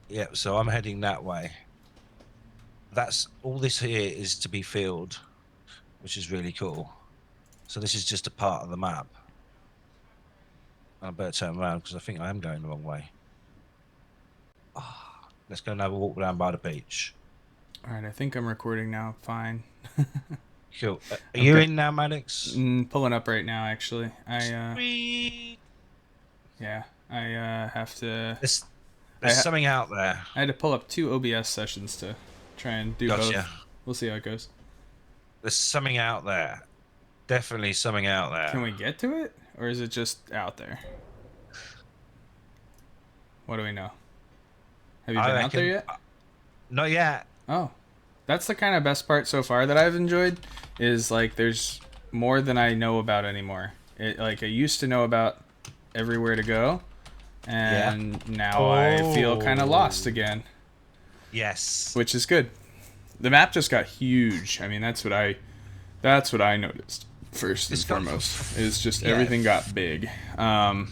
Yeah, so I'm heading that way. That's all this here is to be filled, which is really cool. So this is just a part of the map. I better turn around because I think I am going the wrong way. Let's go and have a walk down by the beach. All right, I think I'm recording now. Fine. Cool. Are you Okay. in now, Maddox? Pulling up right now, actually. Sweet. Yeah, I have to. There's, I there's something out there. I had to pull up 2 OBS sessions to try and do Gotcha. both. We'll see how it goes. There's something out there. Definitely something out Can there. we get to it, or is it just out there? What do we know? Have you I been out there reckon. yet? Not yet. Oh, that's the kind of best part so far that I've enjoyed. Is like there's more than I know about anymore. Like I used to know about everywhere to go, Yeah. and now I feel kind of lost Oh. again, Yes. which is good. The map just got huge. I mean, that's what I noticed first and It's got foremost. Is just yeah, everything got big, and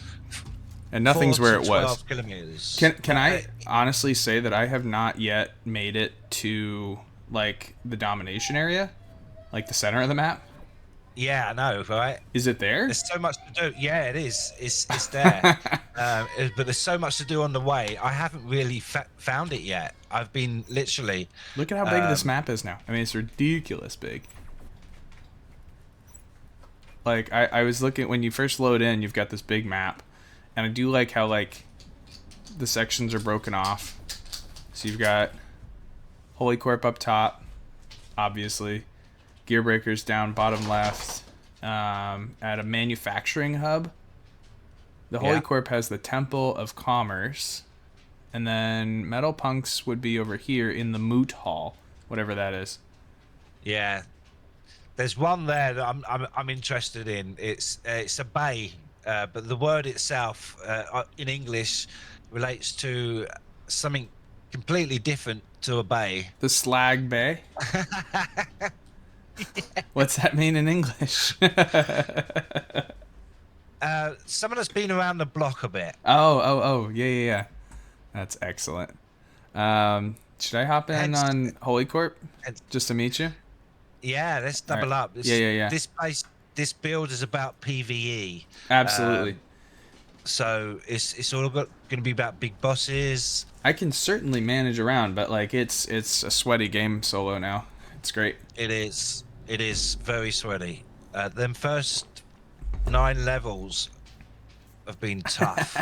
four nothing's where to it was. 12 kilometers. Can I honestly say that I have not yet made it to like the domination area, like the center of the map? Yeah, I know, right? Is it there? There's so much to do. Yeah, it is. It's there. But there's so much to do on the way. I haven't really found it yet. I've been literally. Look at how big this Um, map is now. I mean, it's ridiculous big. Like I was looking when you first load in, you've got this big map, and I do like how like the sections are broken off. So you've got Holy Corp up top, obviously, gear breakers down bottom left. At a manufacturing hub, the Holy yeah, Corp has the Temple of Commerce, and then Metal Punks would be over here in the Moot Hall, whatever that is. yeah. There's one there that I'm interested in. It's a bay, but the word itself in English relates to something completely different to a bay. The Slag Bay. What's that mean in English? Someone that's been around the block a bit. Oh, yeah. That's excellent. Should I hop in Hence, on Holy Corp hence just to meet you? yeah, let's All right. double up. Yeah. This build is about PVE. Absolutely. Um, so it's all going to be about big bosses. I can certainly manage around, but like it's a sweaty game solo now. It's great. It is very sweaty. Them first 9 levels have been tough.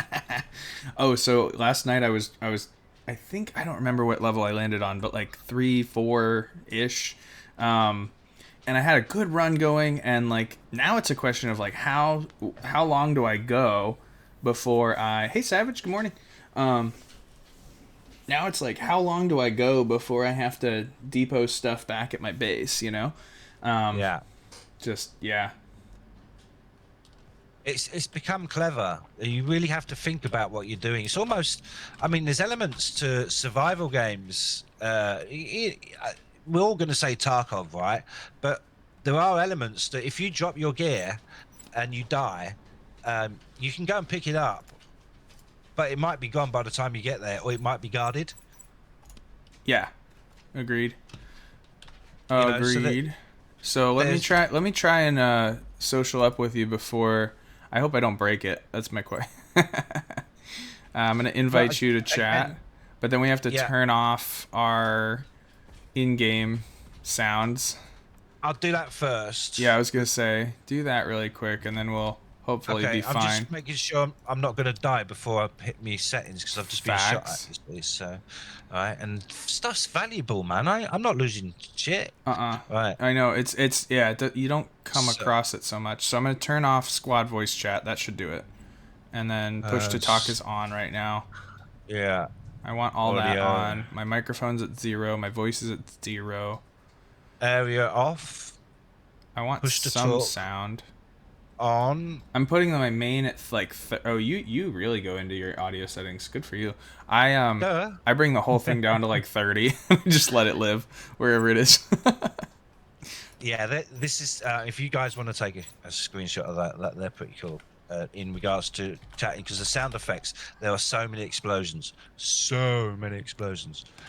Oh, so last night I think I don't remember what level I landed on, but like 3, 4 ish. And I had a good run going, and like now it's a question of like how long do I go before I Hey Savage, good morning. Um, Now it's like how long do I go before I have to depot stuff back at my base, you know? Um, Yeah, just yeah. it's become clever. You really have to think about what you're doing. It's almost, I mean, there's elements to survival games. We're all going to say Tarkov, right? But there are elements that if you drop your gear and you die, you can go and pick it up, but it might be gone by the time you get there, or it might be guarded. Yeah. Agreed. So that Agreed. So there's let me try and social up with you before I hope I don't break it. That's my question. I'm gonna well, invite you to chat, again, but then we have to yeah. turn off our in-game sounds. I'll do that first. Yeah, I was gonna say do that really quick, and then we'll hopefully be Okay, I'm fine. just making sure I'm not going to die before I hit me settings because I've just been shot at Facts. this place. So, all right, and stuff's valuable, man. I'm not losing shit. All right, I know it's yeah. You don't come so across it so much. So I'm gonna turn off squad voice chat. That should do it. And then push to talk is s- on right now. yeah, I want all that audio on. My microphone's at 0. My voice is at 0. area off. I want Push to some talk sound. on. I'm putting my main at like oh you really go into your audio settings. Good for you. Duh. I bring the whole thing down to like 30. Just let it live wherever it is. Yeah, this is. If you guys want to take a screenshot of that, they're pretty cool. in regards to chatting, because the sound effects, there are so many explosions,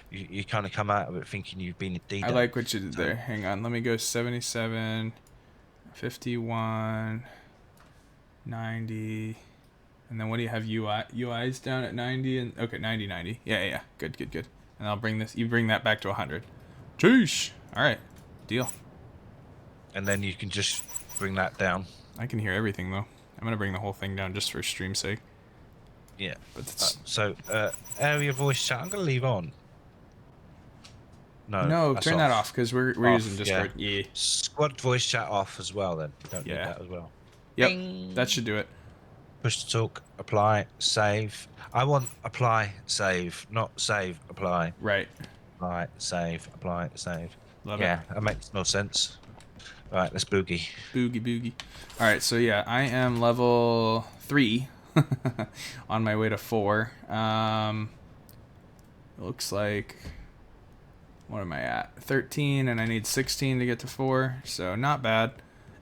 you kind of come out of it thinking you've been at I D-Day. like what you did there. Hang on, let me go 77, 51, 90, and then what do you have? UI's down at 90, and okay, 90, 90. Yeah. Good. And I'll bring this. You bring that back to 100. Jeez. All right, deal. And then you can just bring that down. I can hear everything though. I'm gonna bring the whole thing down just for stream's sake. Yeah. But it's... So area voice chat, I'm gonna leave on. No, that's turn that off because we're using Discord. Yeah. Squad voice chat off as well. Then you don't need Yeah. that as well. Yep. Bing. That should do it. Push to talk, apply, save. I want apply, save, not save, apply. Right. Apply, save, apply, save. Love it. Yeah, that makes no sense. All right, let's boogie. Boogie. All right, so yeah, I am level 3 on my way to 4. Looks like, what am I at? 13, and I need 16 to get to 4, so not bad.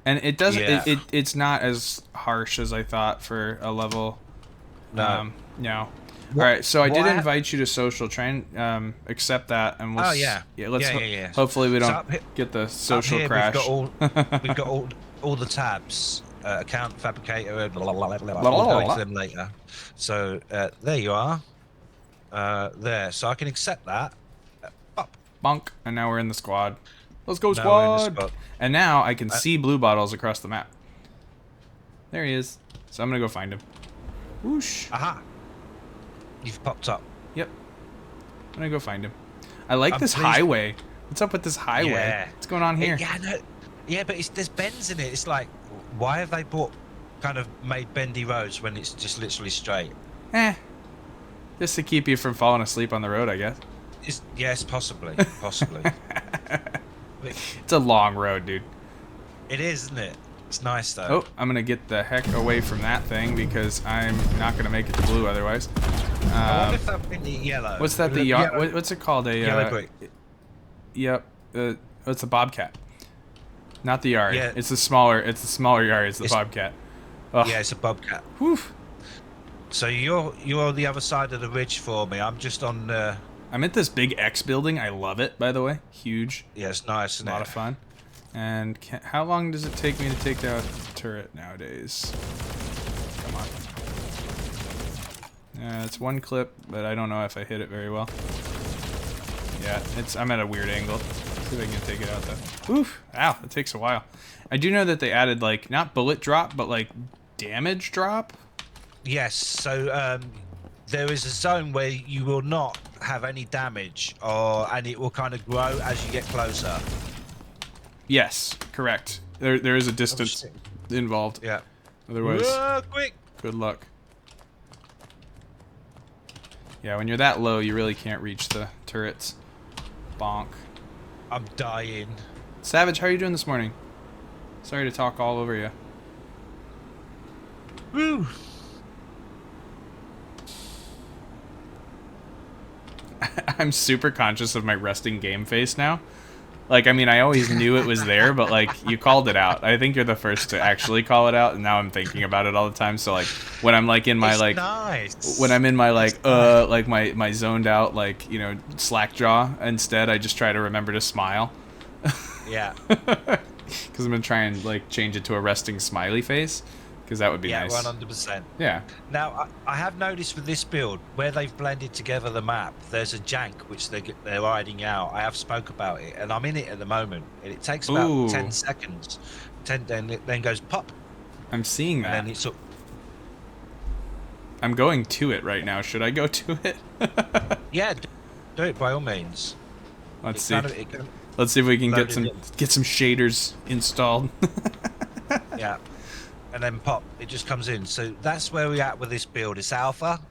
And it doesn't. Yeah. It's not as harsh as I thought for a level. No. No. All right, so I did invite you to social. Try and accept that, and we'll. Let's. Hopefully, we don't get the social crash. We've got all the tabs. Account fabricator. We'll go into them later. So there you are. There. So I can accept that. Up. Bonk, and now we're in the squad. Let's go, squad! And now I can see Bluebottles across the map. There he is. So I'm gonna go find him. Whoosh. Aha. You've popped up. Yep. I'm gonna go find him. I like this highway. What's up with this highway? Yeah. What's going on here? But there's bends in it. It's like, why have they made bendy roads when it's just literally straight? Just to keep you from falling asleep on the road, I guess. Yes, possibly. It's a long road, dude. It is, isn't it? It's nice though. Oh, I'm gonna get the heck away from that thing because I'm not gonna make it to blue otherwise. I wonder if that the yellow. What's that? The yard? What's it called? Yellow brick. Yep. It's a bobcat. Not the yard. Yeah. It's the smaller. It's the smaller yard. It's the bobcat. Ugh. Yeah, it's a bobcat. Whew. So you're on the other side of the ridge for me. I'm just on. I'm at this big X building. I love it, by the way. Huge. Yeah, it's nice. A lot of fun. And how long does it take me to take down a turret nowadays? Come on. It's one clip, but I don't know if I hit it very well. Yeah, I'm at a weird angle. See if I can take it out though. Oof! Ow! It takes a while. I do know that they added like not bullet drop, but like damage drop. Yes. So there is a zone where you will not have any damage, and it will kind of grow as you get closer. Yes, correct. There is a distance involved. Yeah. Otherwise, quick. Good luck. Yeah, when you're that low, you really can't reach the turrets. Bonk. I'm dying. Savage, how are you doing this morning? Sorry to talk all over you. Woo. I'm super conscious of my resting game face now. Like, I mean, I always knew it was there, but, like, you called it out. I think you're the first to actually call it out, and now I'm thinking about it all the time. So, like, when I'm, like, in my, like... Nice. When I'm in my, like, like, my zoned out, like, you know, slack jaw, instead, I just try to remember to smile. Yeah. Because I'm going to try and, like, change it to a resting smiley face. Because that would be nice. Yeah, 100%. Yeah. Now, I have noticed with this build, where they've blended together the map, there's a jank which they're riding out. I have spoke about it, and I'm in it at the moment. And it takes about 10 seconds. Then it then goes pop. I'm seeing that. And then it's... I'm going to it right now. Should I go to it? Yeah, do it by all means. Let's see. Let's see if we can get some shaders installed. Yeah. And then pop, it just comes in. So that's where we're at with this build. It's alpha.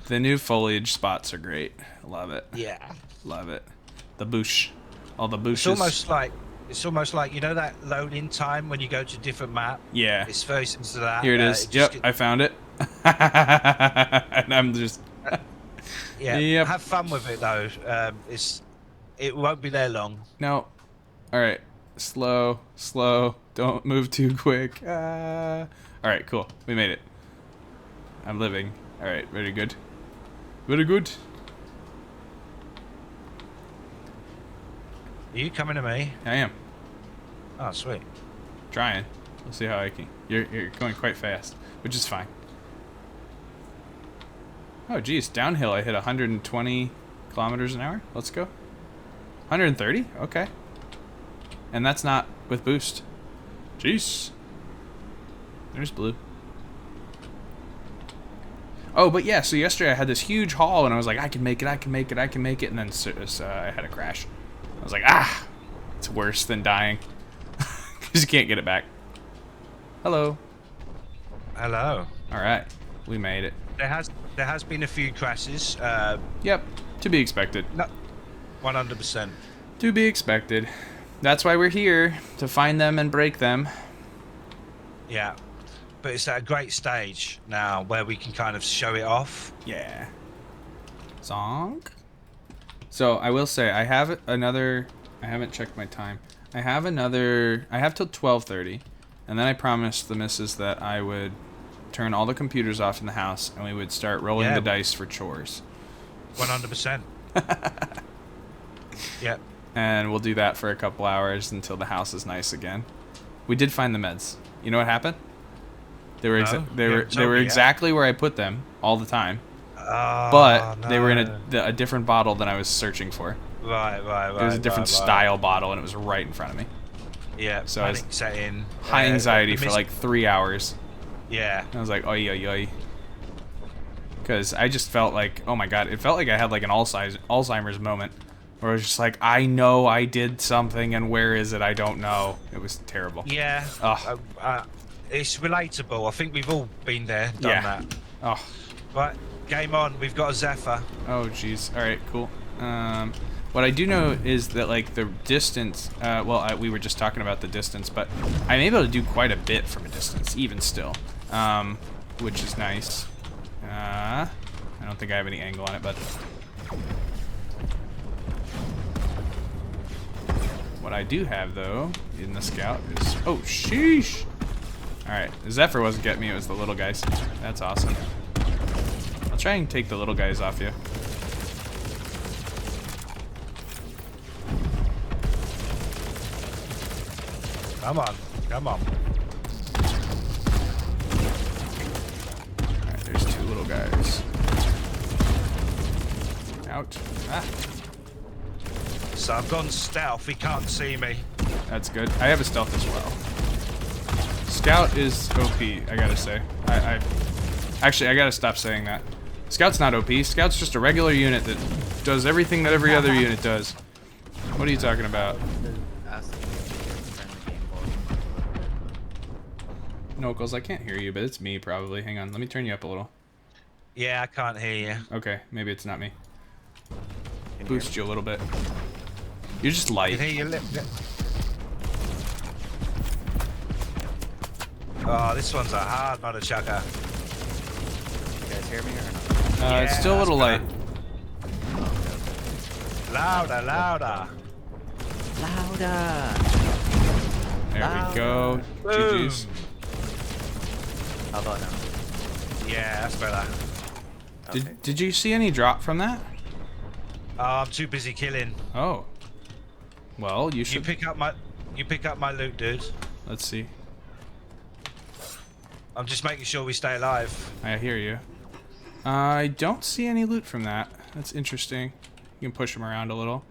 The new foliage spots are great. Love it. Yeah. Love it. The bush. All the bushes. It's almost like you know that loading time when you go to a different map? Yeah. It's very similar to that. Here it is. Yep, I found it. And I'm just... Yeah, yep. Have fun with it though. It won't be there long. No. All right. Slow. Don't move too quick. All All right, cool. We made it. I'm living. All right, very good. Very good. Are you coming to me? I am. Oh, sweet. Trying. We'll see how I can. You're going quite fast, which is fine. Oh, geez. Downhill, I hit 120 kilometers an hour. Let's go. 130? Okay. And that's not with boost. Jeez. There's blue. Oh, but yeah, so yesterday I had this huge haul, and I was like, I can make it, I can make it, I can make it, and then I had a crash. I was like, ah! It's worse than dying. Because you can't get it back. Hello. Hello. Alright. We made it. There has been a few crashes. Yep. To be expected. No, 100%. To be expected. That's why we're here. To find them and break them. Yeah. But it's at a great stage now where we can kind of show it off. Yeah. Zonk. So, I will say, I have another... I haven't checked my time. I have till 12:30. And then I promised the missus that I would turn all the computers off in the house and we would start rolling the dice for chores. 100%. Yep. And we'll do that for a couple hours until the house is nice again. We did find the meds. You know what happened? They were exactly where I put them all the time. But they were in a different bottle than I was searching for. Right. It was a different style bottle, and it was right in front of me. Yeah. So I was set in. High anxiety for like 3 hours. Yeah. I was like, oi, oi, oi. Because I just felt like, oh my god, it felt like I had like an Alzheimer's moment. Where I was just like, I know I did something, and where is it? I don't know. It was terrible. Yeah. It's relatable. I think we've all been there, done that. Oh. Right, game on. We've got a Zephyr. Oh, jeez. All right, cool. What I do know is that like the distance. We were just talking about the distance, but I'm able to do quite a bit from a distance, even still, which is nice. I don't think I have any angle on it, but. What I do have, though, in the scout is... Oh, sheesh! Alright, the Zephyr wasn't getting me, it was the little guys. That's awesome. I'll try and take the little guys off you. Come on, come on. Alright, there's 2 little guys. Out. Ah! So I've gone stealth, he can't see me. That's good. I have a stealth as well. Scout is OP, I gotta say. Actually, I gotta stop saying that. Scout's not OP. Scout's just a regular unit that does everything that every other unit does. What are you talking about? Knuckles, I can't hear you, but it's me probably. Hang on, let me turn you up a little. Yeah, I can't hear you. Okay, maybe it's not me. Boost you a little bit. You're just light. I can hear you Oh, this one's a hard mother chucker. You guys hear me or not? It's still a little light. Louder, louder. Louder! There we go. GG's. How about now? Yeah, that's better. Okay. Did you see any drop from that? Oh, I'm too busy killing. Oh. Well, you should... You pick up my loot, dude. Let's see. I'm just making sure we stay alive. I hear you. I don't see any loot from that. That's interesting. You can push them around a little.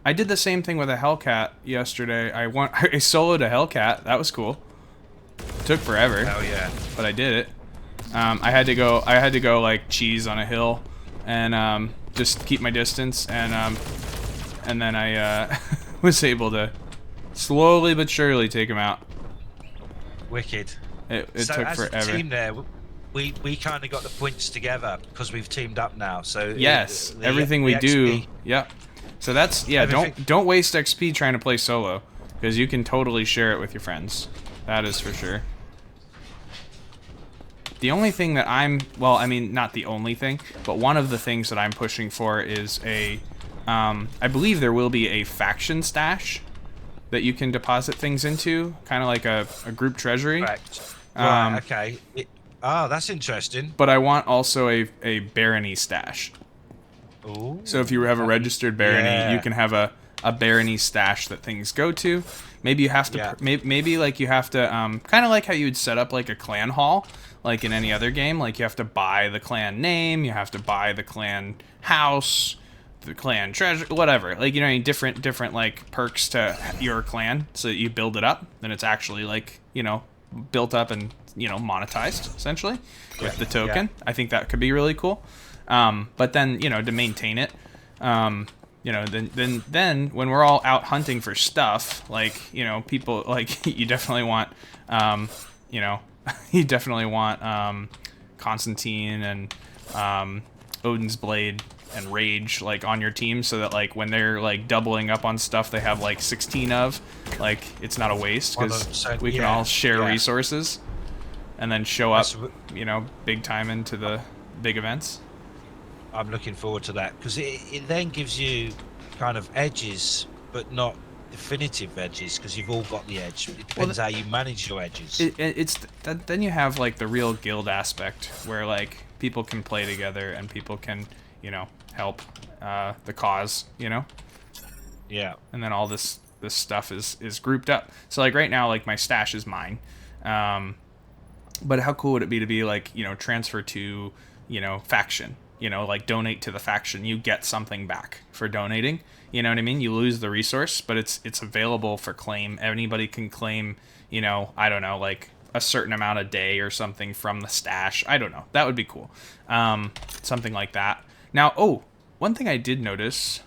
I did the same thing with a Hellcat yesterday. I soloed a Hellcat. That was cool. Took forever. Hell yeah. But I did it. I had to go like cheese on a hill, and just keep my distance, and then I was able to slowly but surely take him out. Wicked. It so took as forever. a team there, we kind of got the points together because we've teamed up now. So yes, everything we do. XP, Yep. So that's Don't waste XP trying to play solo, because you can totally share it with your friends. That is for sure. The only thing that I mean, not the only thing, but one of the things that I'm pushing for is I believe there will be a faction stash that you can deposit things into, kind of like a group treasury. Correct. Right. Okay. That's interesting. But I want also a barony stash. Ooh, So if you have a registered barony, you can have a barony stash that things go to. Maybe you have to, maybe like you have to, kind of like how you would set up like a clan hall, like in any other game. Like you have to buy the clan name, you have to buy the clan house, the clan treasure, whatever. Like, you know, different like perks to your clan, so that you build it up, then it's actually like, you know, built up and, you know, monetized essentially with the token. I think that could be really cool. But then, you know, to maintain it, you know, then when we're all out hunting for stuff, like, you know, people like you definitely want, you know, you definitely want Constantine and Odin's Blade and Rage like on your team, so that like when they're like doubling up on stuff they have like 16 of, like it's not a waste because we can all share resources and then show up, you know, big time into the big events. I'm looking forward to that because it then gives you kind of edges, but not definitive edges, because you've all got the edge. It depends how you manage your edges. Then you have like the real guild aspect where like people can play together and people can, you know, help the cause, you know. Yeah. And then all this stuff is grouped up. So like right now, like my stash is mine. But how cool would it be to be like, you know, transfer to, you know, faction. You know, like donate to the faction, you get something back for donating. You know what I mean? You lose the resource, but it's available for claim. Anybody can claim, you know, I don't know, like a certain amount a day or something from the stash. I don't know. That would be cool. Something like that. Now, one thing I did notice.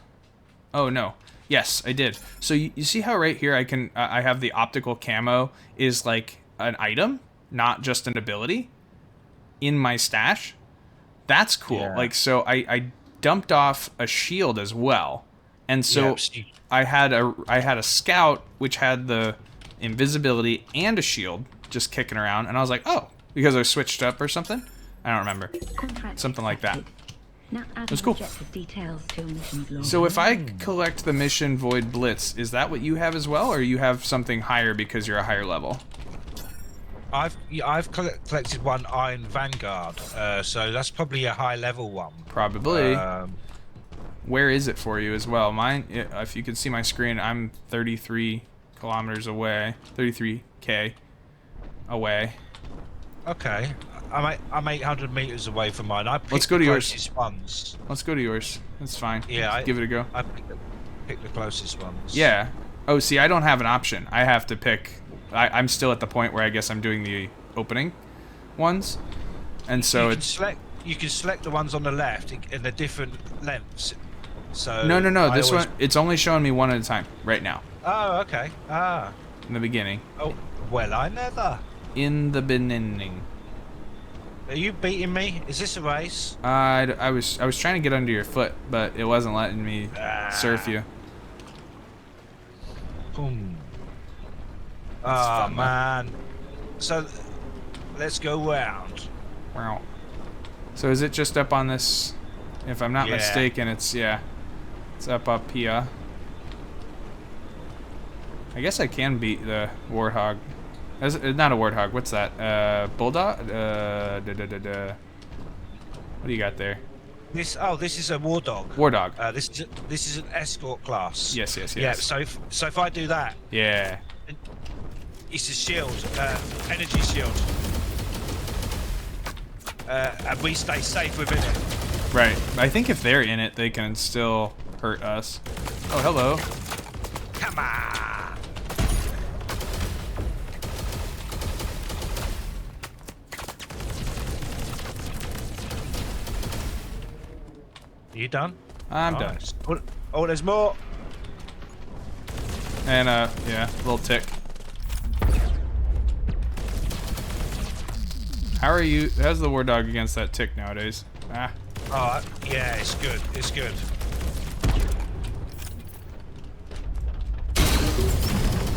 Oh no. Yes, I did. So you see how right here I have the optical camo is like an item, not just an ability in my stash. That's cool. Yeah. Like, so I dumped off a shield as well, and so I had a scout which had the invisibility and a shield just kicking around, and I was like, oh, because I switched up or something. I don't remember. Something like that. It was cool. So if I collect the mission Void Blitz, is that what you have as well, or you have something higher because you're a higher level? I've collected one Iron Vanguard, so that's probably a high level one. Probably. Where is it for you as well? Mine, if you can see my screen, I'm 33 kilometers away, 33k away. Okay, I'm 800 meters away from mine. Let's go to yours. Ones. Let's go to yours. That's fine. Yeah, give it a go. I pick the closest ones. Yeah. Oh, see, I don't have an option. I have to pick. I'm still at the point where I guess I'm doing the opening ones, and so you can select the ones on the left in the different lengths. So no. This one, it's only showing me one at a time right now. Oh, okay. In the beginning. Oh, well, I never. In the beginning. Are you beating me? Is this a race? I was trying to get under your foot, but it wasn't letting me surf you. Boom. Oh man. So let's go round. Wow. So is it just up on this? If I'm not mistaken, it's up here. I guess I can beat the Warthog. Not a Warthog. What's that? Bulldog? What do you got there? This is a War Dog. War Dog. This is an escort class. Yes. Yeah. So if I do that. Yeah. It's a shield, energy shield, and we stay safe within it. Right. I think if they're in it, they can still hurt us. Oh, hello. Come on. Are you done? I'm done. Oh, there's more. And yeah, a little tick. How are you? How's the War Dog against that tick nowadays? Ah. Oh, yeah, it's good. It's good.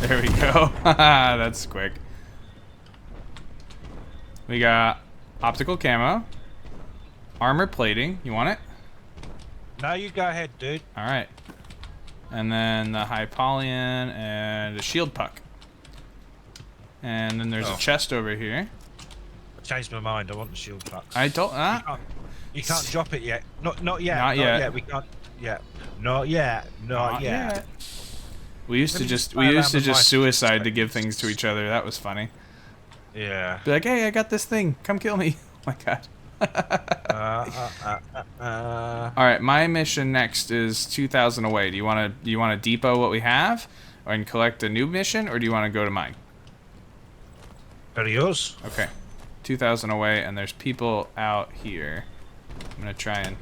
There we go. That's quick. We got optical camo, armor plating. You want it? No, you go ahead, dude. All right. And then the Hypolian and the shield puck. And then there's a chest over here. I changed my mind. I want the shield plugs. I don't. You can't drop it yet. Not yet. Not yet. We can't. Yeah. Not yet. Not yet. We used to just suicide to give things to each other. That was funny. Yeah. Be like, hey, I got this thing. Come kill me. Oh my god. All right, my mission next is 2,000 away. Do you want to depot what we have, and collect a new mission, or do you want to go to mine? Go to yours. Okay, 2,000 away, and there's people out here. I'm gonna try and.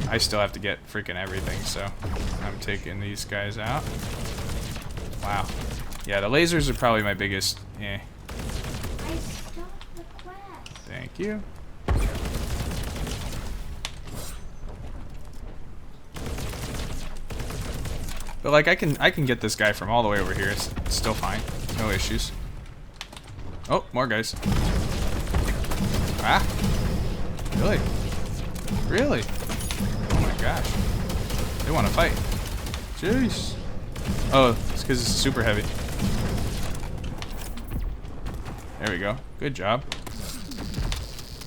I still have to get freaking everything, so I'm taking these guys out. Wow. Yeah, the lasers are probably my biggest. Eh. Thank you. But like I can get this guy from all the way over here. It's still fine. No issues. Oh, more guys. Ah. Really? Really? Oh my gosh. They want to fight. Jeez. Oh, it's because it's super heavy. There we go. Good job.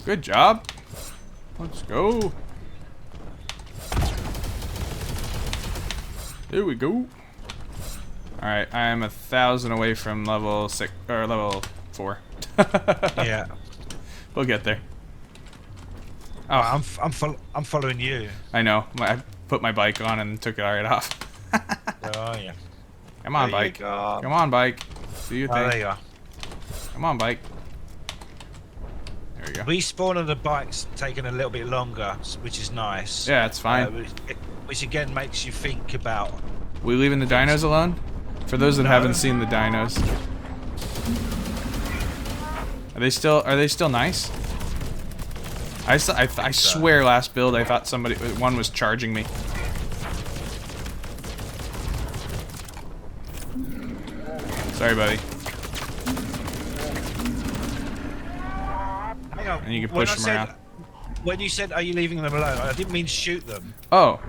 Good job. Let's go. There we go. All right, I am 1,000 away from level 6 or level 4. Yeah. We'll get there. Oh, I'm following you. I know. I put my bike on and took it right off. Oh yeah. Come on, there bike. Come on, bike. Do your Oh, thing. there you are. Come on, bike. There we go. Respawn of the bike's taking a little bit longer, which is nice. Yeah, it's fine. Which again makes you think about. We leaving the dinos alone? For those that haven't seen the dinos, are they still nice? I swear last build I thought one was charging me. Sorry, buddy. Hang on. And you can push them around. When you said, "Are you leaving them alone?" I didn't mean shoot them. Oh.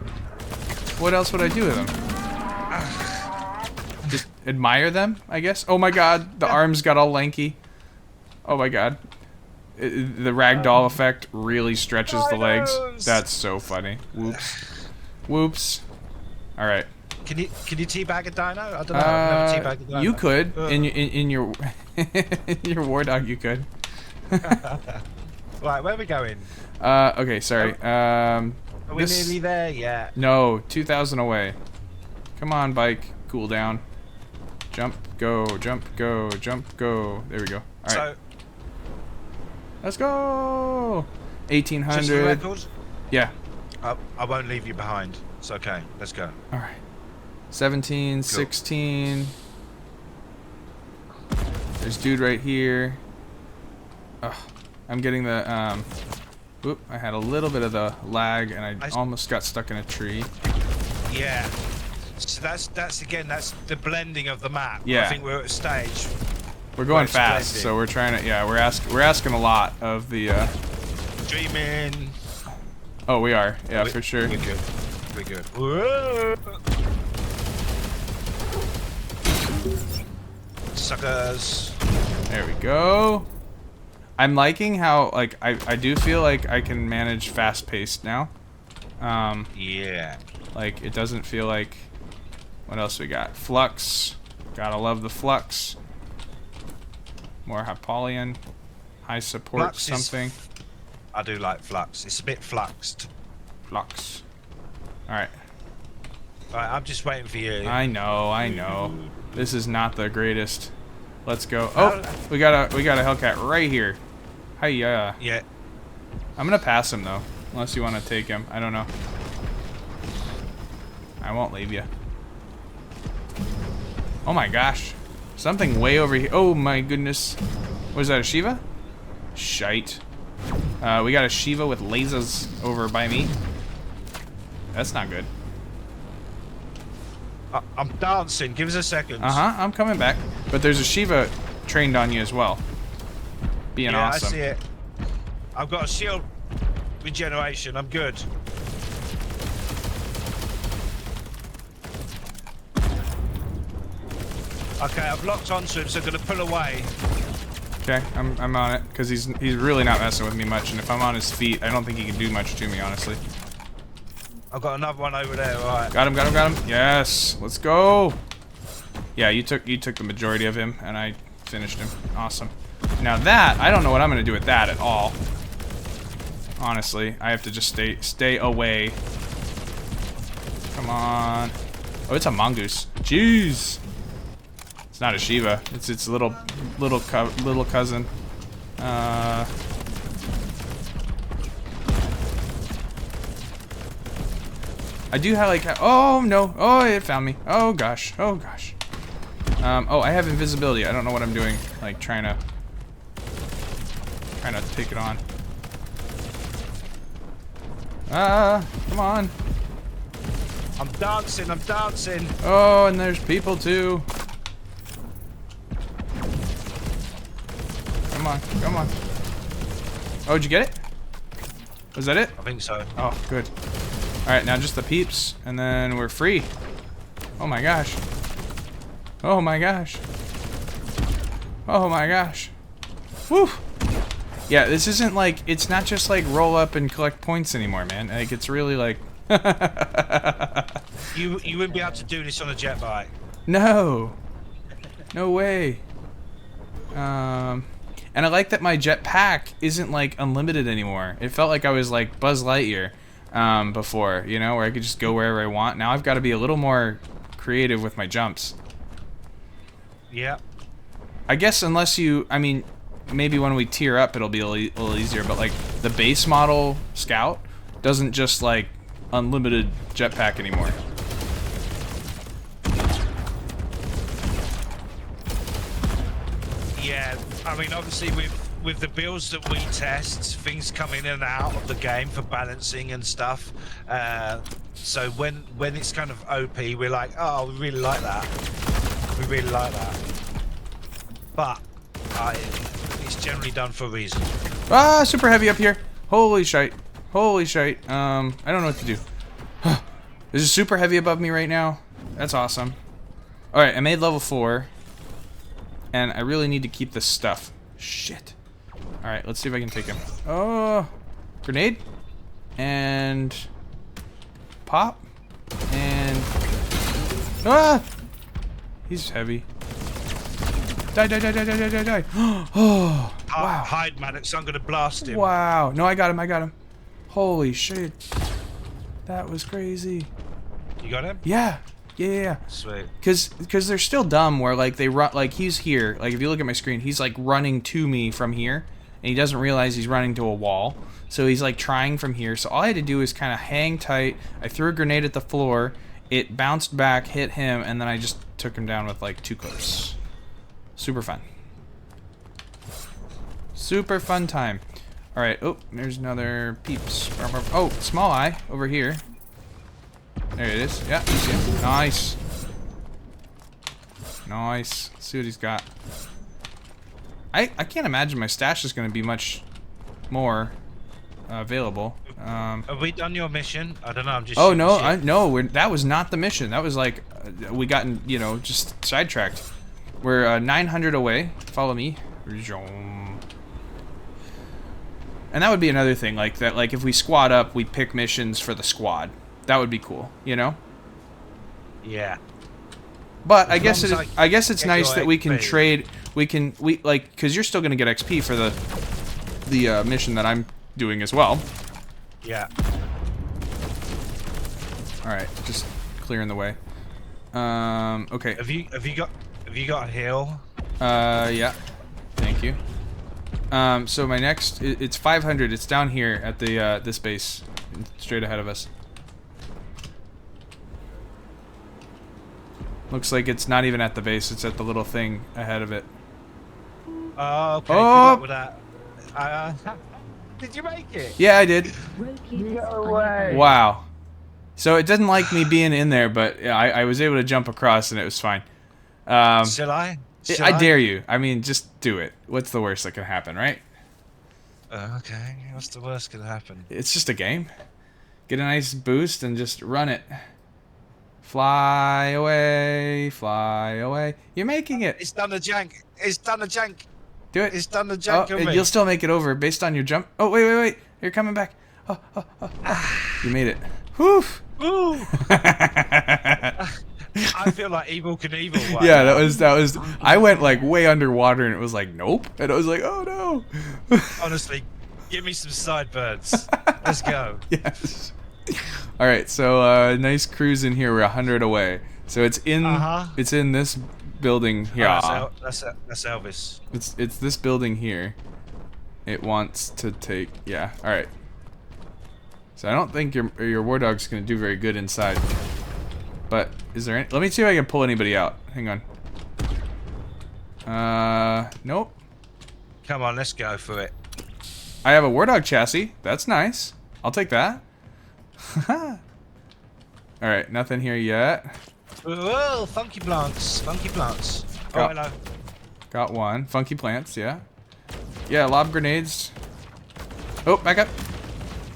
What else would I do with them? Just admire them, I guess. Oh my god, the arms got all lanky. Oh my god. The ragdoll effect really stretches the legs. That's so funny. Whoops. Whoops. All right. Can you teabag a dino? I don't know. I've never teabagged a dino. You could in your in your war dog. You could. Right, where are we going? Okay, sorry. Are we nearly there yet? No, 2,000 away. Come on, bike. Cool down. Jump, go, jump, go, jump, go. There we go. All right. So, let's go. 1,800. just for records, yeah. I won't leave you behind. It's okay. Let's go. All right. 17, cool. 16. There's dude right here. Ugh. I'm getting the Oop, I had a little bit of the lag and I almost got stuck in a tree. Yeah. So that's the blending of the map. Yeah. I think we're at a stage. We're going fast, so we're trying to. Yeah, we're asking a lot of the. Dreaming. Oh, we are. Yeah, for sure. We're good. We're good. Whoa. Suckers. There we go. I'm liking how like I do feel like I can manage fast paced now. Yeah. Like it doesn't feel like. What else we got? Flux. Gotta love the flux. More Hypolian. High support Flux something. I do like flux. It's a bit fluxed. Flux. Alright. Alright, I'm just waiting for you. I know. This is not the greatest. Let's go. Oh, we got a Hellcat right here. Hiya. Yeah. I'm gonna pass him though. Unless you want to take him. I don't know. I won't leave you. Oh my gosh. Something way over here. Oh my goodness. Was that a Shiva? Shite. We got a Shiva with lasers over by me. That's not good. I'm dancing. Give us a second. I'm coming back. But there's a Shiva trained on you as well. Being awesome. I see it. I've got a shield regeneration. I'm good. Okay, I've locked onto him, so I'm gonna pull away. Okay, I'm on it because he's really not messing with me much, and if I'm on his feet, I don't think he can do much to me, honestly. I've got another one over there. Right. Got him. Yes, let's go. Yeah, you took the majority of him, and I finished him. Awesome. Now that I don't know what I'm gonna do with that at all. Honestly, I have to just stay away. Come on. Oh, it's a mongoose. Jeez. It's not a Shiva. It's its little cousin. I do have like. Oh no! Oh, it found me. Oh gosh. Oh gosh. Oh, I have invisibility. I don't know what I'm doing. Like trying to take it on. Come on. I'm dancing. Oh, and there's people too. Come on. Oh, did you get it? Was that it? I think so. Oh, good. Alright, now just the peeps, and then we're free. Oh my gosh. Oh my gosh. Woo! Yeah, this isn't like, it's not just like roll up and collect points anymore, man. Like, it's really like... You wouldn't be able to do this on a jet bike. No. No way. And I like that my jetpack isn't like unlimited anymore. It felt like I was like Buzz Lightyear before, you know, where I could just go wherever I want. Now I've got to be a little more creative with my jumps. Yeah. I guess unless you, I mean, maybe when we tier up it'll be a little easier, but like the base model Scout doesn't just like unlimited jetpack anymore. Yeah, I mean, obviously with the builds that we test, things come in and out of the game for balancing and stuff. So when it's kind of OP, we're like, oh, we really like that. But it's generally done for a reason. Ah, super heavy up here. Holy shite. I don't know what to do. There's a super heavy above me right now. That's awesome. Alright, I made level 4. And I really need to keep this stuff. Shit. Alright, let's see if I can take him. Oh, grenade. And pop. And ah! He's heavy. Die. Oh, wow. Hide, Maddox. I'm gonna blast him. Wow. No, I got him. Holy shit. That was crazy. You got him? Yeah. Sweet. Cause they're still dumb where like they run, like he's here, like if you look at my screen, he's like running to me from here and he doesn't realize he's running to a wall, so he's like trying from here. So all I had to do is kind of hang tight. I threw a grenade at the floor, it bounced back, hit him, and then I just took him down with like 2 clips. Super fun time. All right. Oh, there's another peeps. Oh, small eye over here. There it is. Yeah, you see him. Nice. Let's see what he's got. I can't imagine my stash is going to be much more available. Have we done your mission? I don't know. I'm just. Oh no, that was not the mission. That was like we got, you know, just sidetracked. We're 900 away. Follow me. And that would be another thing, like that. Like if we squad up, we pick missions for the squad. That would be cool, you know? Yeah. But I guess it's nice that we can XP. trade. We like, because you're still gonna get XP for the mission that I'm doing as well. Yeah. All right, just clearing the way. Okay. Have you got a heal? Yeah. Thank you. So my next, it's 500. It's down here at the this base, straight ahead of us. Looks like it's not even at the base. It's at the little thing ahead of it. Oh, okay. Oh! Good luck with that. Did you make it? Yeah, I did. No way. Wow. So it didn't like me being in there, but I was able to jump across and it was fine. Shall I? I dare you. I mean, just do it. What's the worst that can happen, right? Okay. What's the worst that can happen? It's just a game. Get a nice boost and just run it. Fly away, fly away. You're making it. It's done the jank. It's done the jank. Do it. It's done the jank on me. You'll still make it over based on your jump. Oh, wait. You're coming back. Oh. You made it. Whew. Ooh. I feel like Evil Knievel. Right Yeah, now. that was. I went like way underwater, and it was like nope, and I was like, oh no. Honestly, give me some sideburns. Let's go. Yes. All right, so nice cruise in here. We're 100 away, so it's in it's in this building here. Oh, that's Elvis. It's this building here. It wants to take. Yeah. All right. So I don't think your war dog's gonna do very good inside. But is there any? Let me see if I can pull anybody out. Hang on. Nope. Come on, let's go for it. I have a war dog chassis. That's nice. I'll take that. All right, nothing here yet. Whoa, funky plants. Funky plants. Oh, hello. Got one. Funky plants, yeah. Yeah, lob grenades. Oh, back up.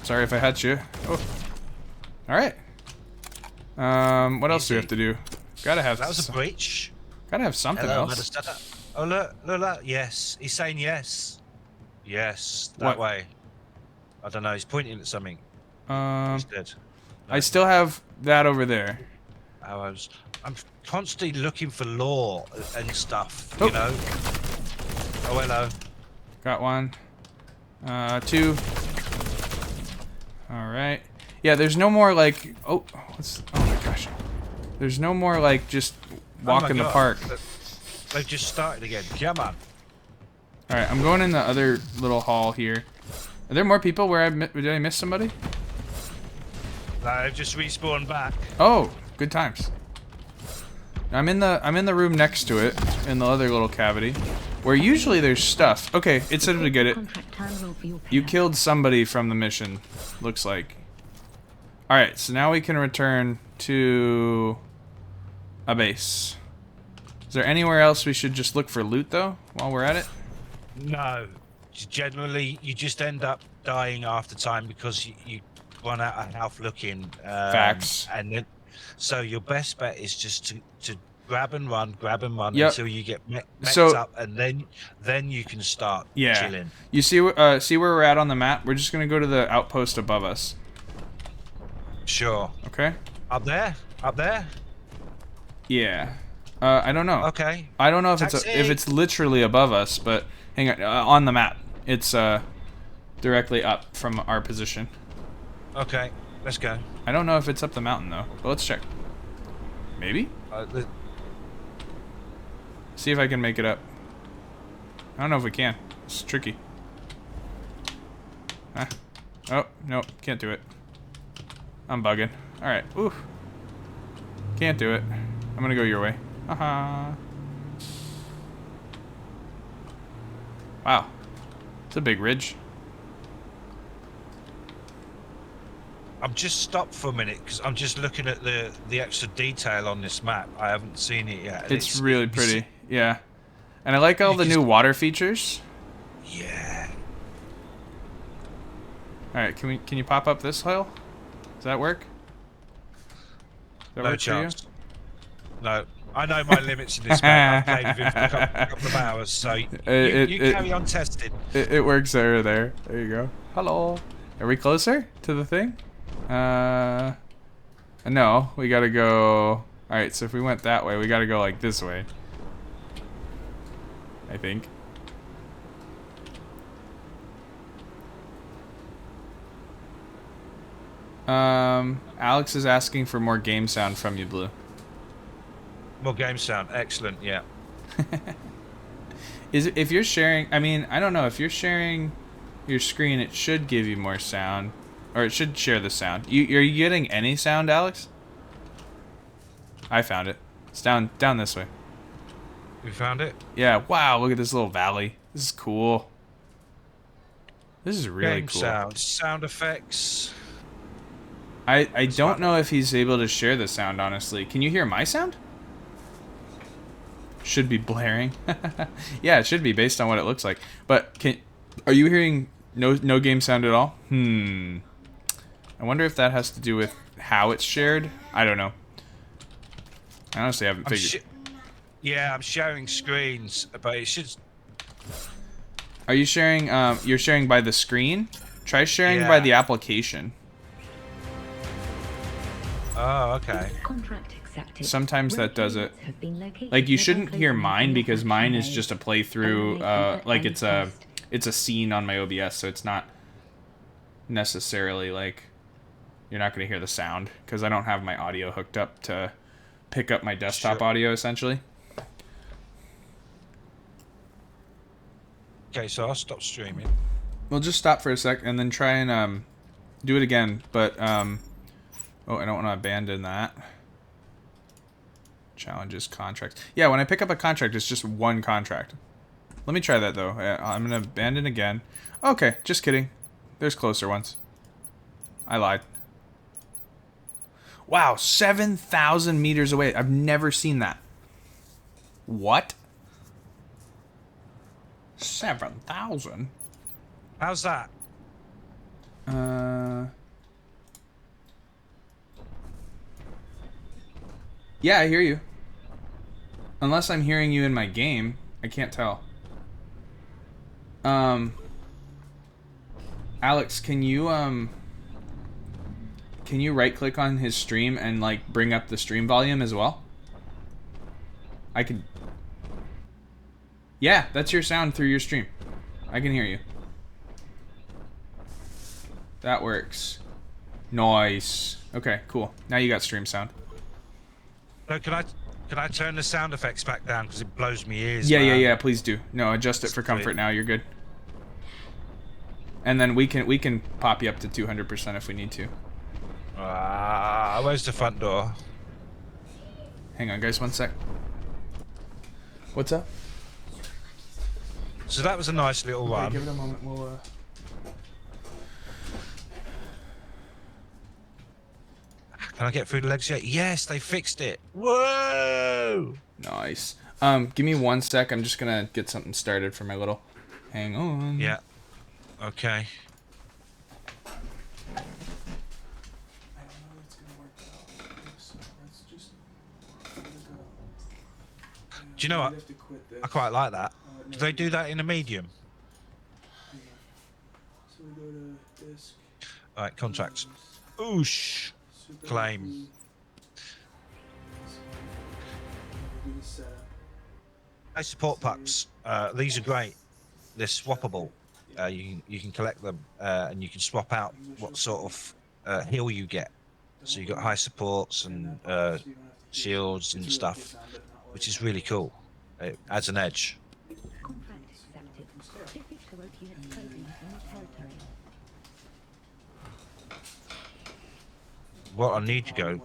Sorry if I had you. Oh. All right. What else do we have to do? Gotta have. That was a breach. Gotta have something Hello, else. Oh, look. Yes. He's saying yes. Yes, that way. I don't know. He's pointing at something. He's dead. No. I still have that over there. I'm constantly looking for lore and stuff, Oh. you know. Oh, hello. Got one. Two. All right. Yeah, there's no more like. Oh my gosh. There's no more like just walk in the park. They've just started again. Come on. All right, I'm going in the other little hall here. Are there more people? Did I miss somebody? They've just respawned back. Oh, good times. I'm in the room next to it, in the other little cavity, where usually there's stuff. Okay, it said to get it. You killed somebody from the mission, looks like. All right, so now we can return to a base. Is there anywhere else we should just look for loot though, while we're at it? No. Generally, you just end up dying after time because you run out of health looking. Facts. And then, so your best bet is just to grab and run until you get messed up, and then you can start chilling. You see where we're at on the map? We're just gonna go to the outpost above us. Sure. Okay. Up there. Yeah. I don't know. Okay. I don't know if it's literally above us, but hang on the map. It's directly up from our position. Okay. Let's go. I don't know if it's up the mountain though, but let's check. Maybe? See if I can make it up. I don't know if we can. It's tricky. Huh? Oh, no, can't do it. I'm bugging. Alright, ooh. Can't do it. I'm gonna go your way. Haha. Wow. It's a big ridge. I'm just stopped for a minute because I'm just looking at the extra detail on this map. I haven't seen it yet. It's really pretty. Yeah. And I like all the new water features. Yeah. Alright, can you pop up this hill? Does that work? No chance. No. I know my limits in this map. I've played with him for a couple of hours, so you carry on testing. It works there. There you go. Hello. Are we closer to the thing? No. We gotta go... Alright, so if we went that way, we gotta go like this way. I think. Alex is asking for more game sound from you, Blue. More game sound. Excellent, yeah. If you're sharing, I mean, I don't know, if you're sharing your screen, it should give you more sound. Or it should share the sound. Are you getting any sound, Alex? I found it. It's down this way. We found it? Yeah, wow, look at this little valley. This is cool. This is really game cool. Sound effects. I don't know if he's able to share the sound, honestly. Can you hear my sound? Should be blaring. Yeah, it should be based on what it looks like. But are you hearing no game sound at all? I wonder if that has to do with how it's shared. I don't know. I honestly haven't figured. Yeah, I'm sharing screens, but it should. Are you sharing? You're sharing by the screen. Try sharing by the application. Oh, okay. Sometimes that does it. Like you shouldn't hear mine because mine is just a playthrough. Like it's a scene on my OBS, so it's not necessarily like you're not going to hear the sound because I don't have my audio hooked up to pick up my desktop audio essentially. Okay, so I'll stop streaming. We'll just stop for a sec and then try and do it again, but oh, I don't want to abandon that. Challenges, contracts. Yeah, when I pick up a contract, it's just one contract. Let me try that though. I'm gonna abandon again. Okay, just kidding. There's closer ones. I lied. Wow, 7,000 meters away. I've never seen that. What? 7,000? How's that? Yeah, I hear you. Unless I'm hearing you in my game, I can't tell. Alex, can you right click on his stream and like bring up the stream volume as well? I could. Yeah, that's your sound through your stream. I can hear you. That works. Nice. Okay, cool. Now you got stream sound. No, can I turn the sound effects back down because it blows me ears? Yeah, man. yeah. Please do. No, adjust it for comfort. Now you're good. And then we can pop you up to 200% if we need to. Where's the front door? Hang on, guys, one sec. What's up? So that was a nice little run. Give it a moment. We'll. Can I get through the legs yet? Yes, they fixed it. Whoa! Nice. Give me one sec. I'm just gonna get something started for my little. Hang on. Yeah. Okay. Do you know what? I quite like that. Do they do that in a medium? Alright, contracts. Oosh! Claim. Hey, support pups. These are great. They're swappable. You can collect them and you can swap out what sort of heal you get. So you got high supports and shields and stuff, which is really cool. It adds an edge. What I need to go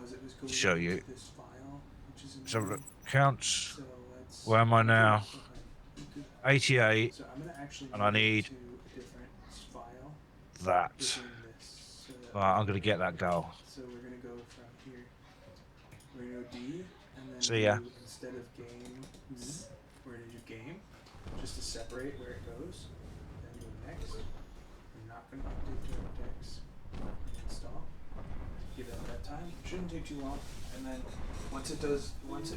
to show you. So counts. Where am I now? 88, and I need that. Right, I'm gonna get that goal. So we're gonna go from here. We're gonna go D, and then See ya. instead of game, we're gonna do game, just to separate where it goes. Then go next. We're not gonna update DirectX. Install. Give that time. Shouldn't take too long. And then once it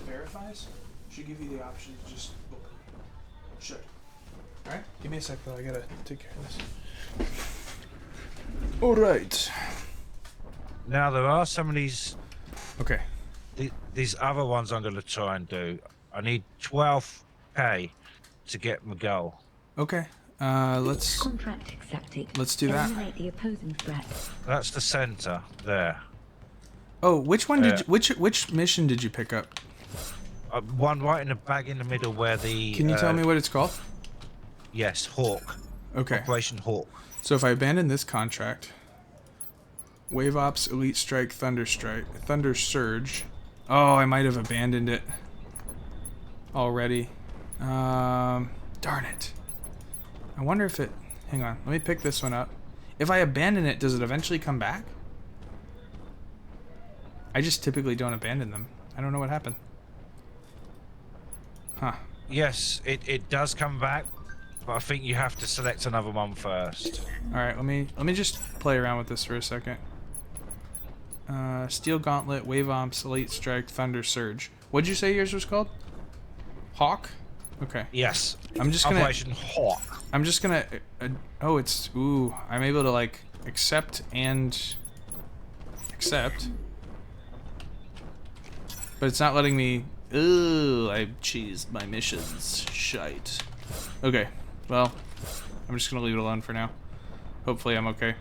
verifies, should give you the option to just open. Should. All right. Give me a sec though. I gotta take care of this. All right. Now there are some of these. Okay. These other ones I'm gonna try and do. I need 12k to get my goal. Okay. Let's do that. The opposing threat. That's the center there. Oh, which one did you, which mission did you pick up? One right in the bag in the middle where the. Can you tell me what it's called? Yes, Hawk. Okay. Operation Hawk. So if I abandon this contract, Wave Ops, Elite Strike, Thunder Surge. Oh, I might have abandoned it already. Darn it. I wonder if it. Hang on. Let me pick this one up. If I abandon it, does it eventually come back? I just typically don't abandon them. I don't know what happened. Huh. Yes, it does come back, but I think you have to select another one first. All right, let me just play around with this for a second. Steel Gauntlet, Wave Ops, Elite Strike, Thunder Surge. What'd you say yours was called? Hawk? Okay. Yes. I'm just gonna... Operation Hawk. I'm just gonna... oh, it's... Ooh. I'm able to, like, accept and... Accept. But it's not letting me... Ooh, I cheesed my missions. Shite. Okay. Well, I'm just gonna leave it alone for now. Hopefully I'm okay.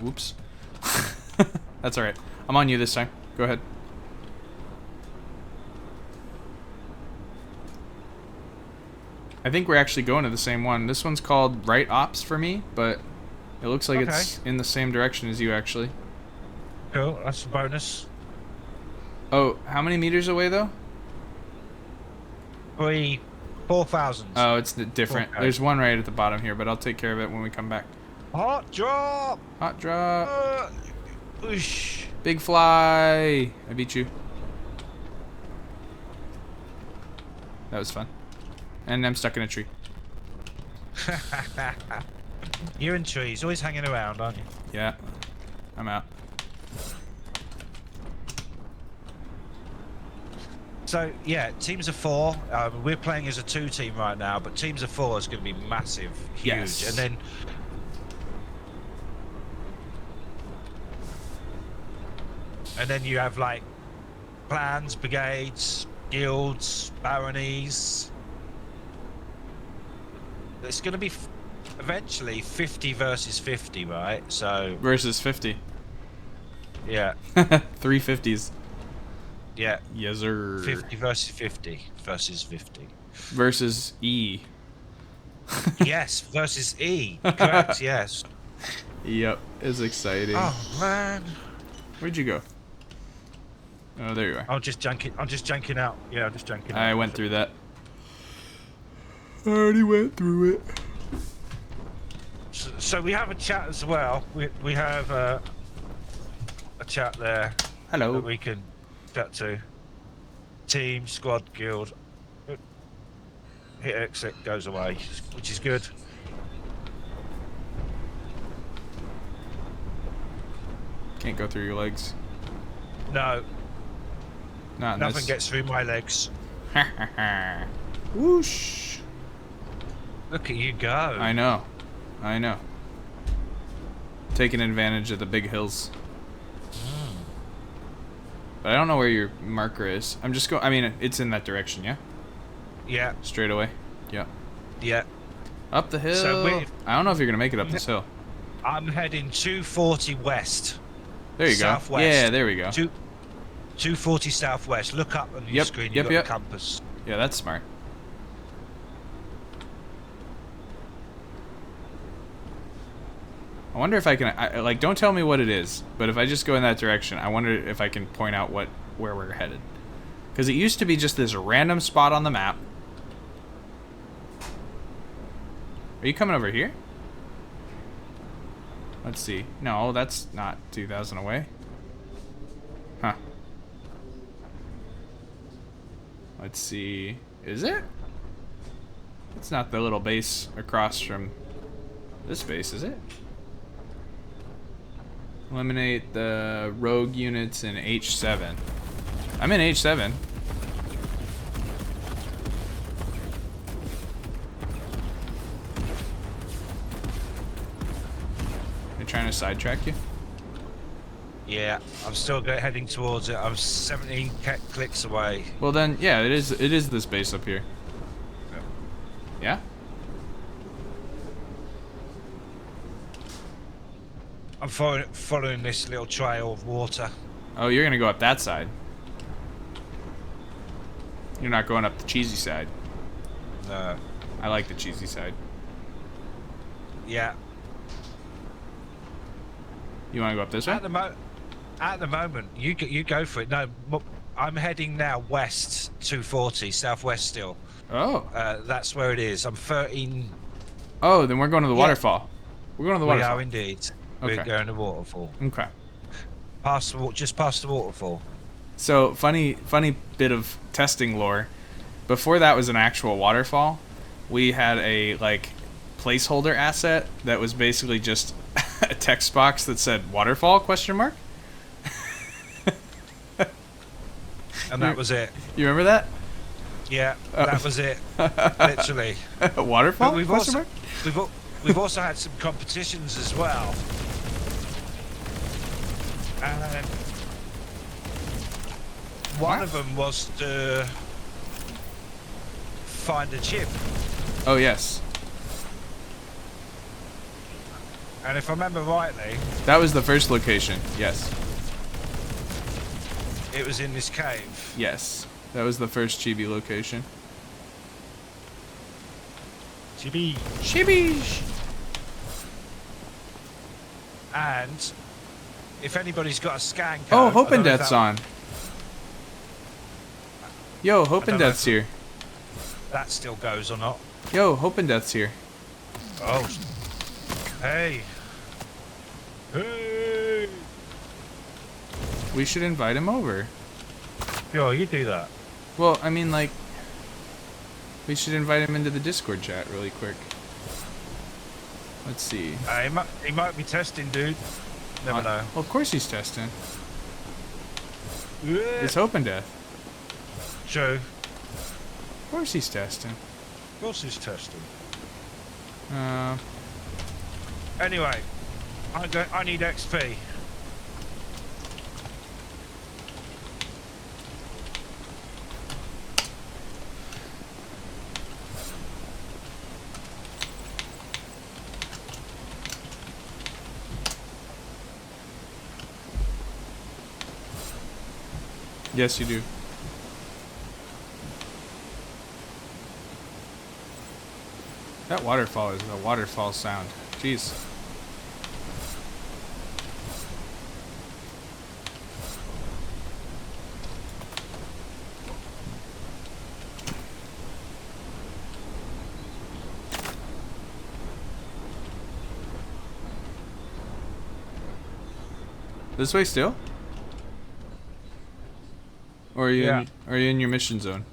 Whoops. That's alright. I'm on you this time. Go ahead. I think we're actually going to the same one. This one's called Right Ops for me, but it looks like it's in the same direction as you, actually. Cool, that's a bonus. Oh, how many meters away, though? 4,000. Oh, it's different. Okay. There's one right at the bottom here, but I'll take care of it when we come back. Hot drop! Hot drop. Whoosh. Big fly. I beat you. That was fun. And I'm stuck in a tree. You're in trees, always hanging around, aren't you? Yeah. I'm out. So, yeah, teams of 4. We're playing as a 2 team right now, but teams of 4 is going to be massive, huge. Yes. And then... And then you have, like, clans, brigades, guilds, baronies. It's going to be eventually 50 versus 50, right? So... Versus 50. Yeah. 350s. Yeah. Yes, sir. 50 versus 50 versus 50. Versus E. Yes, versus E. Correct, yes. Yep, it's exciting. Oh, man. Where'd you go? Oh, there you are. I'm just junking out. Yeah, I'm just junking out. I went through that. I already went through it. So we have a chat as well. We have a chat there Hello. that we can chat to. Team, squad, guild. Hit exit, goes away, which is good. Can't go through your legs. No, Not in nothing this. gets through my legs. Whoosh. Look at you go. I know. I know. Taking advantage of the big hills. But I don't know where your marker is. I'm just going... I mean, it's in that direction, yeah? Yeah, Straight away. Yeah. yeah. Up the hill. So I don't know if you're going to make it up this hill. I'm heading 240 west. There you Southwest. go. Yeah, there we go. 240 southwest. Look up on your Yep, screen. yep, You've got yep. the compass. Yeah, that's smart. I wonder if I can... like, don't tell me what it is, but if I just go in that direction, I wonder if I can point out where we're headed. Because it used to be just this random spot on the map. Are you coming over here? Let's see. No, that's not 2,000 away. Huh. Let's see. Is it? It's not the little base across from this base, is it? Eliminate the rogue units in H7. I'm in H7. They're trying to sidetrack you? Yeah, I'm still heading towards it. I'm 17 clicks away. Well then, yeah, it is this base up here. Yeah? I'm following this little trail of water. Oh, you're gonna go up that side. You're not going up the cheesy side. No. I like the cheesy side. Yeah. You wanna go up this way? At the moment, you go for it. No, I'm heading now west 240, southwest still. Oh. That's where it is. I'm 13. Oh, then we're going to the Yeah. waterfall. We're going to the We waterfall. are indeed. Okay. We're going to waterfall. Okay. Just past the waterfall. So, funny bit of testing lore. Before that was an actual waterfall, we had a, like, placeholder asset that was basically just a text box that said waterfall, question mark? and that was it. You remember that? Yeah, that was it. Literally. Waterfall? But we've also had some competitions as well. And one of them was to find a chip. Oh, yes. And if I remember rightly, That was the first location. Yes. it was in this cave. Yes. That was the first chibi location. Chibi. Chibis! And if anybody's got a scan code, Oh, Hope I and don't know if Death's that- on. Yo, Hope and don't know Death's if- here. That still goes or not. Yo, Hope and Death's here. Oh. Hey. Hey. We should invite him over. Yo, you do that. Well, I mean, like, we should invite him into the Discord chat really quick. Let's see. He might be testing, dude. Never know. Well, of course he's testing. Yeah. It's Hope and Death. True. Of course he's testing. Of course he's testing. Anyway, I need XP. Yes, you do. That waterfall is a waterfall sound. Jeez. This way still? Or are you in your mission zone?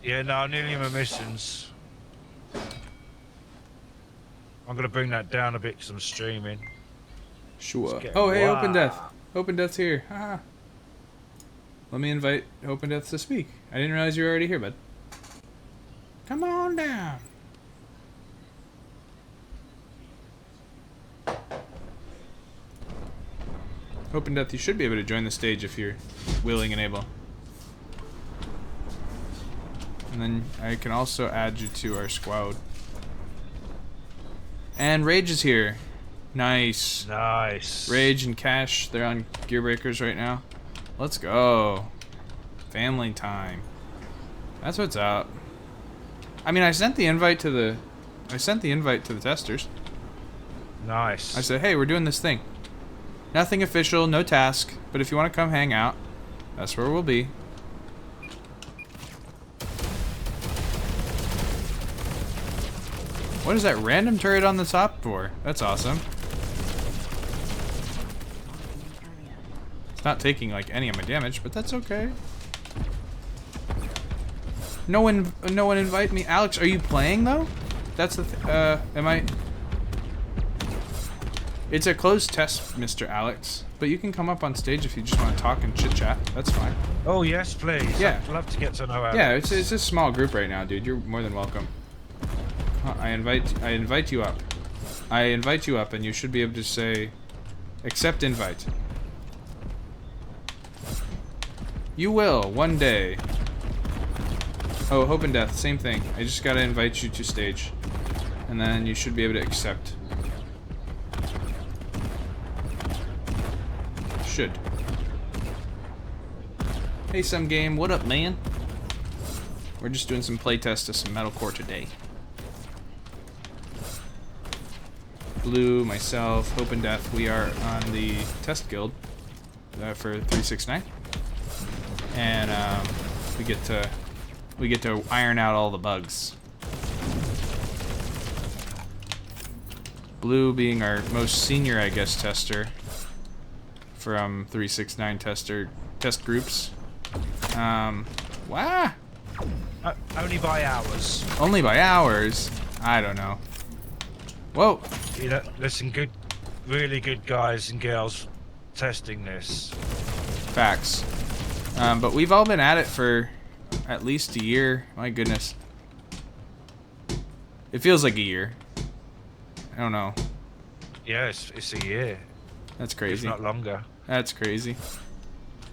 Yeah, no, I'm nearly in my missions. I'm gonna bring that down a bit because I'm streaming. Sure. get- Oh, hey, Wow. Open Death. Open Death's here. Haha. Let me invite Open Death to speak. I didn't realize you were already here, bud. Come on down. Open Death, you should be able to join the stage if you're willing and able. And then I can also add you to our squad. And Rage is here. Nice. Nice. Rage and Cash, they're on Gear Breakers right now. Let's go. Family time. That's what's up. I mean, I sent the invite to the testers. Nice. I said, "Hey, we're doing this thing. Nothing official, no task, but if you want to come hang out, that's where we'll be." What is that random turret on the top for? That's awesome. It's not taking like any of my damage, but that's okay. No one invite me. Alex, are you playing though? That's the am I? It's a closed test, Mr. Alex, but you can come up on stage if you just want to talk and chit chat. That's fine. Oh yes, please. Yeah. I'd love to get to know Alex. Yeah, it's a small group right now, dude. You're more than welcome. I invite you up. I invite you up, and you should be able to say, accept invite. You will one day. Oh, Hope and Death, same thing. I just gotta invite you to stage, and then you should be able to accept. Should. Hey, some game. What up, man? We're just doing some playtest of some MetalCore today. Blue, myself, Hope and Death, we are on the test guild for 369, and we get to iron out all the bugs. Blue being our most senior, I guess, tester from 369 test groups. Wow. Only by hours. Only by hours. I don't know. Whoa. You know, listen, really good guys and girls testing this. Facts. But we've all been at it for at least a year. My goodness. It feels like a year. I don't know. Yeah, it's a year, That's if crazy. not longer. That's crazy.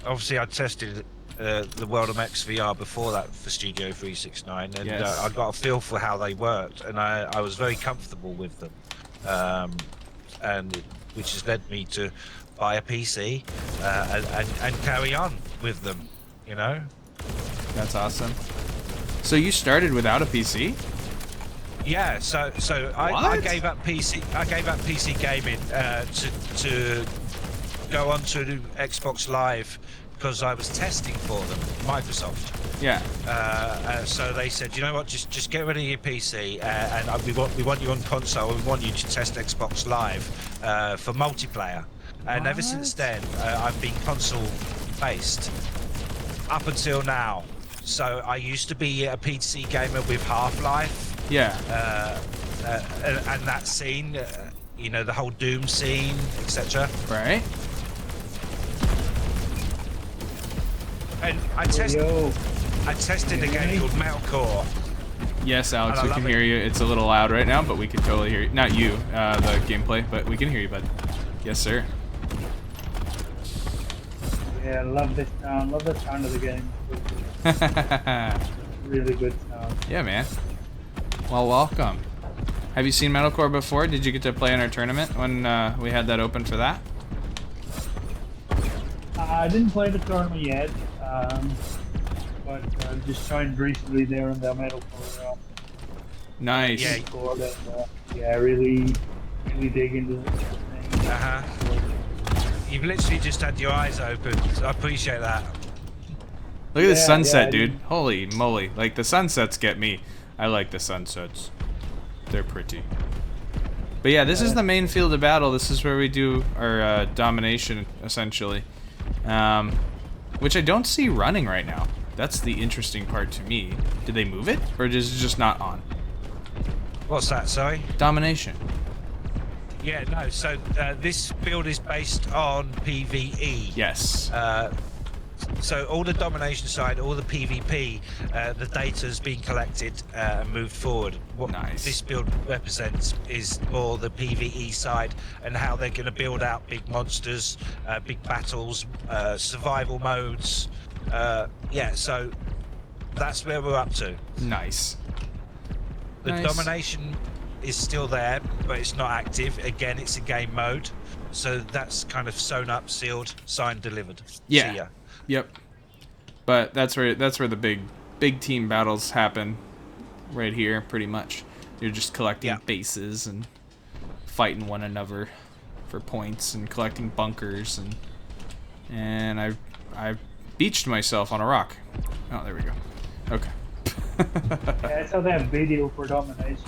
Obviously, I tested the World of Mechs VR before that for Studio 369, and Yes. I got a feel for how they worked, and I was very comfortable with them, which has led me to buy a PC and carry on with them. You know. That's awesome. So you started without a PC? Yeah, so I What? gave up PC. I gave up PC gaming to go on to Xbox Live because I was testing for them, Microsoft. Yeah. So they said, you know what, just get rid of your PC, and we want you on console. We want you to test Xbox Live for multiplayer. And ever since What? then, I've been console based up until now. So I used to be a PC gamer with Half-Life. Yeah. And that scene, you know, the whole Doom scene, etc. Right? And I tested Yo, a game called MetalCore. Yes, Alex, And I we can love hear it. you. It's a little loud right now, but we can totally hear you. Not you, the gameplay, but we can hear you, bud. Yes, sir. yeah, I love this sound. Love the sound of the game. Really good sound. Yeah, man. Well, welcome. Have you seen MetalCore before? Did you get to play in our tournament when we had that open for that? I didn't play the tournament yet, but just joined recently there in the MetalCore Nice. Yeah. Discord, and yeah, really dig into this thing. Uh-huh. You've literally just had your eyes open. I appreciate that. Look at the Yeah, sunset, yeah, I dude. did. Holy moly. Like, the sunsets get me. I like the sunsets. They're pretty. But yeah, this is the main field of battle. This is where we do our domination, essentially. Which I don't see running right now. That's the interesting part to me. Did they move it? Or is it just not on? What's that, sorry? Domination. Yeah, no, so this build is based on PvE. Yes. So all the domination side, all the PvP, the data's been collected and moved forward. What Nice. this build represents is more the PvE side and how they're going to build out big monsters, big battles, survival modes. Yeah, so that's where we're up to. Nice. The Nice. domination is still there, but it's not active. Again, it's a game mode. So that's kind of sewn up, sealed, signed, delivered. Yeah. See ya. Yep. But that's where the big team battles happen. Right here, pretty much. You're just collecting Yeah. bases and fighting one another for points and collecting bunkers and I beached myself on a rock. Oh, there we go. Okay. Yeah, I saw that video for domination.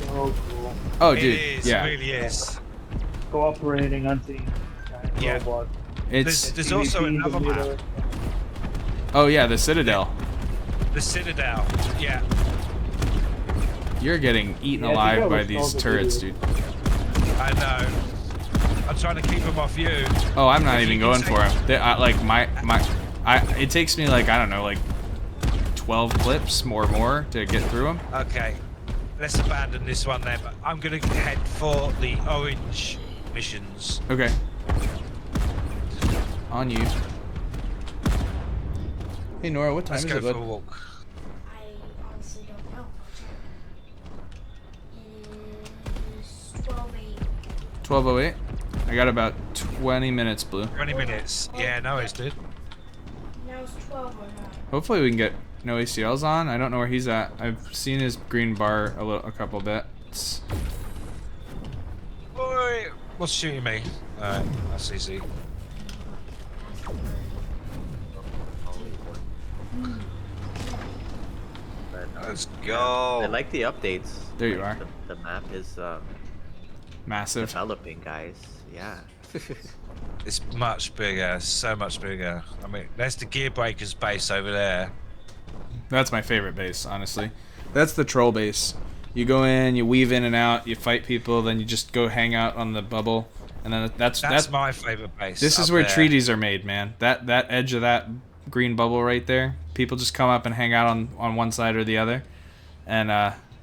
So cool. Oh, It dude. is, Yeah. it really is. Cooperating unseen giant Yeah. robot. It's There's also PvP in the another middle. map, oh yeah, the Citadel. the Citadel. Yeah. You're getting eaten Yeah, I think alive I by was these told the turrets, video. dude. I know. I'm trying to keep them off you. Oh, I'm not If even you can going for take- them. Like it takes me like I don't know, like 12 clips, more to get through them. Okay. Let's abandon this one then. But I'm going to head for the orange missions. Okay. On you. Hey Nora, what time Let's is go it, for a bud? walk. I honestly don't know. It is 12:08. 12:08. I got about 20 minutes, Blue. 20 minutes. Yeah, no worries, dude. Now it's 12:09. Hopefully we can get no ACLs on. I don't know where he's at. I've seen his green bar a couple bits. Boy, what's shooting me? Alright, that's easy. Let's go. I like the updates. There you Like, are. The map is Massive. developing, guys. Yeah. It's much bigger, so much bigger. I mean, there's the Gear Breakers base over there. That's my favorite base, honestly. That's the troll base. You go in, you weave in and out, you fight people, then you just go hang out on the bubble, and then that's That's my favorite base. This is up where there. treaties are made, man. That edge of that green bubble right there. People just come up and hang out on one side or the other, and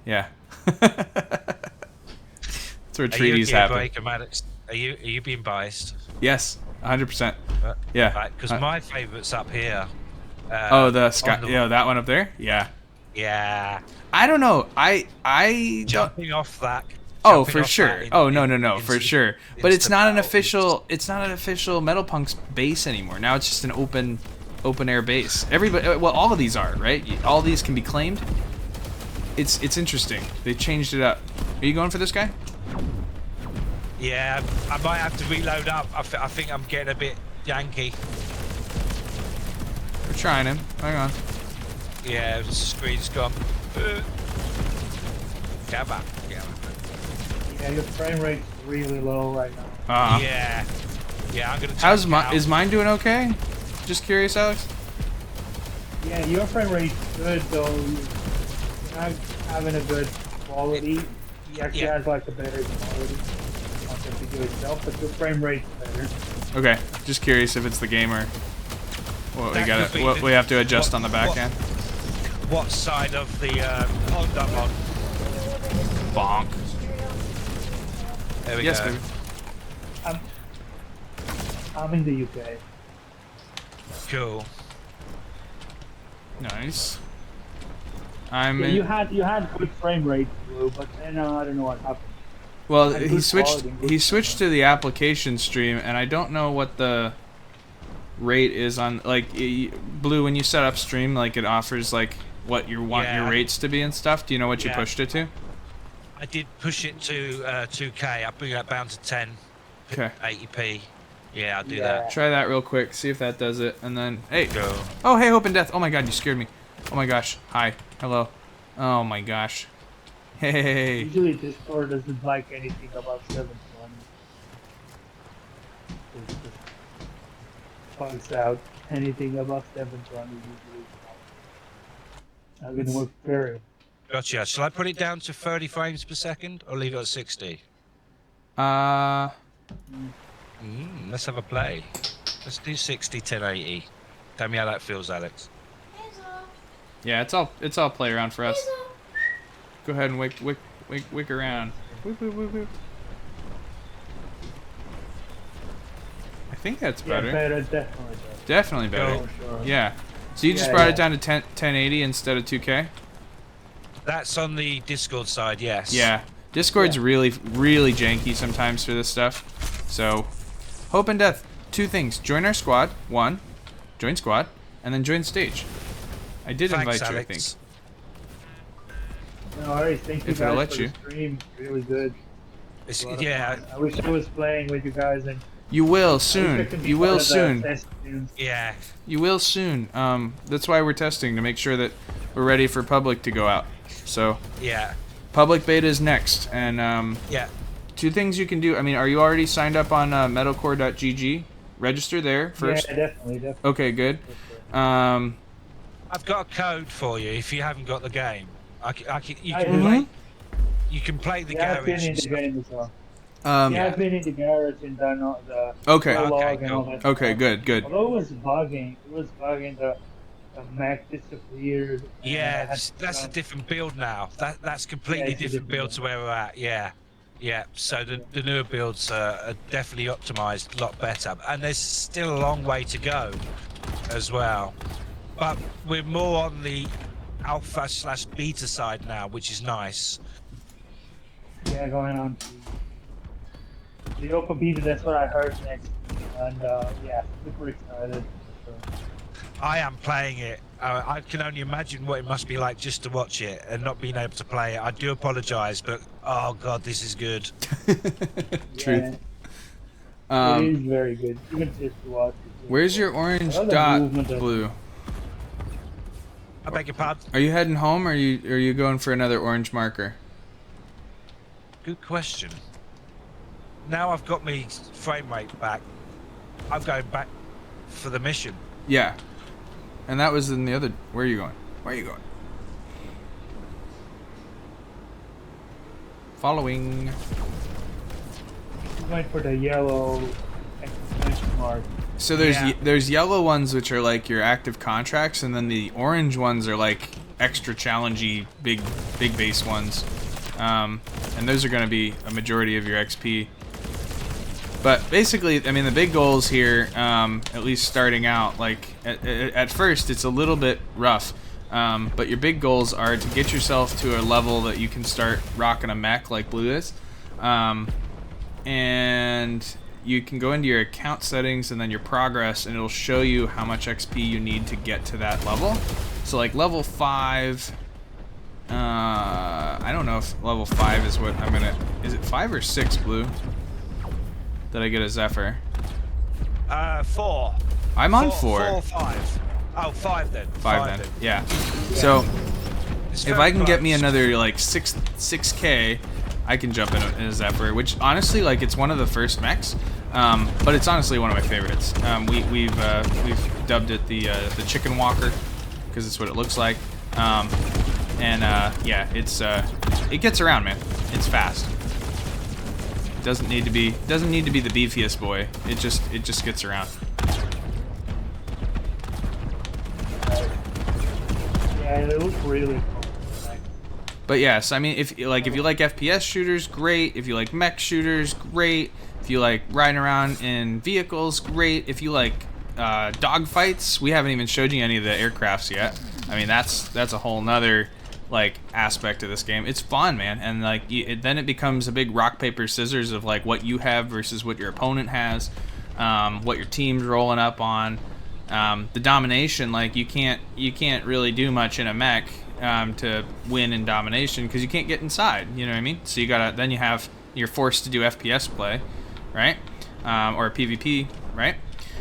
yeah. That's where Are you a treaties deal happen. breaker, Maddox? Are you being biased? Yes, 100%. Yeah. Right, because my favourite's up here. Oh, the sky. on the- Yeah, that one up there. Yeah. Yeah. I don't know. I don't. Jumping off that. Oh, jumping for off sure. that Oh, no, for sure. But it's instant not an battle. official. It's not an official Metal Punk's base anymore. Now it's just an open air base. Everybody. Well, all of these are right. All these can be claimed. It's interesting. They changed it up. Are you going for this guy? Yeah, I might have to reload up. I think I'm getting a bit janky. We're trying him. Hang on. Yeah, the screen's gone. Come on. Yeah, your frame rate's really low right now. Yeah. Yeah, I'm gonna. How's check mine? out. Is mine doing okay? Just curious, Alex. Yeah, your frame rate's good though. You're not having a good quality. He actually Yeah. has like a better quality content to do itself, but your frame rate's better. Okay. Just curious if it's the game or what we That got. could be What the- we have to adjust what- on the back what- end. What side of the hold up on? Bonk. There we Yes, go. baby. I'm in the UK. Cool. Nice. I'm. Yeah, in- you had good frame rate, Blue, but then I don't know what happened. Well, Had he good switched. quality, good He switched to the application stream, and I don't know what the rate is on. Like Blue, when you set up stream, like it offers like what you want your Yeah. rates to be and stuff. Do you know what you Yeah. pushed it to? I did push it to 2K. I bring that down to 10. Okay. 80p. Yeah, I'll do Yeah. that. Try that real quick. See if that does it, and then hey. Go. Oh, hey, Hope and Death. Oh my God, you scared me. Oh my gosh. Hi. Hello. Oh my gosh. Hey. Usually Discord doesn't like anything above 720. It just bugs out. Anything above 720 usually I'm gonna work very. Gotcha. Shall I put it down to 30 frames per second or leave it at 60? Let's have a play. Let's do 60, 1080. Tell me how that feels, Alex. Yeah, it's all play around for us. Go ahead and wick around. Wick, wick, wick, wick. I think that's Yeah, better. better, definitely better. Definitely better. Go. For sure. Yeah. So you just Yeah, brought yeah. it down to 1080 instead of 2K? That's on the Discord side, yes. Yeah. Discord's really janky sometimes for this stuff. So, Hope and Death, two things. Join our squad. One, join squad, and then join stage. I did Thanks, invite you, I think. Alex. No worries, thank you If it'll guys let for you. the stream. Really good. It's, A lot of yeah, fun. I wish I was playing with you guys and You will I wish I soon. could be You part will of the soon. test soon. yeah. You will soon. That's why we're testing to make sure that we're ready for public to go out. So, Yeah. public beta is next, and Yeah. two things you can do. I mean, are you already signed up on metalcore.gg? Register there first. Yeah, definitely. Okay, good. For sure. I've got a code for you if you haven't got the game. You I can do. play. You can play the Yeah, I've been garage. in and the stuff. game as well. Yeah. Yeah, I've been in the garage and done all the Okay. prologue and all cool. that. Okay, stuff. good, good. Although it was bugging, the mech disappeared. and I Yeah, had to that's a run- different build now. That's completely it's a different different build build. to where we're at. Yeah, yeah. So the newer builds are definitely optimized a lot better, and there's still a long way to go as well. But we're more on the alpha/beta side now, which is nice. Yeah, going on to the open beta. That's what I heard next, and yeah, super excited. For sure. I am playing it. I can only imagine what it must be like just to watch it and not being able to play it. I do apologize, but oh god, this is good. Truth. Yeah, it is very good, even just to watch it. Where's your orange Another dot, movement of- Blue? I beg your pardon. Are you heading home, or are you going for another orange marker? Good question. Now I've got me frame rate back. I'm going back for the mission. Yeah. And that was in the other. Where are you going? Where are you going? Following. Went for the yellow exclamation mark. So there's Yeah. there's yellow ones which are like your active contracts, and then the orange ones are like extra challengey big base ones, and those are going to be a majority of your XP. But basically, I mean, the big goals here, at least starting out, like at first it's a little bit rough, but your big goals are to get yourself to a level that you can start rocking a mech like Blue is, and you can go into your account settings and then your progress, and it'll show you how much XP you need to get to that level. So like level 5, I don't know if level 5 is what I'm gonna, is it 5 or 6, Blue? Did I get a Zephyr? 4. I'm on 4. 4. 5. Oh, 5 then. 5 then, yeah. So It's if very I can get me close. another like 6K, I can jump in a Zephyr, which honestly, like, it's one of the first mechs, but it's honestly one of my favorites. We've dubbed it the Chicken Walker because it's what it looks like, yeah, it gets around, man. It's fast. Doesn't need to be the beefiest boy. It just gets around. Yeah, it looks really cool. But yes, I mean, if you like FPS shooters, great. If you like mech shooters, great. If you like riding around in vehicles, great. If you like dogfights, we haven't even showed you any of the aircrafts yet. I mean, that's a whole nother like aspect of this game. It's fun, man, and like then it becomes a big rock paper scissors of like what you have versus what your opponent has, what your team's rolling up on. The domination, like you can't really do much in a mech to win in domination because you can't get inside. You know what I mean? So you're forced to do FPS play, right? Or PvP, right?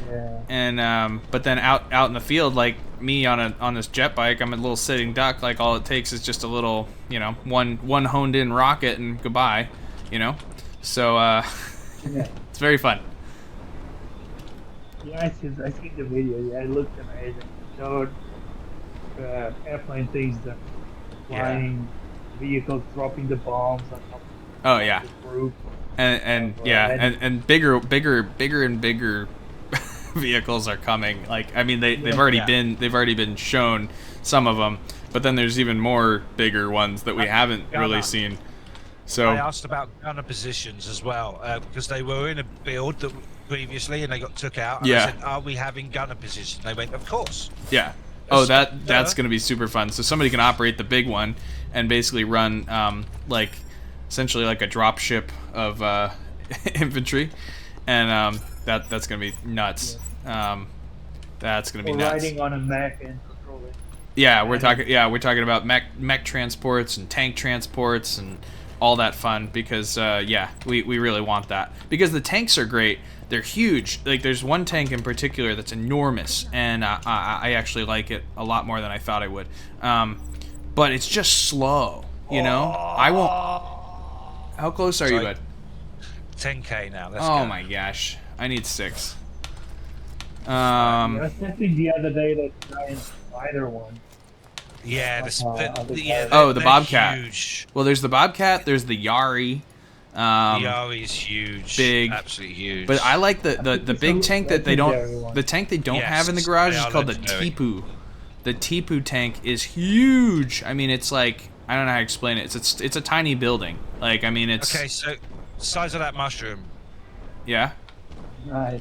Yeah. And but then out in the field, like me on this jet bike, I'm a little sitting duck. Like all it takes is just a little, one honed in rocket and goodbye, So Yeah. it's very fun. Yeah, I seen the video. Yeah, it looked amazing. Showed airplane things, the flying vehicles dropping the bombs on top Oh yeah, of the group. and bigger and bigger vehicles are coming. Like I mean, they've already been shown some of them, but then there's even more bigger ones that we haven't really seen. So I asked about gunner positions as well because they were in a build that previously and they got took out. And Yeah. I said, are we having gunner positions? They went, of course. yeah. Oh, that's gonna be super fun. So somebody can operate the big one and basically run like essentially like a drop ship of infantry, and that's gonna be nuts. That's gonna be Or nuts. riding on a mech and controlling. Yeah, we're talking about mech transports and tank transports and all that fun because we really want that because the tanks are great. They're huge. Like there's one tank in particular that's enormous, and I actually like it a lot more than I thought I would. But it's just slow, I won't. How close are you, bud? 10K now. Let's Oh go. my gosh, I need 6. I was testing the other day that giant spider one. Yeah, Oh, the they're Bobcat. Huge. Well, there's the Bobcat. There's the Yari. The Yari is huge. big. Absolutely huge. But I like the big tank that they don't. The tank they don't Yes, have in the garage they is are called the legendary. Tipu. The Tipu tank is huge. I mean, it's like I don't know how to explain it. It's a tiny building. Like I mean, it's Okay, so size of that mushroom. yeah. Nice.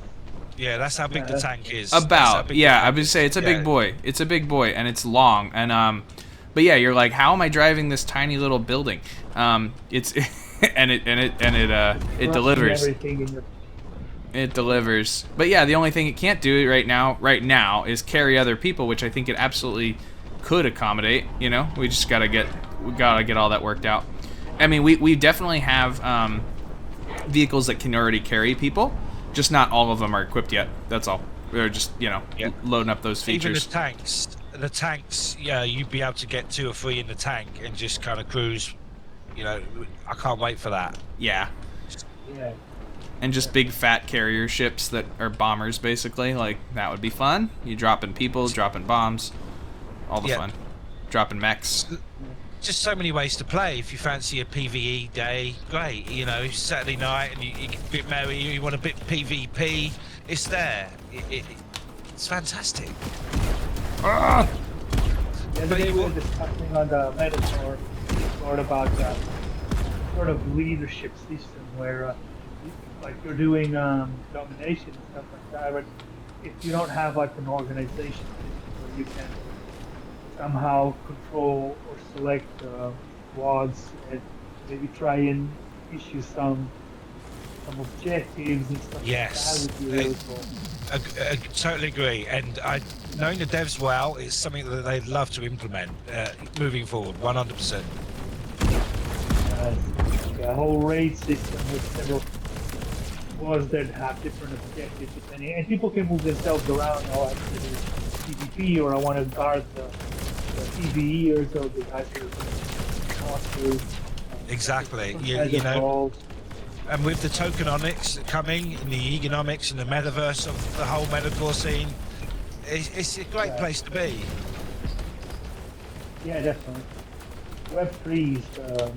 Yeah, that's how big the tank is. About I would say it's a Yeah. big boy. It's a big boy and it's long and but yeah, you're like, how am I driving this tiny little building? It's it delivers. Everything in your It delivers. But yeah, the only thing it can't do right now is carry other people, which I think it absolutely could accommodate. We just gotta get all that worked out. I mean, we definitely have vehicles that can already carry people, just not all of them are equipped yet. That's all. They're just loading up those Even features. the tanks, yeah, you'd be able to get 2 or 3 in the tank and just kind of cruise. I can't wait for that. Yeah. yeah. And just big fat carrier ships that are bombers, basically. Like, that would be fun. You dropping people, dropping bombs, all the Yeah. fun. Dropping mechs. just so many ways to play. If you fancy a PvE day, great. You know, Saturday night and you get a bit merry, you want a bit PvP, it's there. It's fantastic. The other But day you we were wa- discussing on the MetalCore sort about sort of leadership system where like you're doing domination and stuff like that, but if you don't have like an organization system where you can somehow control or select squads and maybe try and issue some objectives and stuff Yes. like that would be really cool. I totally agree. And knowing the devs well, it's something that they'd love to implement moving forward, 100%. A whole raid system with several squads that have different objectives depending, and people can move themselves around. Oh, I want to do PvP, or I want to guard the PvE, or so the guys are monsters. Exactly. You As know, evolved. and with the tokenomics coming, and the economics and the metaverse of the whole MetalCore scene, it's a great place to be. Yeah, definitely. Web3 is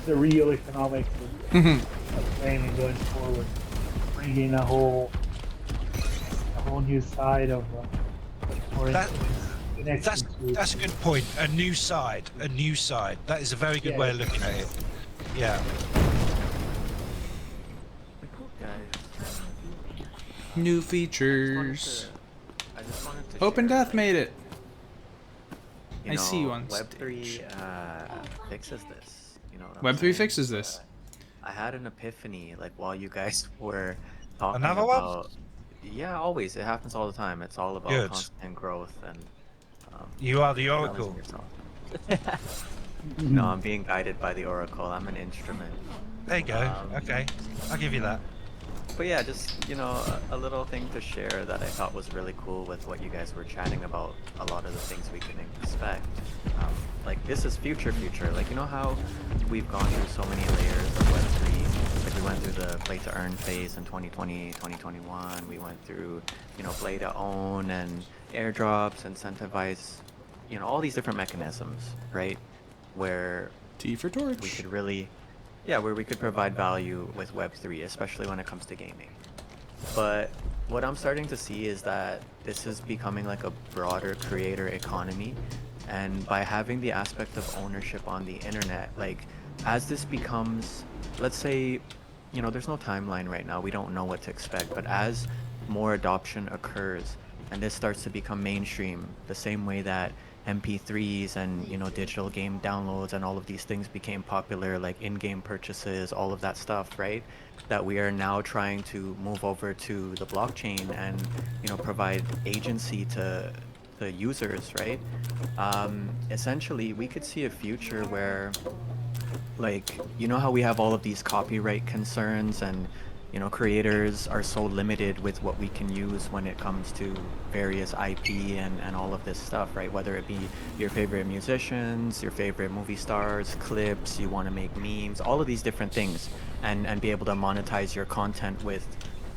the real economics of gaming going forward, bringing a whole new side of more That- connection to. That's a good point. A new side. That is a very good way of looking at it. Yeah. Guys, New I just features. wanted to Hope and share, Death made it. you I see know, you on Web3 stage. fixes this. You know what I'm Web3 saying? fixes this. I had an epiphany, like while you guys were talking Another one? about. Yeah, always. It happens all the time. It's all about Good. constant growth and. You are the balancing oracle. yourself. No, I'm being guided by the Oracle. I'm an instrument. There you go. Okay. I'll give you that. But yeah, just, you know, a little thing to share that I thought was really cool with what you guys were chatting about, a lot of the things we can expect. Like, this is future. Like, you know how we've gone through so many layers of Web3? Like, we went through the play to earn phase in 2020, 2021. We went through, you know, play to own and airdrops, incentivize, you know, all these different mechanisms, right? Where T for Torch. we could really, yeah, where we could provide value with Web3, especially when it comes to gaming. But what I'm starting to see is that this is becoming like a broader creator economy. And by having the aspect of ownership on the internet, like as this becomes, let's say, you know, there's no timeline right now. We don't know what to expect. But as more adoption occurs and this starts to become mainstream, the same way that MP3s and, you know, digital game downloads and all of these things became popular, like in-game purchases, all of that stuff, right? That we are now trying to move over to the blockchain and, you know, provide agency to users, right? Essentially, we could see a future where, like, you know how we have all of these copyright concerns and, you know, creators are so limited with what we can use when it comes to various IP and all of this stuff, right? Whether it be your favorite musicians, your favorite movie stars, clips, you want to make memes, all of these different things, and be able to monetize your content with,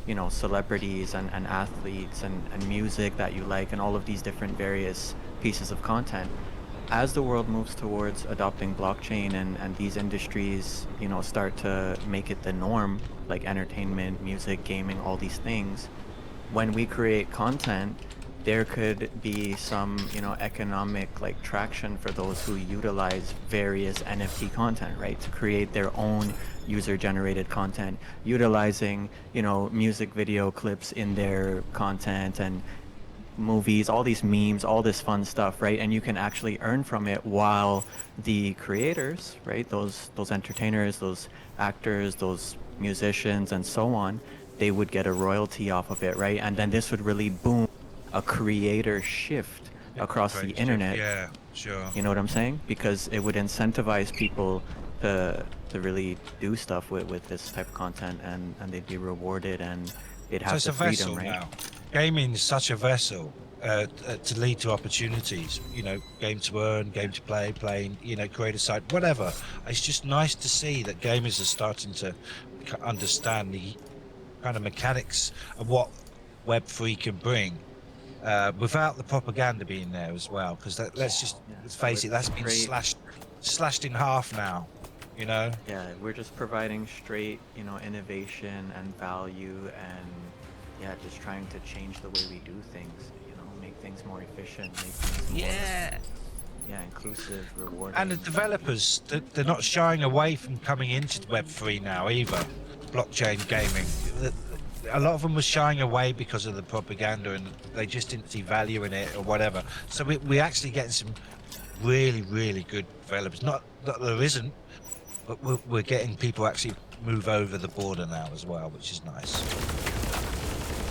you know, celebrities and athletes and music that you like and all of these different various pieces of content. As the world moves towards adopting blockchain and these industries, you know, start to make it the norm, like entertainment, music, gaming, all these things, when we create content, there could be some, you know, economic like traction for those who utilize various NFT content, right? To create their own user-generated content, utilizing, you know, music video clips in their content and movies, all these memes, all this fun stuff, right? And you can actually earn from it while the creators, right? Those entertainers, those actors, those musicians and so on, they would get a royalty off of it, right? And then this would really boom a creator shift across the internet. Yeah, sure. You know what I'm saying? Because it would incentivize people to really do stuff with this type of content and they'd be rewarded and they'd So have it's the a freedom, vessel right? now. Gaming is such a vessel to lead to opportunities. You know, game to earn, game to play, playing. You know, create a site, whatever. It's just nice to see that gamers are starting to understand the kind of mechanics of what Web3 can bring, without the propaganda being there as well. Because let's Yeah, face so it, that's it's been great. slashed slashed in half now. You know. Yeah, we're just providing straight, innovation and value, and yeah, just trying to change the way we do things. Make things more efficient, make things more Yeah. inclusive, rewarding. And the developers, they're not shying away from coming into Web3 now either. Blockchain gaming. A lot of them were shying away because of the propaganda, and they just didn't see value in it or whatever. So we're actually getting some really, really good developers. Not that there isn't, but we're getting people actually move over the border now as well, which is nice.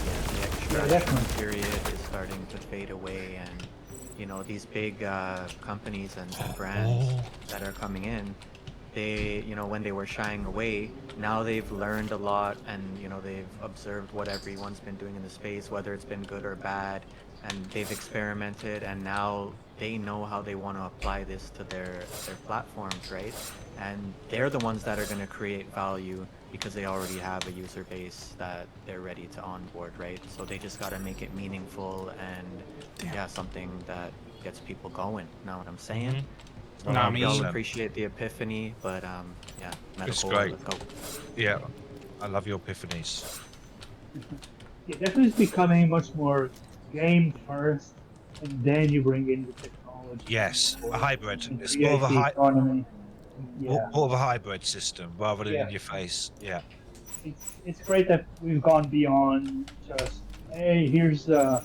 Yeah, the extraction period is starting to fade away, and these big companies and brands that are coming in, they when they were shying away, now they've learned a lot, and they've observed what everyone's been doing in the space, whether it's been good or bad, and they've experimented, and now they know how they want to apply this to their platforms, right? And they're the ones that are going to create value because they already have a user base that they're ready to onboard, right? So they just got to make it meaningful and something that gets people going. Know what I'm saying? So Nah, we all me- appreciate the epiphany, but It's MetalCore, great. let's go. Yeah, I love your epiphanies. Yeah, definitely it's becoming much more game first, and then you bring in the technology. Yes, a hybrid. And It's more of a create the economy. Yeah, more of a hybrid system rather than Yeah. in your face. Yeah. it's great that we've gone beyond just, hey, here's a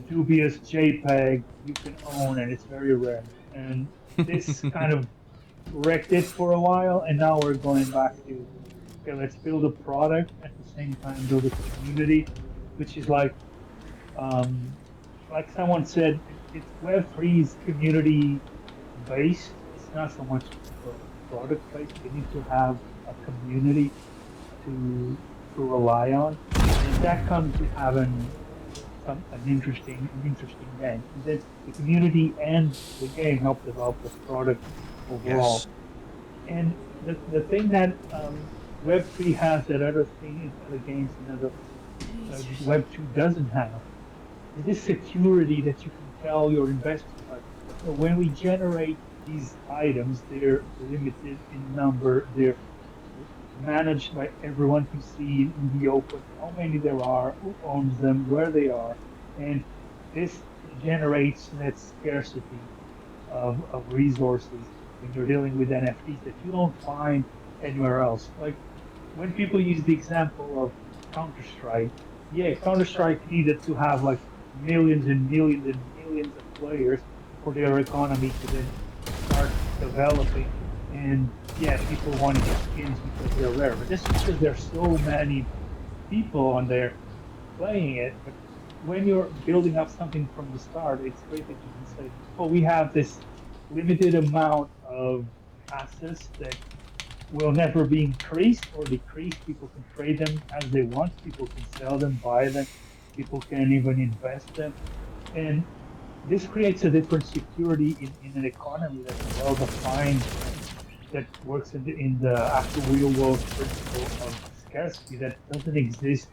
dubious JPEG you can own and it's very rare. And this kind of wrecked it for a while, and now we're going back to, okay, let's build a product at the same time build a community, which is like someone said, it's Web3 is community based. It's not so much product based. You need to have a community to rely on, and that comes with having an interesting game. And then the community and the game help develop the product overall. Yes. And the thing that Web3 has that other games and other Web2 doesn't have is this security that you can tell your investors. Like, so when we generate these items, they're limited in number, they're managed by everyone to see in the open how many there are, who owns them, where they are, and this generates that scarcity of resources when you're dealing with NFTs that you don't find anywhere else. Like when people use the example of Counter-Strike, yeah, Counter-Strike needed to have like millions and millions and millions of players for their economy to then start developing. And yeah, people wanted the skins because they're rare, but just because there's so many people on there playing it. But when you're building up something from the start, it's great that you can say, oh, we have this limited amount of assets that will never be increased or decreased. People can trade them as they want. People can sell them, buy them. People can even invest them. And this creates a different security in an economy that's well defined, that works in the actual real world principle of scarcity that doesn't exist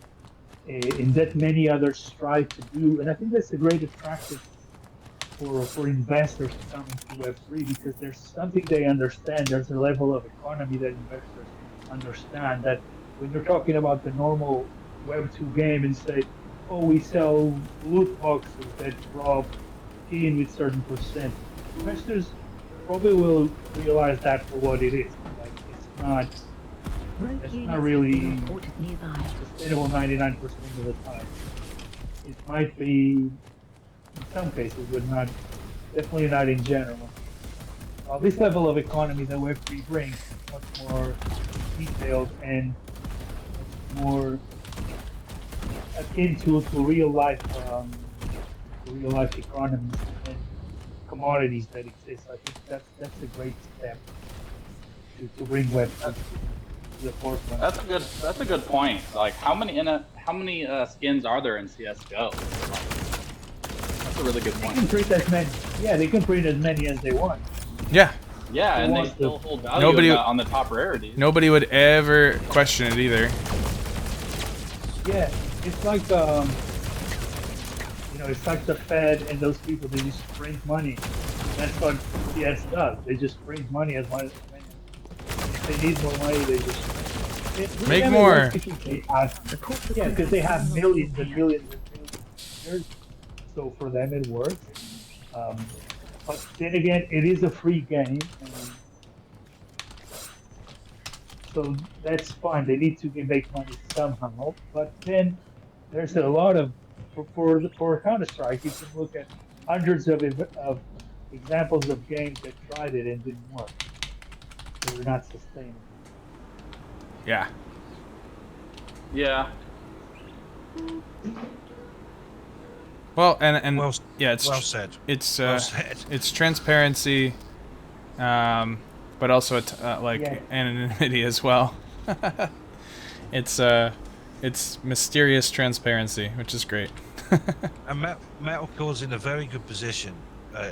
in that many others strive to do. And I think that's a great attraction for investors to come into Web3, because there's something they understand. There's a level of economy that investors understand, that when you're talking about the normal Web2 game and say, oh, we sell loot boxes that drop in with certain percent, investors probably will realize that for what it is. Like it's not really sustainable 99% of the time. It might be in some cases, but definitely not in general. This level of economy that Web3 brings is much more detailed and more akin to real life economies and commodities that exist. I think that's a great step to bring Web3 to the forefront. That's a good point. Like how many skins are there in CS:GO? That's a really good They point. can print as many. Yeah, they can print as many as they want. Yeah. Yeah, and they want still to- hold value Nobody- on the top rarities. Nobody would ever question it either. Yeah, it's like it's like the Fed and those people. They just print money. That's what CS does. They just print money as much as they can. If they need more money, they just Make really more. works because they have, yeah, because they have millions and millions and millions of users. So for them, it works. But then again, it is a free game, and so that's fine. They need to make money somehow. But then there's a lot of for Counter-Strike, you can look at hundreds of examples of games that tried it and didn't work. They were not sustainable. Yeah. Yeah. Well, and Well, yeah, it's well said. it's Well said. it's transparency, but also like Yeah. anonymity as well. It's mysterious transparency, which is great. And MetalCore's in a very good position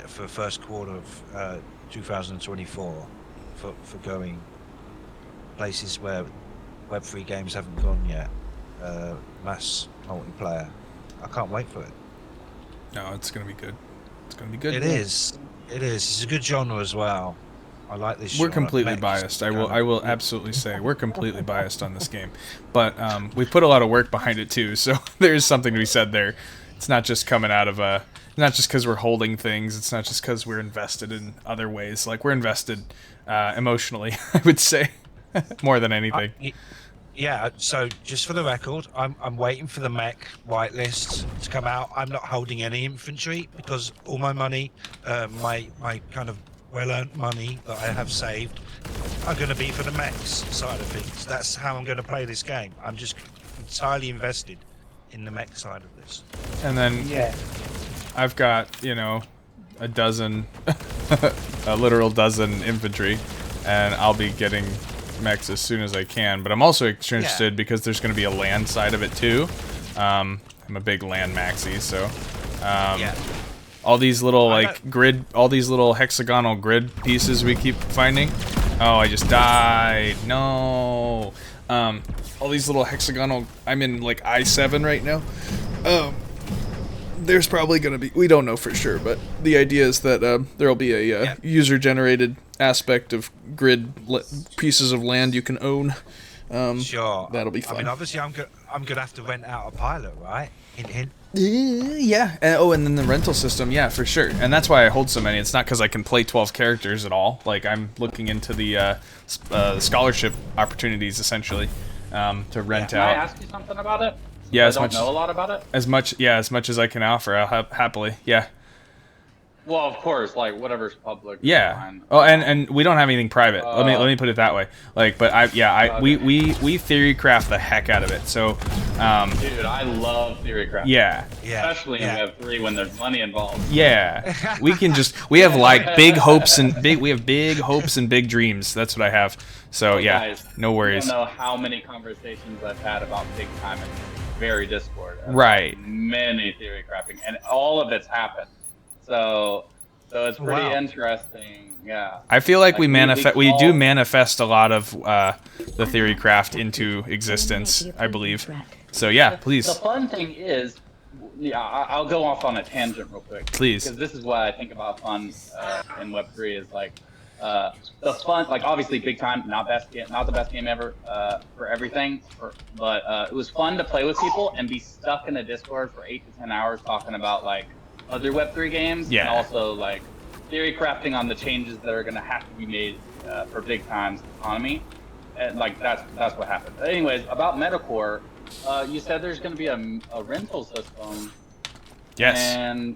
for first quarter of 2024 for going places where Web3 games haven't gone yet. Mass multiplayer. I can't wait for it. No, it's gonna be good. It's gonna be good. It is. It is. It's a good genre as well. I like this. We're genre. completely Mechs, biased. I kind of- will absolutely say we're completely biased on this game, but we put a lot of work behind it too. So there is something to be said there. It's not just coming out of not just because we're holding things. It's not just because we're invested in other ways. Like we're invested emotionally, I would say, more than anything. Yeah, so just for the record, I'm waiting for the mech whitelist to come out. I'm not holding any infantry because all my money, my kind of well-earned money that I have saved, are going to be for the mechs side of things. That's how I'm going to play this game. I'm just entirely invested in the mech side of this. And then Yeah. I've got, a dozen, a literal dozen infantry, and I'll be getting mechs as soon as I can. But I'm also interested because there's going to be a land side of it too. I'm a big land maxi, so all these little all these little hexagonal grid pieces we keep finding. Oh, I just died. No. All these little hexagonal. I'm in like I7 right now. There's probably gonna be. We don't know for sure, but the idea is that there'll be a user-generated aspect of grid pieces of land you can own. Sure. That'll be fun. I mean, obviously, I'm gonna have to rent out a pilot, right? Hint, hint. Yeah. And then the rental system, yeah, for sure. And that's why I hold so many. It's not because I can play 12 characters at all. Like, I'm looking into the scholarship opportunities, essentially, to rent Can I out. ask you something about it? Yeah, I don't know a lot about it. As much as I can offer, I'll happily. Yeah. Well, of course, like whatever's public. is Yeah. fine. Oh, and we don't have anything private. Let me put it that way. Like, but we theory craft the heck out of it. So, Dude, I love theory craft. yeah. Yeah. Especially in Web3 when there's money involved. Yeah, we have like big hopes and big dreams. That's what I have. So yeah, Guys, no worries. You don't know how many conversations I've had about big time in very Discord. Right. Many theory crafting, and all of it's happened. So it's pretty Wow. interesting. Yeah. I feel like we do call- manifest a lot of the theory craft into existence. I believe. So yeah, please. The fun thing is, I'll go off on a tangent real quick. Please. Because this is what I think about fun in Web3 is like the fun, like obviously big time, not the best game ever for everything, but it was fun to play with people and be stuck in a Discord for 8 to 10 hours talking about like other Web3 games, Yeah. and also like theory crafting on the changes that are going to have to be made for big time's economy, and like that's what happened. But anyways, about MetalCore, you said there's going to be a rental system. Yes. And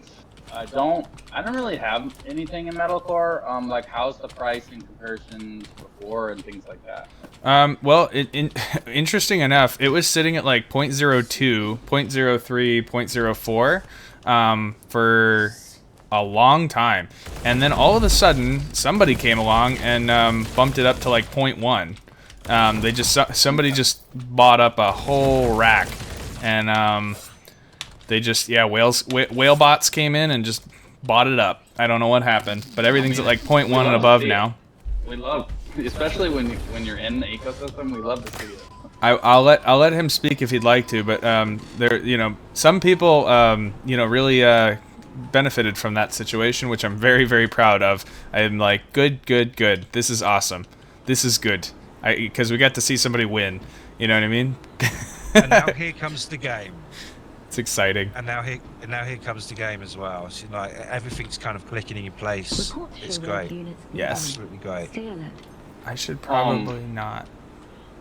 I don't really have anything in MetalCore. Like how's the price in comparison to before and things like that. Well, interesting enough, it was sitting at like 0.02, 0.03, 0.04 for a long time, and then all of a sudden somebody came along and bumped it up to like 0.1. Somebody just bought up a whole rack, and they just whale bots came in and just bought it up. I don't know what happened, but everything's at like 0.1 and above now. We love, especially when you're in the ecosystem, we love to see it. I'll let him speak if he'd like to, but some people really benefited from that situation, which I'm very, very proud of. I'm like, good. This is awesome. This is good. Because we got to see somebody win. You know what I mean? And now here comes the game. It's exciting. And now here comes the game as well. So, like, everything's kind of clicking in place. It's great. Yes. Absolutely great. I should probably not.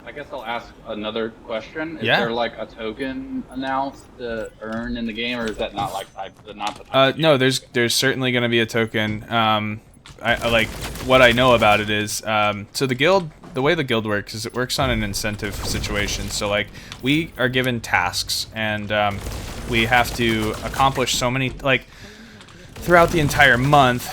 I guess I'll ask another question. Is Yeah. there like a token announced to earn in the game, or is that not like not the type? No, there's certainly going to be a token. I like what I know about it is so the way the guild works is it works on an incentive situation. So like we are given tasks and we have to accomplish so many like throughout the entire month.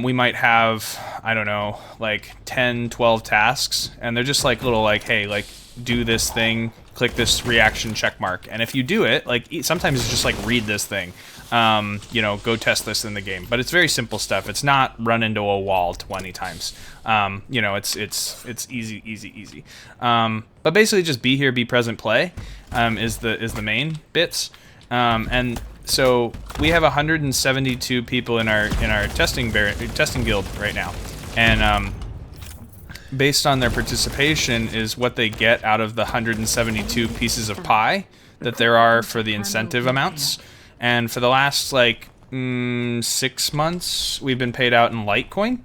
We might have, I don't know, like 10, 12 tasks, and they're just like little like, hey, like do this thing, click this reaction check mark, and if you do it, like sometimes it's just like read this thing. You know, go test this in the game. But it's very simple stuff. It's not run into a wall 20 times. You know, it's easy. But basically, just be here, be present, play is the main bits. And so we have 172 people in our testing guild right now, and based on their participation is what they get out of the 172 pieces of pie that there are for the incentive amounts. And for the last like 6 months, we've been paid out in Litecoin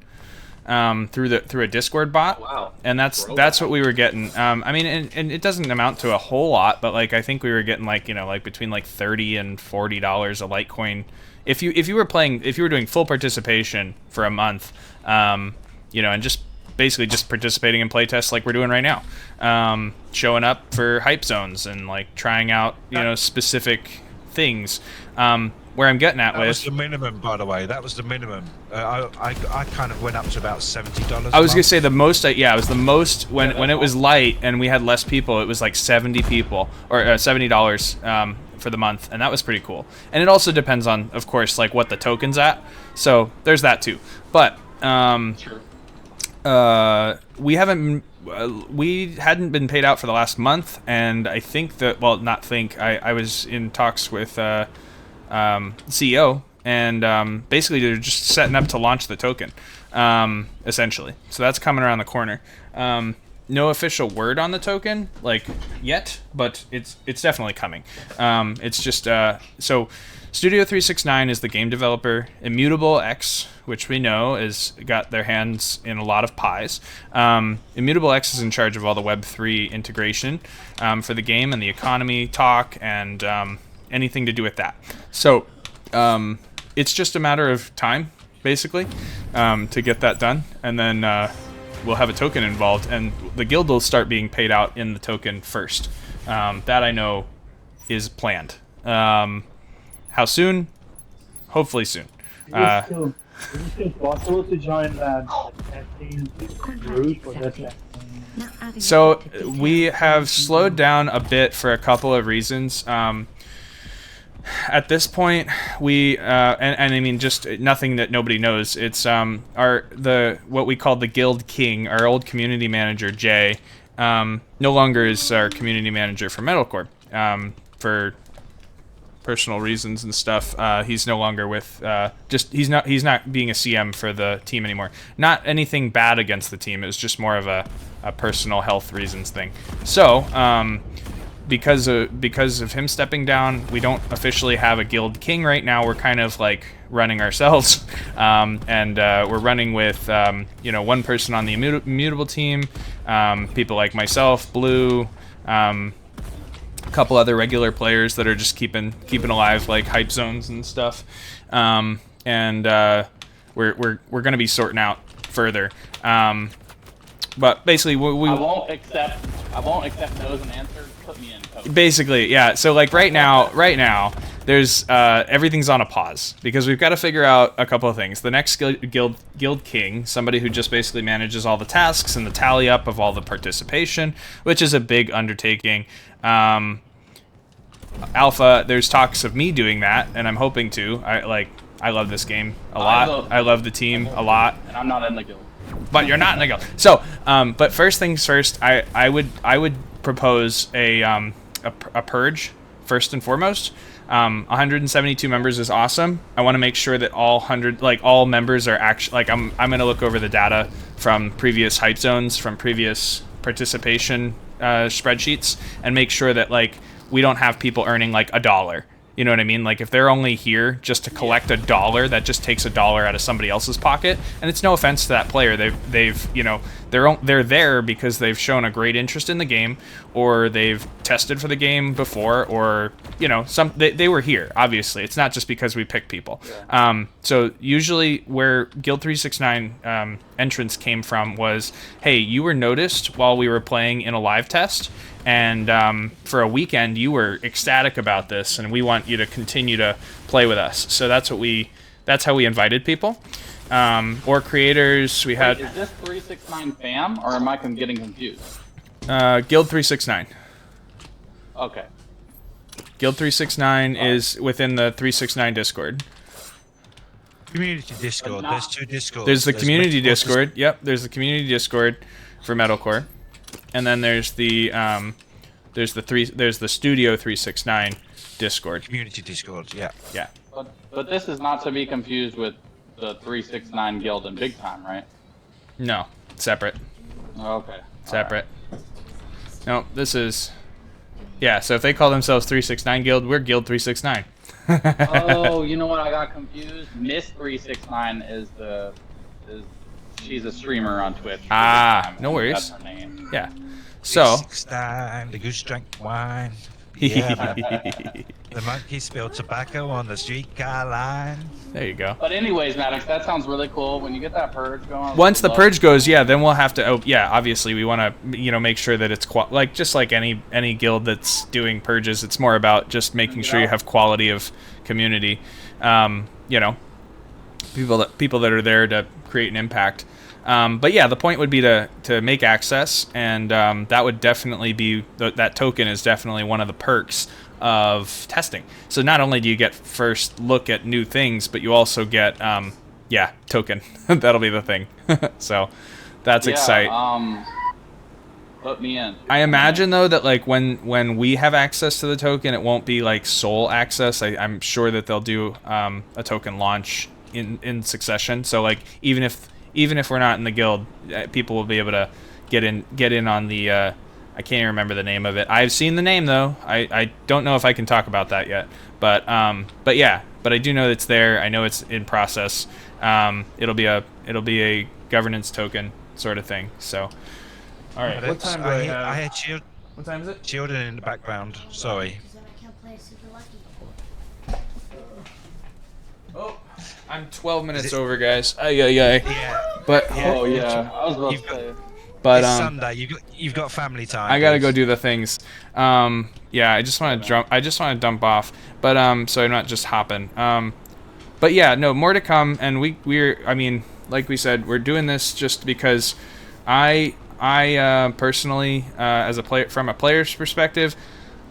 through a Discord bot. Wow. And that's what we were getting. I mean, and it doesn't amount to a whole lot, but like I think we were getting like, you know, like between like $30 and $40 a Litecoin if you were doing full participation for a month, you know, and just basically just participating in playtests like we're doing right now, showing up for hype zones and like trying out, you know, specific things. Where I'm getting at that was the minimum, by the way. That was the minimum. I kind of went up to about $70. I was gonna say the most. Yeah, it was the most when it was light and we had less people. It was like 70 people or $70 for the month, and that was pretty cool. And it also depends on, of course, like what the token's at. So there's that too. But Sure. we hadn't been paid out for the last month, and I think that I was in talks with CEO, and basically they're just setting up to launch the token, essentially. So that's coming around the corner. No official word on the token like yet, but it's definitely coming. It's just so Studio 369 is the game developer. Immutable X, which we know is got their hands in a lot of pies. Immutable X is in charge of all the Web3 integration for the game and the economy talk and anything to do with that. So it's just a matter of time, basically, to get that done, and then we'll have a token involved, and the guild will start being paid out in the token first. That I know is planned. How soon? Hopefully soon. Is it still possible to join that campaign group or that campaign? So we have slowed down a bit for a couple of reasons. At this point, we and I mean just nothing that nobody knows. It's what we call the Guild King, our old community manager Jay, no longer is our community manager for MetalCore for personal reasons and stuff. He's no longer with he's not being a CM for the team anymore. Not anything bad against the team. It was just more of a personal health reasons thing. So because of him stepping down, we don't officially have a guild king right now. We're kind of like running ourselves, and we're running with you know, one person on the immutable team, people like myself, Blue, a couple other regular players that are just keeping alive, like hype zones and stuff, and we're gonna be sorting out further. But basically, we I won't accept no's and answers. Put me in. Coach. Basically, yeah. So like right now, there's everything's on a pause because we've got to figure out a couple of things. The next guild king, somebody who just basically manages all the tasks and the tally up of all the participation, which is a big undertaking. Alpha, there's talks of me doing that, and I'm hoping to. I love this game a lot. I love the team a lot. And I'm not in the guild. But you're not in the guild. So, but first things first, I would propose a purge first and foremost. 172 members is awesome. I want to make sure that all members are actually, like, I'm going to look over the data from previous hype zones, from previous participation spreadsheets, and make sure that, like, we don't have people earning like $1. You know what I mean? Like, if they're only here just to collect $1, that just takes $1 out of somebody else's pocket. And it's no offense to that player. They've you know, they're there because they've shown a great interest in the game, or they've tested for the game before, or, you know, they were here. Obviously, it's not just because we pick people. Yeah. So usually where Guild 369 entrance came from was, hey, you were noticed while we were playing in a live test, and for a weekend you were ecstatic about this, and we want you to continue to play with us. So that's how we invited people, or creators. We had. Is this 369 fam, or am I getting confused? Guild 369. Okay. Guild 369 is within the 369 Discord. Community Discord. There's 2 Discords. There's the community Discord. Yep, there's the community Discord for MetalCore, and then there's the Studio 369 Discord. Community Discord. Yeah. Yeah. But this is not to be confused with the 369 Guild and Big Time, right? No, separate. Okay. Separate. No, this is. Yeah. So if they call themselves 369 Guild, we're Guild 369. Oh, you know what? I got confused. Miss 369 she's a streamer on Twitch. Ah, no worries. That's her name. Yeah. So. 369, the goose drank wine. Yeah, man. The monkey spilled tobacco on the streetcar line. There you go. But anyways, Maddox, that sounds really cool. When you get that purge going. Once the purge goes, yeah, then we'll have to. Oh, yeah, obviously we want to, you know, make sure that it's like just like any guild that's doing purges. It's more about just making sure you have quality of community. You know, people that are there to create an impact. But yeah, the point would be to make access, and that would definitely be that token is definitely one of the perks of testing. So not only do you get first look at new things, but you also get token. That'll be the thing. So that's exciting. Put me in. I imagine though that like when we have access to the token, it won't be like sole access. I'm sure that they'll do a token launch in succession. So like even if we're not in the guild, people will be able to get in on the. I can't even remember the name of it. I've seen the name though. I don't know if I can talk about that yet. But yeah. But I do know it's there. I know it's in process. It'll be a governance token sort of thing. So, all right. What time do I have? I had shield. What time is it? Shielding in the background. Sorry. Oh, I'm 12 minutes over, guys. Yeah. But oh yeah, I was about to say. But it's Sunday. You've got family time. I gotta go do the things. Yeah, I just want to dump off. But so I'm not just hopping. But yeah, no, more to come. And we're I mean, like we said, we're doing this just because I personally, as a player, from a player's perspective,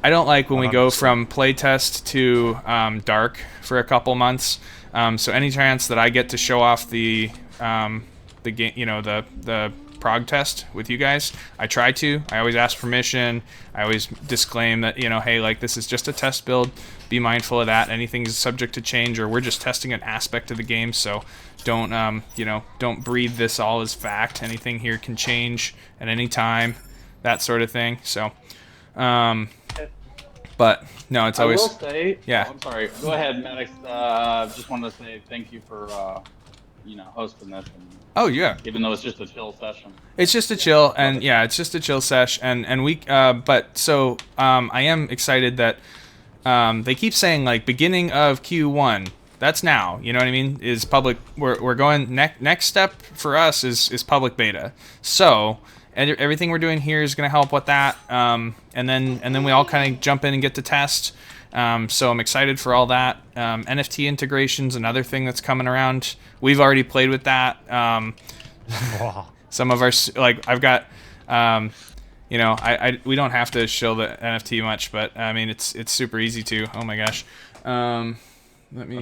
I don't like when we go from playtest to dark for a couple months. So any chance that I get to show off the game, you know, the prog test with you guys, I try to. I always ask permission. I always disclaim that, you know, hey, like, this is just a test build. Be mindful of that. Anything's subject to change, or we're just testing an aspect of the game. So don't don't breathe this all as fact. Anything here can change at any time, that sort of thing. So, but no, it's always. I will say. Yeah. Oh, I'm sorry. Go ahead, Maddox. Just wanted to say thank you for hosting this. Oh yeah. Even though it's just a chill session. It's just a chill, and yeah, it's just a chill sesh, and we. But so I am excited that they keep saying like beginning of Q1. That's now. You know what I mean? Is public. We're going next step for us is public beta. So. And everything we're doing here is going to help with that, and then we all kind of jump in and get to test. So I'm excited for all that. NFT integration's another thing that's coming around. We've already played with that. Some of our I've got, we don't have to show the NFT much, but I mean it's super easy to. Oh my gosh. I'm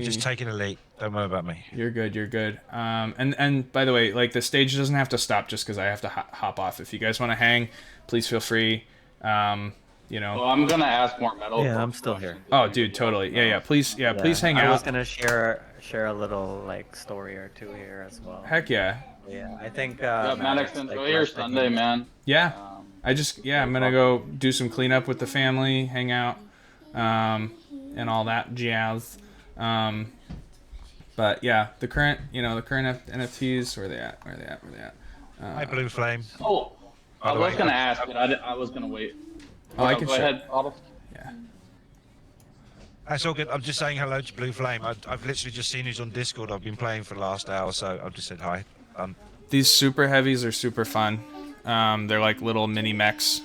just taking a leak. Don't worry about me. You're good. And by the way, like, the stage doesn't have to stop just because I have to hop off. If you guys want to hang, please feel free. you know. Well, I'm gonna ask more metal. Yeah, I'm still here. Oh, dude, totally. Yeah. Please hang I was out. gonna share a little like story or two here as well. Heck yeah. Yeah, I think Yeah, Maddox, Maddox, enjoy like, your left the Sunday, game. man. Yeah. Um, I'm gonna go do some cleanup with the family, hang out, and all that jazz. But yeah, the current NFTs, where they at? Hi, Blue Flame. oh, By I the was way, gonna ask, but I was gonna wait. Oh, I can go share. ahead, Bottle. Yeah. That's all good. I'm just saying hello to Blue Flame. I've literally just seen who's on Discord. I've been playing for the last hour, so I've just said hi. These super heavies are super fun. They're like little mini mechs.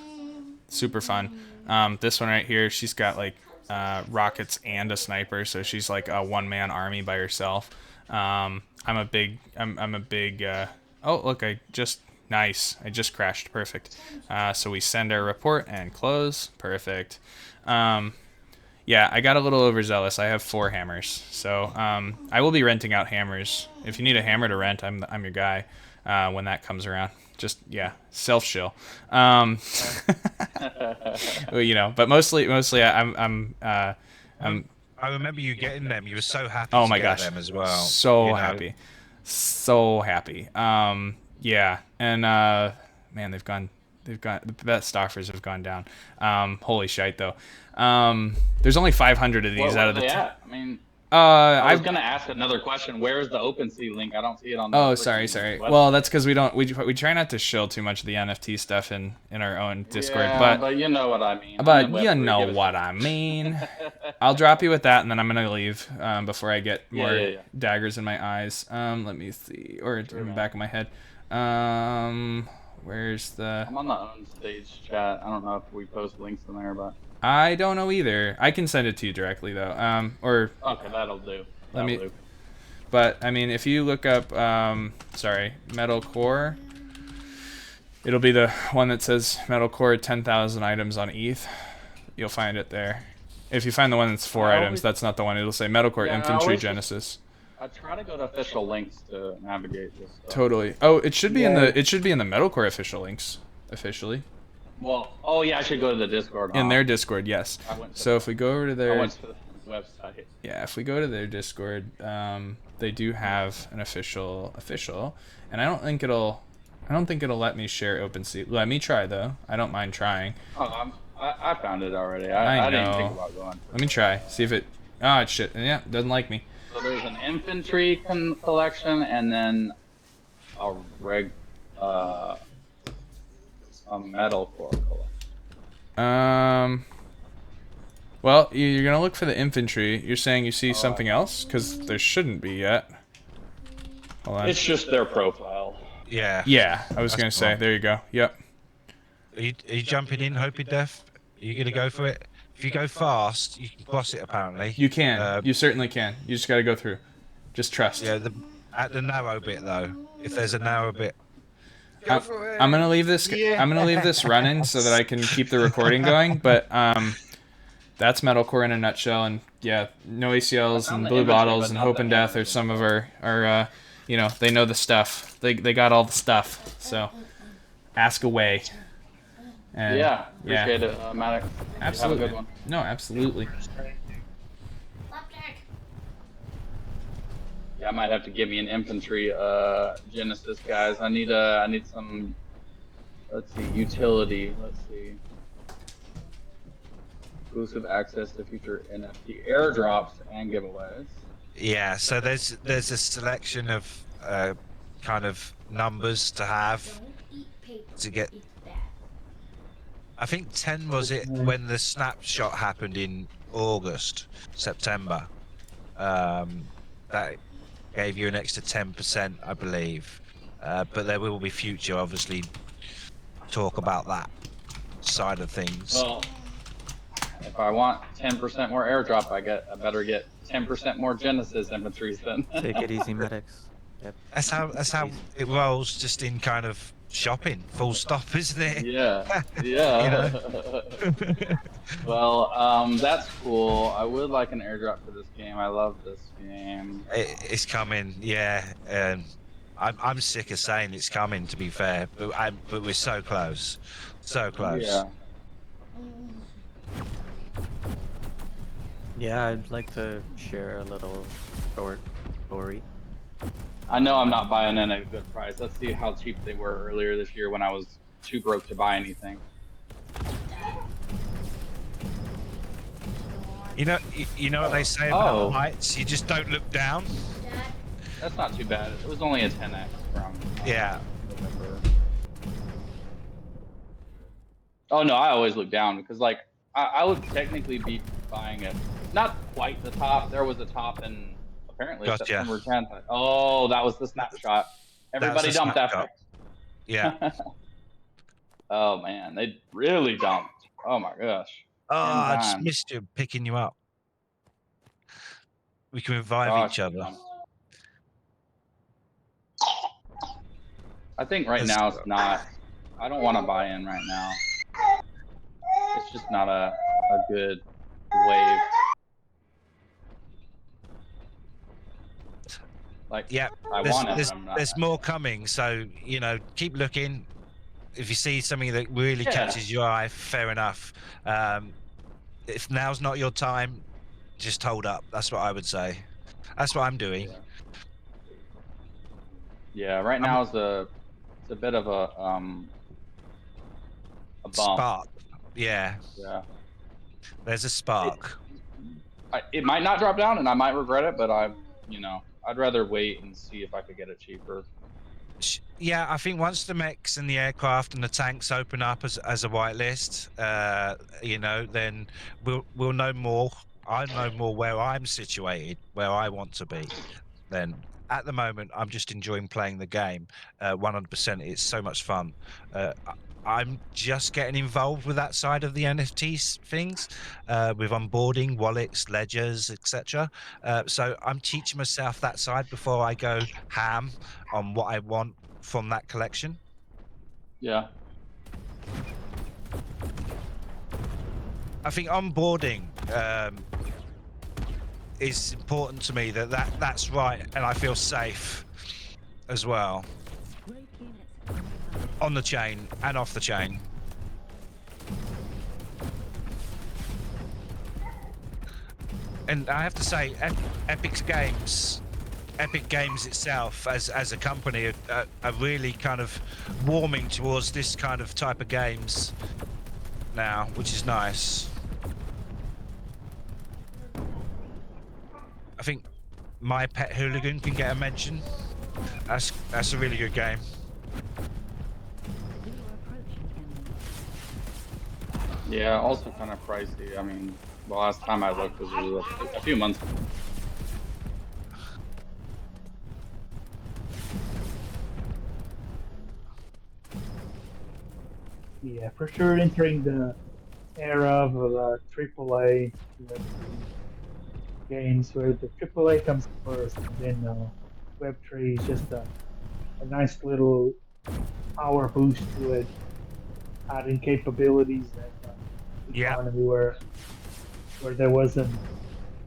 Super fun. This one right here, she's got like rockets and a sniper, so she's like a one-man army by herself. I'm a big. Oh, look! I just crashed. Perfect. So we send our report and close. Perfect. Yeah, I got a little overzealous. I have 4 hammers, so I will be renting out hammers. If you need a hammer to rent, I'm your guy when that comes around. Just self shill. Well, but mostly I'm I remember you getting them. You were so happy oh to my get gosh, them as well. so happy, so happy. Yeah, and man, the best offers have gone down. Holy shite though. There's only 500 of these Where out of the. they at? I mean, I I was gonna ask another question. Where is the OpenSea link? I don't see it on. The Oh, freaking sorry. website. Well, that's because we try not to shill too much of the NFT stuff in our own Discord, Yeah, but you know what I mean. but I'm in you Web3, know give it what to I me. mean. I'll drop you with that, and then I'm gonna leave before I get more Yeah. daggers in my eyes. Let me see, or in the back of my head. Where's the? I'm on the own stage chat. I don't know if we post links in there, but I don't know either. I can send it to you directly though. Or okay, that'll do. Let me- That'll do. But I mean, if you look up, MetalCore, it'll be the one that says MetalCore 10,000 items on ETH. You'll find it there. If you find the one that's 4 I items, always- that's not the one. It'll say MetalCore Yeah, I Infantry always- Genesis. I try to go to official links to navigate this stuff. Totally. Oh, it should be in the MetalCore official links officially Well, oh yeah, I should go to the Discord. in huh? their Discord. Yes. I went to So if we go over to I their went to the website. if we go to their Discord, they do have an official, and I don't think it'll let me share OpenSea. Let me try though. I don't mind trying. Oh, I found it already. I I didn't think know. about going. Let me try. See if it. Oh, it's shit. Yeah, doesn't like me. So there's an infantry collection, and then a metalcore collection. Well, you're gonna look for the infantry. You're saying you see something else? Because there shouldn't be yet. Hold on. It's just their profile. Yeah. Yeah, I was That's gonna say. cool. There you go. Yep. Are you jumping in, Hoping Death? Are you gonna go for it? If you go fast, you can boss it. Apparently. You can. Uh, You certainly can. You just gotta go through. Just trust. Yeah. At the narrow bit though. If there's a narrow bit. I'm gonna leave this. I'm gonna leave this running so that I can keep the recording going. But that's metalcore in a nutshell. And yeah, no ACLs I and found the blue infantry, bottles but and not hope the and death are some of our they know the stuff. They got all the stuff. So ask away. And, Yeah, appreciate it, Maddox. Absolutely. Have a good one. No, absolutely. Flapjack. Yeah, I might have to give me an infantry Genesis, guys. I need some. Let's see, utility. Let's see. Exclusive access to future NFT airdrops and giveaways. Yeah. So there's a selection of kind of numbers to have Don't eat paper. to get. It's bad. I think 10 was it when the snapshot happened in September. That gave you an extra 10%, I believe. But there will be future, obviously, talk about that side of things. Well, if I want 10% more airdrop, I better get 10% more Genesis infantries then. Take it easy, Maddox. Yep. That's how it rolls, just in kind of shopping, full stop, isn't it? Yeah, yeah. Well, that's cool. I would like an airdrop for this game. I love this game. It's coming, yeah. I'm sick of saying it's coming, to be fair, but we're so close, so close. Yeah. Yeah, I'd like to share a little short story. I know I'm not buying in at a good price. Let's see how cheap they were earlier this year when I was too broke to buy anything. You know what they say about Oh. heights? You just don't look down. Dad, That's not too bad. It was only a 10x from Yeah. November. Oh no, I always look down because like I would technically be buying it. Not quite the top. There was a top in apparently Gotcha. September 10th. Oh, that was the snapshot. That was Everybody the dumped snapshot. after. Yeah. Oh man, they really dumped. Oh my gosh. Oh, 10 I just times. missed you picking you up. We can revive Gosh, each they other. dumped. I think right Let's now go. it's not. I don't want to buy in right now. It's just not a good wave. Like, Yeah, I want it, but I'm not. there's more coming. So keep looking. If you see something that really Yeah. catches your eye, fair enough. If now's not your time, just hold up. That's what I would say. That's what I'm doing. Yeah, right now it's a bit of a bump. Spark. Yeah, Yeah. there's a spark. It might not drop down and I might regret it, but I'd rather wait and see if I could get it cheaper. Yeah, I think once the mechs and the aircraft and the tanks open up as a whitelist, then we'll know more. I know more where I'm situated, where I want to be. Then at the moment, I'm just enjoying playing the game. 100%, it's so much fun. I'm just getting involved with that side of the NFTs things, with onboarding, wallets, ledgers, etc. So I'm teaching myself that side before I go ham on what I want from that collection. Yeah. I think onboarding is important to me. That's right, and I feel safe as well on the chain and off the chain. And I have to say, Epic Games itself as a company are really kind of warming towards this kind of type of games now, which is nice. I think My Pet Hooligan can get a mention. That's a really good game. Yeah, also kind of pricey. I mean, the last time I looked was a few months ago. Yeah, for sure entering the era of AAA games where the AAA comes first and then Web3 is just a nice little power boost to it, adding capabilities and economy where there wasn't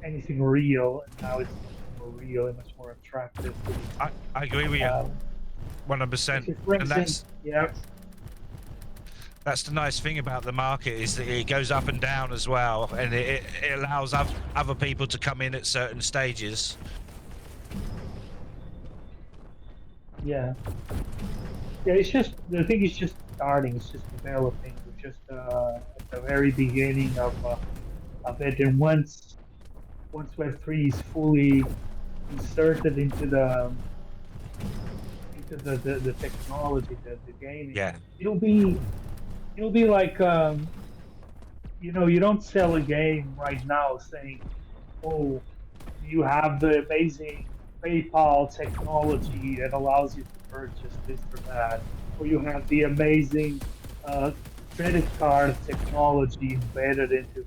anything real, and now it's much more real and much more attractive. I agree with you 100%. And that's the nice thing about the market, is that it goes up and down as well, and it allows other people to come in at certain stages. Yeah, it's just, the thing is just starting, it's just developing, we're just at the very beginning of it, and once Web3 is fully inserted into the technology, the gaming, Yeah. it'll be like you don't sell a game right now saying, oh, you have the amazing PayPal technology that allows you to purchase this or that, or you have the amazing credit card technology embedded into.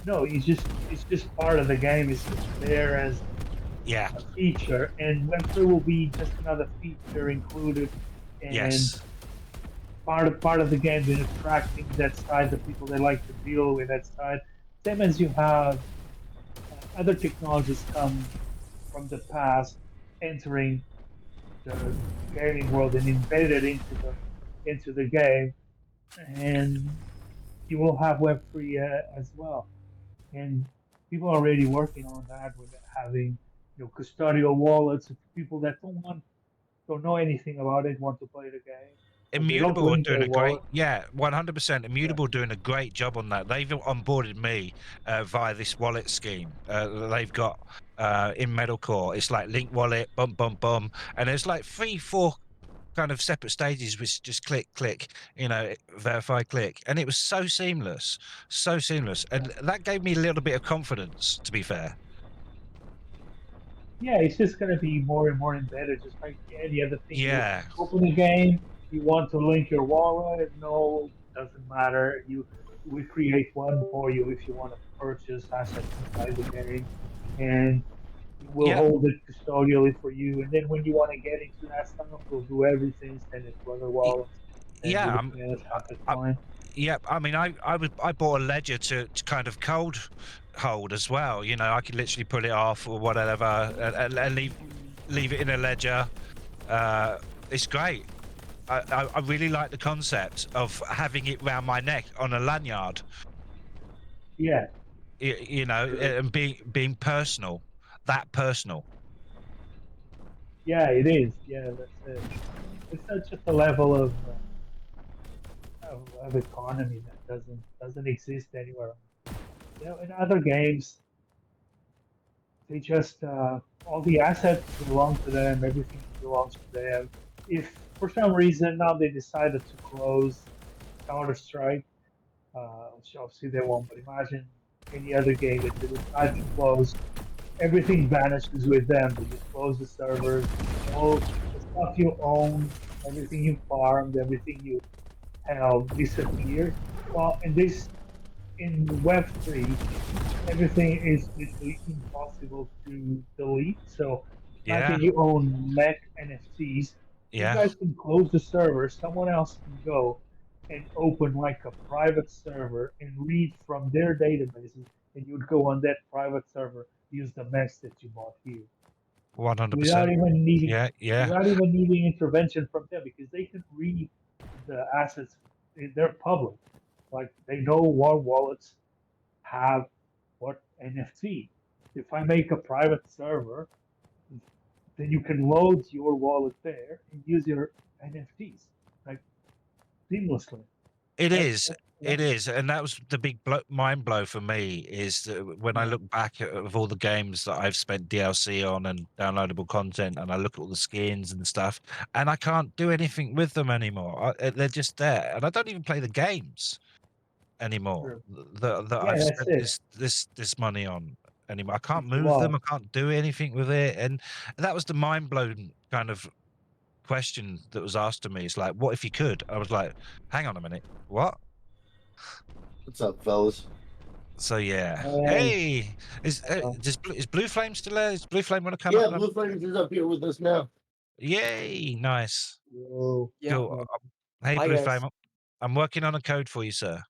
No, it's just part of the game. It's just there as Yeah. a feature, and Web3 will be just another feature included. And Yes. part of the game in attracting that side, the people that like to deal with that side. Same as you have other technologies come from the past entering the gaming world and embedded into the game, and you will have Web3 as well. And people are already working on that with having, custodial wallets. People that don't know anything about it, want to play the game. But they don't Immutable are link doing their a great, wallet. 100%. Immutable doing a great job on that. They've onboarded me via this wallet scheme. They've got in MetalCore. It's like link wallet, bum bum bum, and there's like 3, 4 kind of separate stages, which just click, click, verify, click, and it was so seamless, and that gave me a little bit of confidence. To be fair, Yeah, it's just going to be more and more embedded, just like any other thing. You yeah, open a game, you want to link your wallet, no, doesn't matter. We create one for you if you want to purchase assets inside the game, and we'll yeah, hold it custodially for you. And then when you want to get into that stuff, we'll do everything, send it to other wallets, and yeah. you can have the I, coin. yeah, I mean, I bought a ledger to kind of cold hold as well. I could literally pull it off or whatever, and leave it in a ledger. It's great. I really like the concept of having it round my neck on a lanyard. Yeah, And being personal, that personal. yeah, it is. Yeah, that's it. It's such a level of economy that doesn't exist anywhere. In other games, they just all the assets belong to them. Everything belongs to them. If for some reason now they decided to close Counter Strike, which obviously they won't, but imagine any other game that they decide to close, everything vanishes with them. They just close the servers. All the stuff you own, everything you farmed, everything you held disappears. Well, in Web3, everything is literally impossible to delete. So Yeah, imagine you own mech NFTs. You yeah, guys can close the server. Someone else can go and open like a private server and read from their databases. And you'd go on that private server, use the mechs that you bought here, without 100%. even needing Yeah, yeah, without even needing intervention from them because they can read the assets. They're public. Like they know what wallets have what NFT. If I make a private server, then you can load your wallet there and use your NFTs like seamlessly. it That's is. yeah, It is, and that was the big mind blow for me. Is that when I yeah, look back of all the games that I've spent DLC on and downloadable content, and I look at all the skins and stuff, and I can't do anything with them anymore. They're just there, and I don't even play the games anymore sure. that Yeah, I've that's spent it. this money on anymore. I can't It's a move them. lot. I can't do anything with it, and that was the mind blown kind of question that was asked to me. It's like, what if you could? I was like, hang on a minute, what? What's up, fellas? So yeah, And hey, is Blue Flame still there? Is Blue Flame want to come up? Yeah, Blue Flames is up here with us now. Yay, nice, so, Yeah. cool. Hey, Hi Blue guys. Flame, I'm working on a code for you, sir.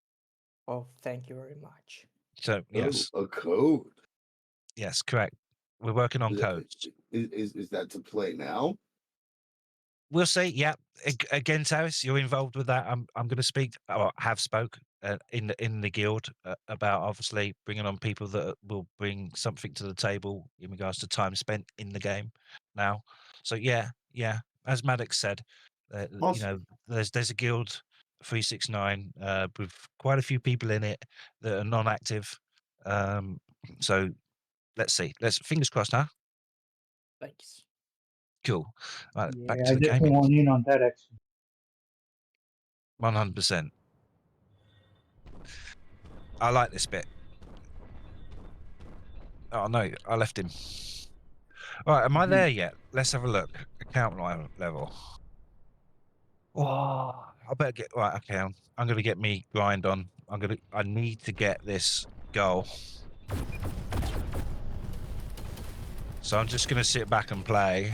Oh, thank you very much. So yes, Oh, a code. yes, correct. We're working on Is, codes. is that to play now? We'll see. Yeah, again, Taris, you're involved with that. I'm going to speak, or have spoke in the guild about obviously bringing on people that will bring something to the table in regards to time spent in the game now. So yeah, as Maddox said, Awesome. there's a guild 369 with quite a few people in it that are non-active. So let's see. Let's fingers crossed, huh? Thanks. Cool. Right, back yeah, to I the definitely gaming. want in on that action. 100%. I like this bit. Oh no, I left him. All right, am I there yet? Let's have a look. Account level. Oh, I better get right. Okay, I'm gonna get me grind on. I need to get this goal. So I'm just gonna sit back and play.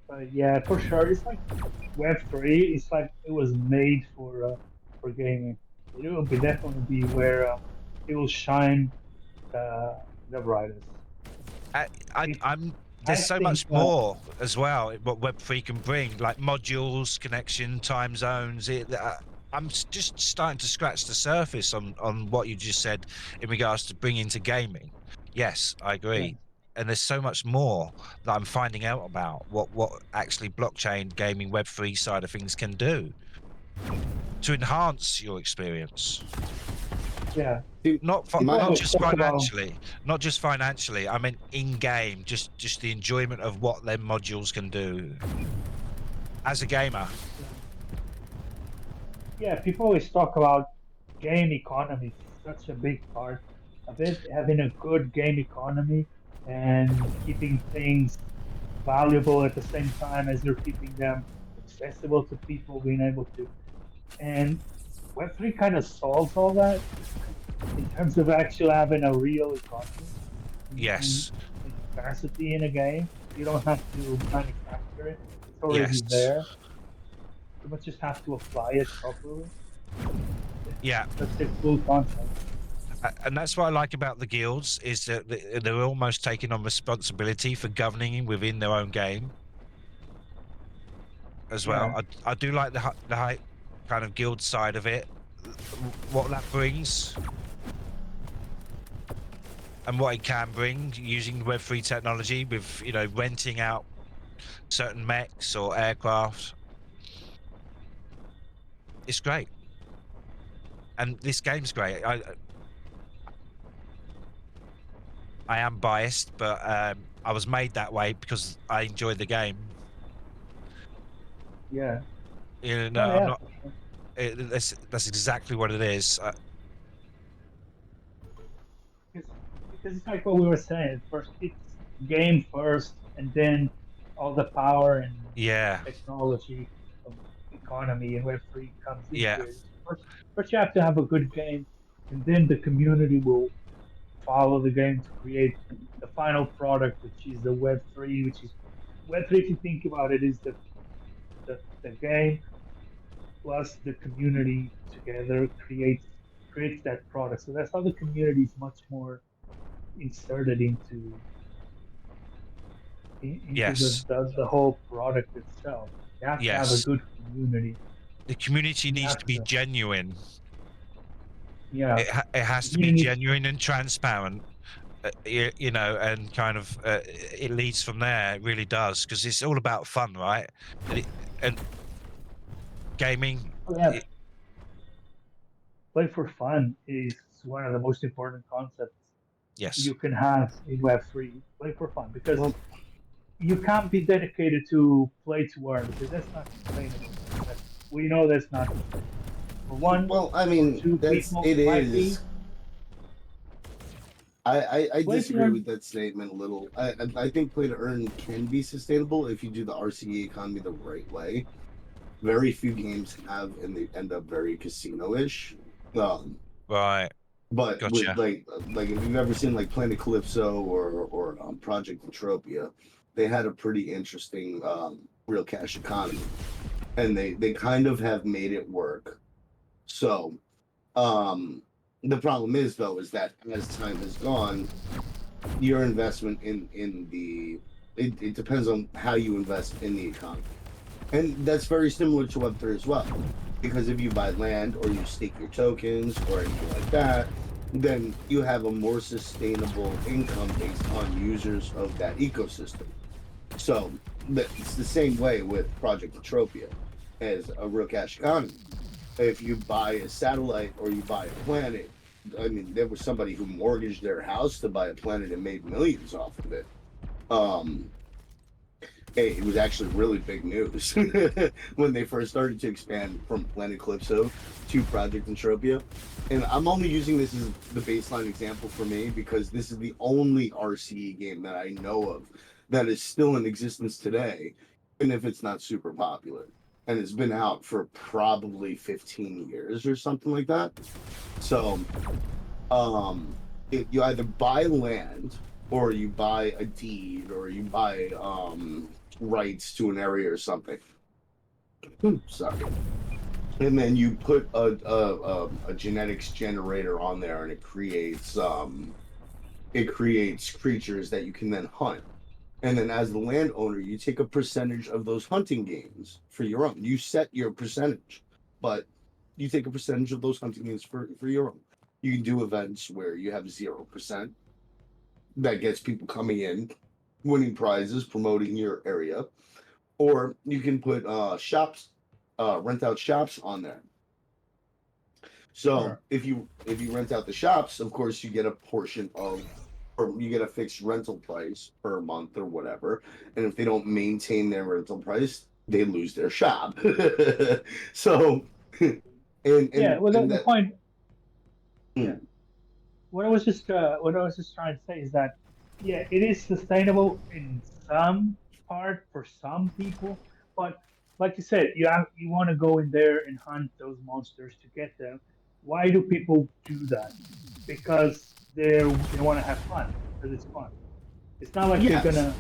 But yeah, for sure, it's like Web3. It's like it was made for gaming. it will be definitely be where it will shine the brightest. I'm I there's so think much more as well what Web3 can bring, like modules, connection, time zones. I'm just starting to scratch the surface on what you just said in regards to bringing to gaming. Yes, I agree. And there's so much more that I'm finding out about what actually blockchain gaming Web3 side of things can do to enhance your experience. yeah. Not People not always just talk about financially, not just financially. I mean, in game, just the enjoyment of what their modules can do as a gamer. yeah. People always talk about game economy. Such a big part of it, having a good game economy and keeping things valuable at the same time as you're keeping them accessible to people, being able to. And Web3 kind of solves all that in terms of actually having a real economy Yes, and scarcity in a game. You don't have to manufacture it; it's already yes, there. You might just have to apply it properly. yeah. That's a cool concept. And that's what I like about the guilds is that they're almost taking on responsibility for governing within their own game as well. Yeah, I do like the high kind of guild side of it, what that brings and what it can bring using Web3 technology with renting out certain mechs or aircraft. It's great, and this game's great. I am biased, but I was made that way because I enjoyed the game. yeah, no, I'm yeah, not. for sure. That's exactly what it is. Because, because it's like what we were saying. First, it's game first, and then all the power and Yeah, technology of economy and Web3 comes yeah, into it. First, you have to have a good game, and then the community will follow the game to create the final product, which is the Web3, which is Web3. If you think about it, is the game plus the community together creates that product. So that's how the community is much more inserted into yes, the whole product itself. You have to have a yes. good community. The community You needs have to be to, genuine. yeah. It has to be Community needs genuine and transparent. And kind of it leads from there. It really does because it's all about fun, right? And gaming. to have It, play for fun is one of the most important concepts yes, you can have in Web3. Play for fun because Well, you can't be dedicated to play to earn because that's not sustainable. We know that's not sustainable. For one well, I or mean, two that's people, it might be is. I play to disagree earn. with that statement a little. I think play to earn can be sustainable if you do the RCE economy the right way. Very few games have, and they end up very casino-ish. Um, right, but with gotcha. like if you've ever seen like Planet Calypso or Project Entropia, they had a pretty interesting real cash economy, and they kind of have made it work. So um, the problem is though is that as time has gone, your investment in the it depends on how you invest in the economy. And that's very similar to Web3 as well. Because if you buy land or you stake your tokens or anything like that, then you have a more sustainable income based on users of that ecosystem. So it's the same way with Project Entropia as a real cash economy. If you buy a satellite or you buy a planet, I mean, there was somebody who mortgaged their house to buy a planet and made millions off of it. Um, Hey, it was actually really big news when they first started to expand from Planet Calypso to Project Entropia. And I'm only using this as the baseline example for me because this is the only RCE game that I know of that is still in existence today, even if it's not super popular. And it's been out for probably 15 years or something like that. So, you either buy land or you buy a deed or you buy rights to an area or something. Sorry. and then you put a genetics generator on there, and it creates creatures that you can then hunt. And then as the landowner, you take a percentage of those hunting gains for your own. You set your percentage, but you take a percentage of those hunting gains for your own. You can do events where you have 0%. That gets people coming in, winning prizes, promoting your area. Or you can put shops, rent out shops on there. So Sure. if you rent out the shops, of course you get a portion of, or you get a fixed rental price per month or whatever. And if they don't maintain their rental price, they lose their shop. So Yeah. Well, and the that point. Yeah. mm, What I was just trying to say is that, yeah, it is sustainable in some part for some people, but like you said, you want to go in there and hunt those monsters to get them. Why do people do that? Because they want to have fun, because it's fun. It's not like they're yes, gonna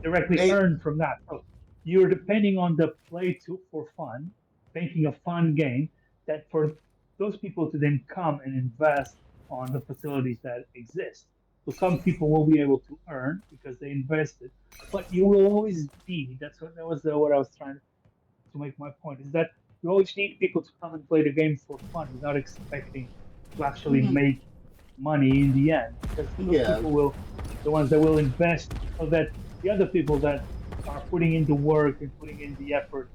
directly they earn from that. So you're depending on the play to for fun, making a fun game that for those people to then come and invest on the facilities that exist. So some people will be able to earn because they invested, but you will always need. What I was trying to make my point is that you always need people to come and play the game for fun without expecting to actually make money in the end, because those yeah. people will, the ones that will invest, so that the other people that are putting in the work and putting in the effort,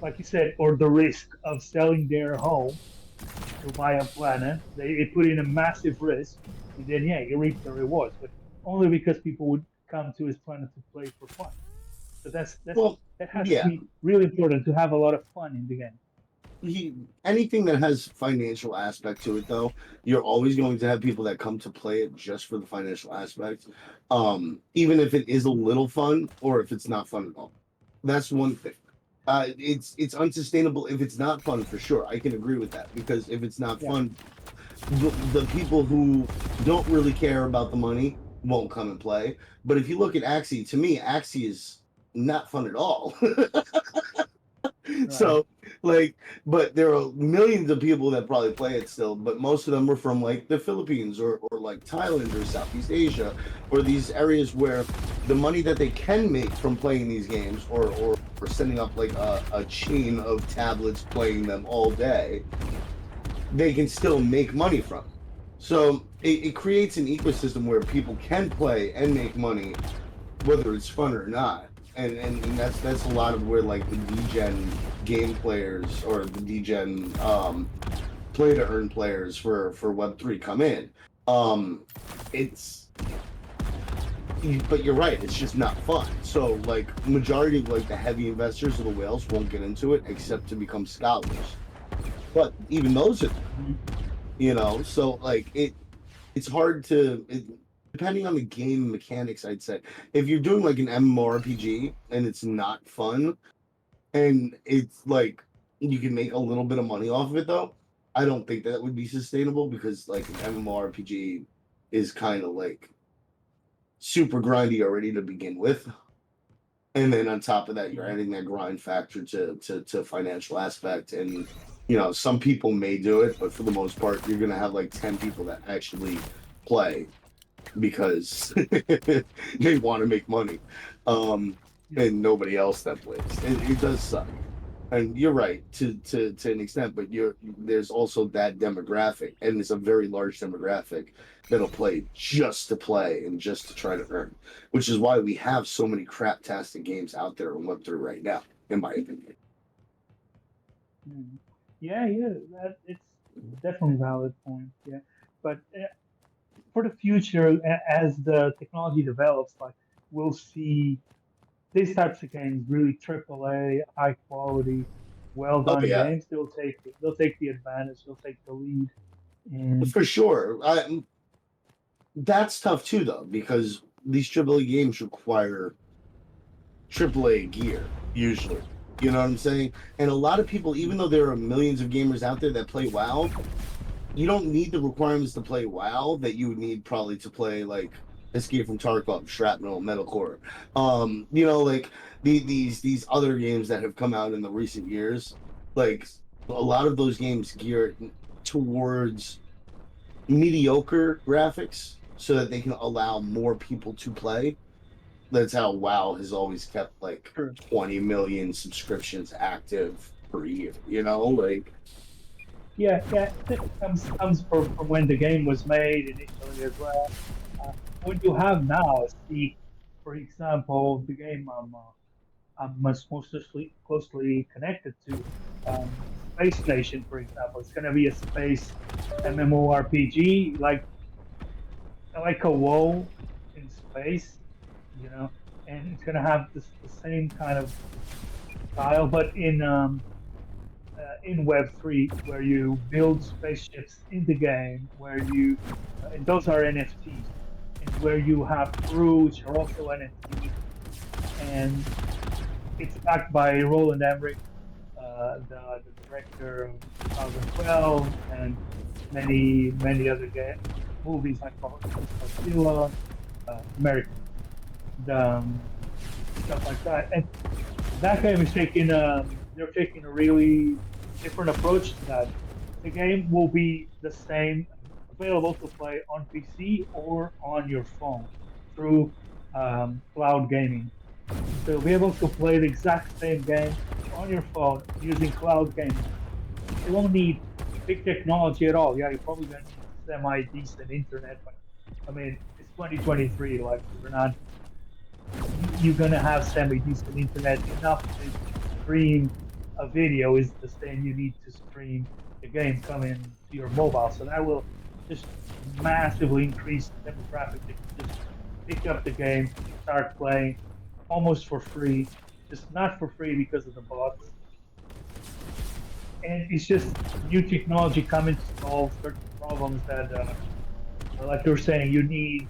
like you said, or the risk of selling their home to buy a planet, they put in a massive risk, and then yeah, you reap the rewards, but only because people would come to his planet to play for fun. So Well, that has to yeah. be really important to have a lot of fun in the game. he Anything that has financial aspect to it, though, you're always going to have people that come to play it just for the financial aspect, even if it is a little fun or if it's not fun at all. That's one thing. It's unsustainable if it's not fun, for sure. I can agree with that, because if it's not Yeah. fun, the people who don't really care about the money won't come and play. But if you look at Axie, to me, Axie is not fun at all. Right. So, like, but there are millions of people that probably play it still, but most of them are from like the Philippines, or like Thailand or Southeast Asia, or these areas where the money that they can make from playing these games, or setting up like a chain of tablets playing them all day, they can still make money from it. So it creates an ecosystem where people can play and make money, whether it's fun or not. And that's a lot of where like the degen game players, or the degen play to earn players for Web3 come in. It's But you're right, it's just not fun. So like majority of like the heavy investors of the whales won't get into it except to become scholars. But even those are, Mhm. so like it's hard to depending on the game mechanics. I'd say if you're doing like an MMORPG and it's not fun, and it's like you can make a little bit of money off of it, though, I don't think that would be sustainable, because like an MMORPG is kind of like super grindy already to begin with, and then on top of that you're adding that grind factor to financial aspect. And some people may do it, but for the most part you're gonna have like 10 people that actually play because they want to make money, and nobody else that plays. It does suck, and you're right to an extent, but there's also that demographic, and it's a very large demographic that'll play just to play and just to try to earn, which is why we have so many crap-tastic games out there in Web3 right now, in my opinion. Mm. Yeah, yeah, it's definitely a valid point. Yeah, but for the future, as the technology develops, like we'll see these types of games, really AAA, high quality, well Oh done yeah, games. They'll take the advantage. They'll take the lead. And for sure. That's tough too, though, because these AAA games require AAA gear usually. You know what I'm saying? And a lot of people, even though there are millions of gamers out there that play WoW, you don't need the requirements to play WoW that you would need probably to play like Escape from Tarkov, Shrapnel, Metalcore. Like these other games that have come out in the recent years. Like a lot of those games geared towards mediocre graphics so that they can allow more people to play. That's how WoW has always kept like Sure. 20 million subscriptions active per year. You know, like Yeah, yeah, it comes from when the game was made initially as well. What you have now is for example, the game I'm closely connected to, Space Nation, for example. It's going to be a space MMORPG, like a WoW in space, you know, and it's going to have the same kind of style, but in Web3, where you build spaceships in the game, and those are NFTs, and where you have crew, which are also NFTs, and it's backed by Roland Emmerich, the director of 2012, and many other movies like Godzilla, American, stuff like that. And that game is they're taking a really different approach to that. The game will be the same, available to play on PC or on your phone through cloud gaming. So you'll be able to play the exact same game on your phone using cloud gaming. You won't need big technology at all. Yeah, you're probably gonna need semi-decent internet, but I mean, it's 2023. Like, you're gonna have semi-decent internet enough to stream a video is the same you need to stream the game coming to your mobile. So that will just massively increase the demographic that can just pick up the game, start playing almost for free, just not for free because of the bots. And it's just new technology coming to solve certain problems that, like you were saying, you need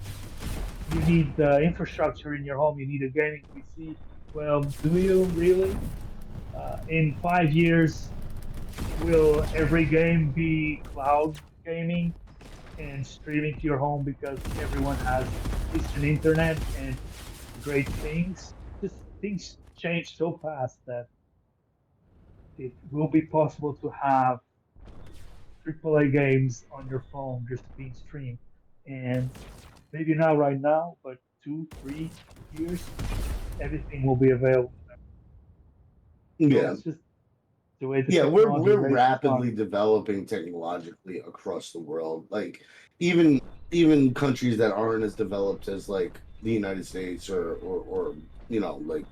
the infrastructure in your home. You need a gaming PC. Well, do you really? In 5 years, will every game be cloud gaming and streaming to your home because everyone has decent internet and great things? Just things change so fast that it will be possible to have AAA games on your phone just being streamed. And maybe not right now, but 2, 3 years, everything will be available. So yeah. it's just the way the Yeah, we're technology we're races on. rapidly developing technologically across the world. Like even even countries that aren't as developed as like the United States or you know like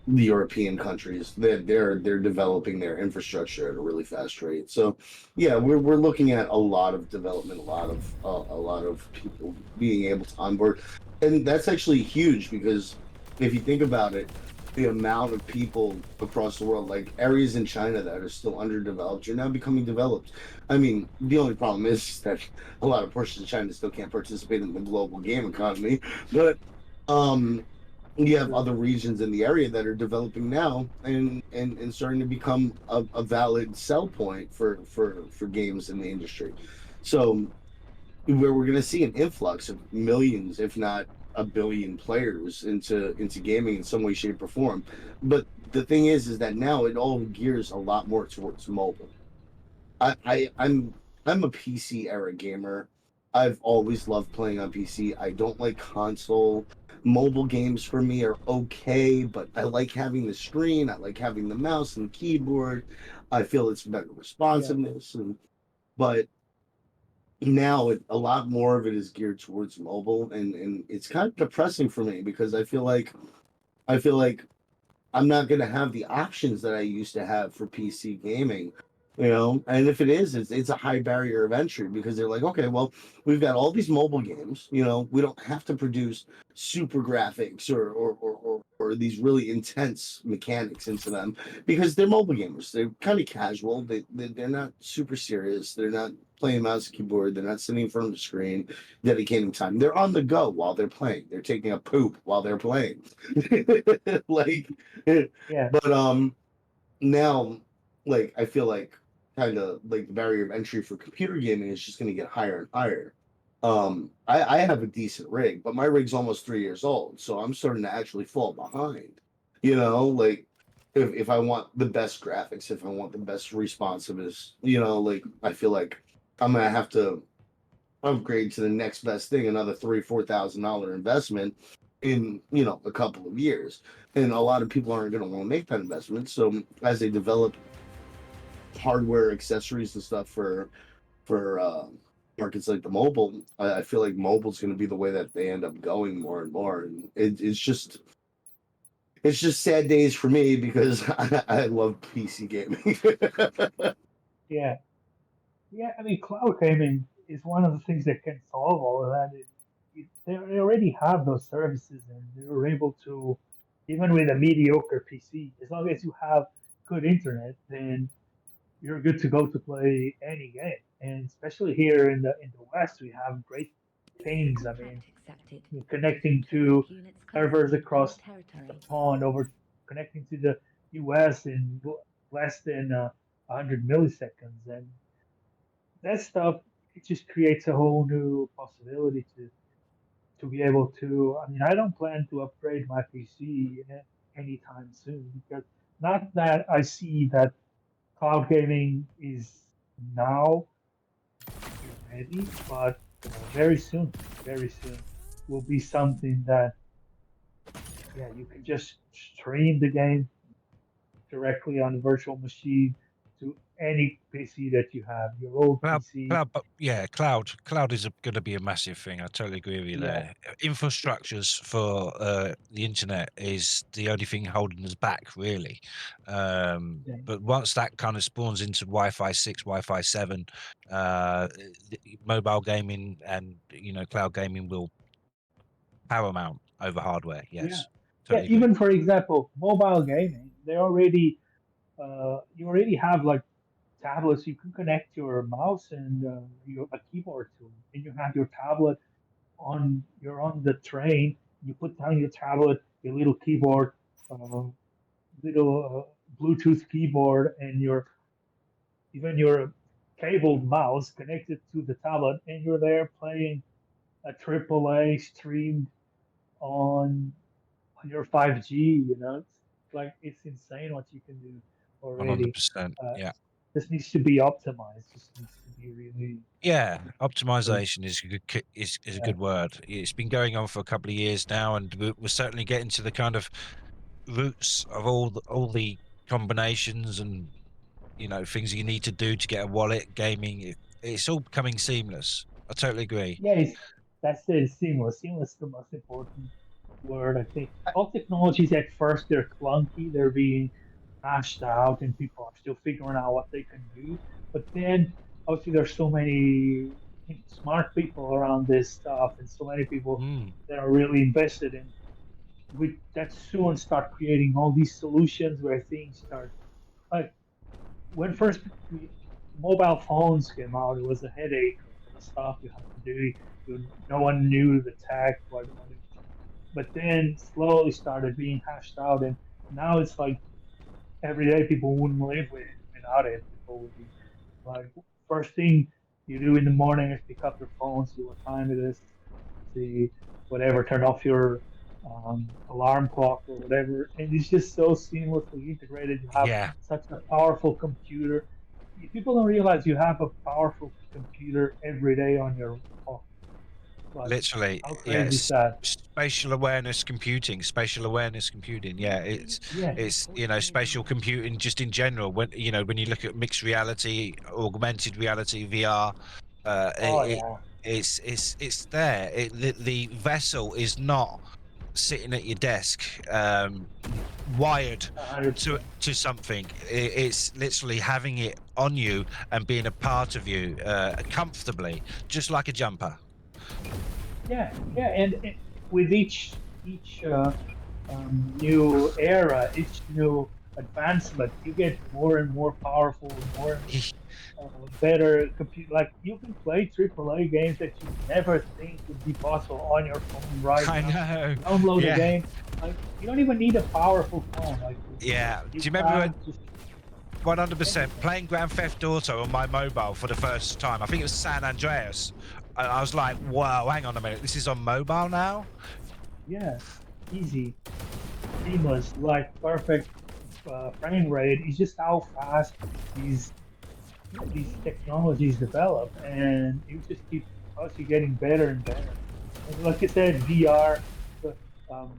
the European countries, they're developing their infrastructure at a really fast rate. So yeah, we're looking at a lot of development, a lot of people being able to onboard, and that's actually huge because if you think about it, the amount of people across the world, like areas in China that are still underdeveloped, are now becoming developed. I mean, the only problem is that a lot of portions of China still can't participate in the global game economy, but um you have other regions in the area that are developing now and starting to become a valid sell point for games in the industry. So where we're going to see an influx of millions, if not a billion players into gaming in some way, shape, or form. But the thing is that now it all gears a lot more towards mobile. I'm a PC era gamer. I've always loved playing on PC. I don't like console. Mobile games for me are okay, but I like having the screen. I like having the mouse and keyboard. I feel it's better Yeah, responsiveness, but now a lot more of it is geared towards mobile, and it's kind of depressing for me because I feel like I'm not going to have the options that I used to have for PC gaming, you know. And if it is, it's a high barrier of entry because they're like, okay, well, we've got all these mobile games, you know, we don't have to produce super graphics or these really intense mechanics into them because they're mobile gamers. They're kind of casual. They're not super serious. They're not playing mouse and keyboard. They're not sitting in front of the screen, dedicating time. They're on the go while they're playing. They're taking a poop while they're playing. Like yeah, but now like I feel like kind of like the barrier of entry for computer gaming is just going to get higher and higher. I have a decent rig, but my rig's almost 3 years old, so I'm starting to actually fall behind. You know, like if I want the best graphics, if I want the best responsiveness, you know, like I feel like I'm gonna have to upgrade to the next best thing, another $3,000-4,000 investment in, you know, a couple of years. And a lot of people aren't gonna want to make that investment. So as they develop hardware accessories and stuff for markets like the mobile, I feel like mobile's going to be the way that they end up going more and more, and it's just sad days for me because I love PC gaming. Yeah, yeah. I mean, cloud gaming is one of the things that can solve all of that. They already have those services, and they're able to, even with a mediocre PC, as long as you have good internet, then you're good to go to play any game. And especially here in the West, we have great things. I mean, connecting to servers across the pond, over connecting to the US in less than 100 milliseconds, and that stuff, it just creates a whole new possibility to be able to. I mean, I don't plan to upgrade my PC anytime soon, because not that I see that cloud gaming is now ready, but very soon will be something that, yeah, you can just stream the game directly on the virtual machine to any PC that you have, your old PC. Cloud is going to be a massive thing. I totally agree with you Yeah, there. Infrastructures for the internet is the only thing holding us back, really. yeah, But once that kind of spawns into Wi-Fi 6, Wi-Fi 7, mobile gaming and, you know, cloud gaming will paramount over hardware. yeah, Yes, yeah. totally agree. Even for example, mobile gaming, they already you already have like tablets. You can connect your mouse and your a keyboard to, and you have your tablet on. You're on the train. You put down your tablet, your little keyboard, little Bluetooth keyboard, and your even your cabled mouse connected to the tablet, and you're there playing a AAA streamed on your 5G. You know, it's like it's insane what you can do already. 100%. Uh, Yeah. this needs to be optimized. This needs to be really Yeah, good. optimization is a good is a Yeah, good word. It's been going on for a couple of years now, and we're certainly getting to the kind of roots of all the combinations and, you know, things you need to do to get a wallet gaming. It's all becoming seamless. I totally agree. yeah. That's it. Seamless. Seamless is the most important word, I think. All technologies at first they're clunky. They're being hashed out, and people are still figuring out what they can do. But then, obviously, there's so many smart people around this stuff, and so many people Mm. that are really invested in. We that soon start creating all these solutions where things start like when first mobile phones came out, it was a headache of the stuff you had to do. No one knew the tech, but then slowly started being hashed out, and now it's like every day people wouldn't live without it. People would be like, first thing you do in the morning is pick up your phone, see what time it is, see whatever, turn off your alarm clock or whatever, and it's just so seamlessly integrated. You have Yeah, such a powerful computer. People don't realize you have a powerful computer every day on your phone. Like, literally. how crazy is Yes. that? Spatial awareness computing. Spatial awareness computing. Yeah, Yeah. it's you know, spatial computing just in general. When, you know, when you look at mixed reality, augmented reality, VR, Oh it yeah. it's there. The vessel is not sitting at your desk, wired 100%. to something. It's literally having it on you and being a part of you, comfortably, just like a jumper. Yeah, yeah, and with each new era, each new advancement, you get more and more powerful, more and better compute. Like you can play AAA games that you never think would be possible on your phone right I now. know. Download a Yeah, game. Like you don't even need a powerful phone. Like yeah. you Do you remember when can just 100% playing Grand Theft Auto on my mobile for the first time? I think it was San Andreas. And I was like, wow, hang on a minute, this is on mobile now? yeah, easy, seamless, like perfect frame rate. It's just how fast these technologies develop, and you just keep actually getting better and better. And like I said, VR, the, um,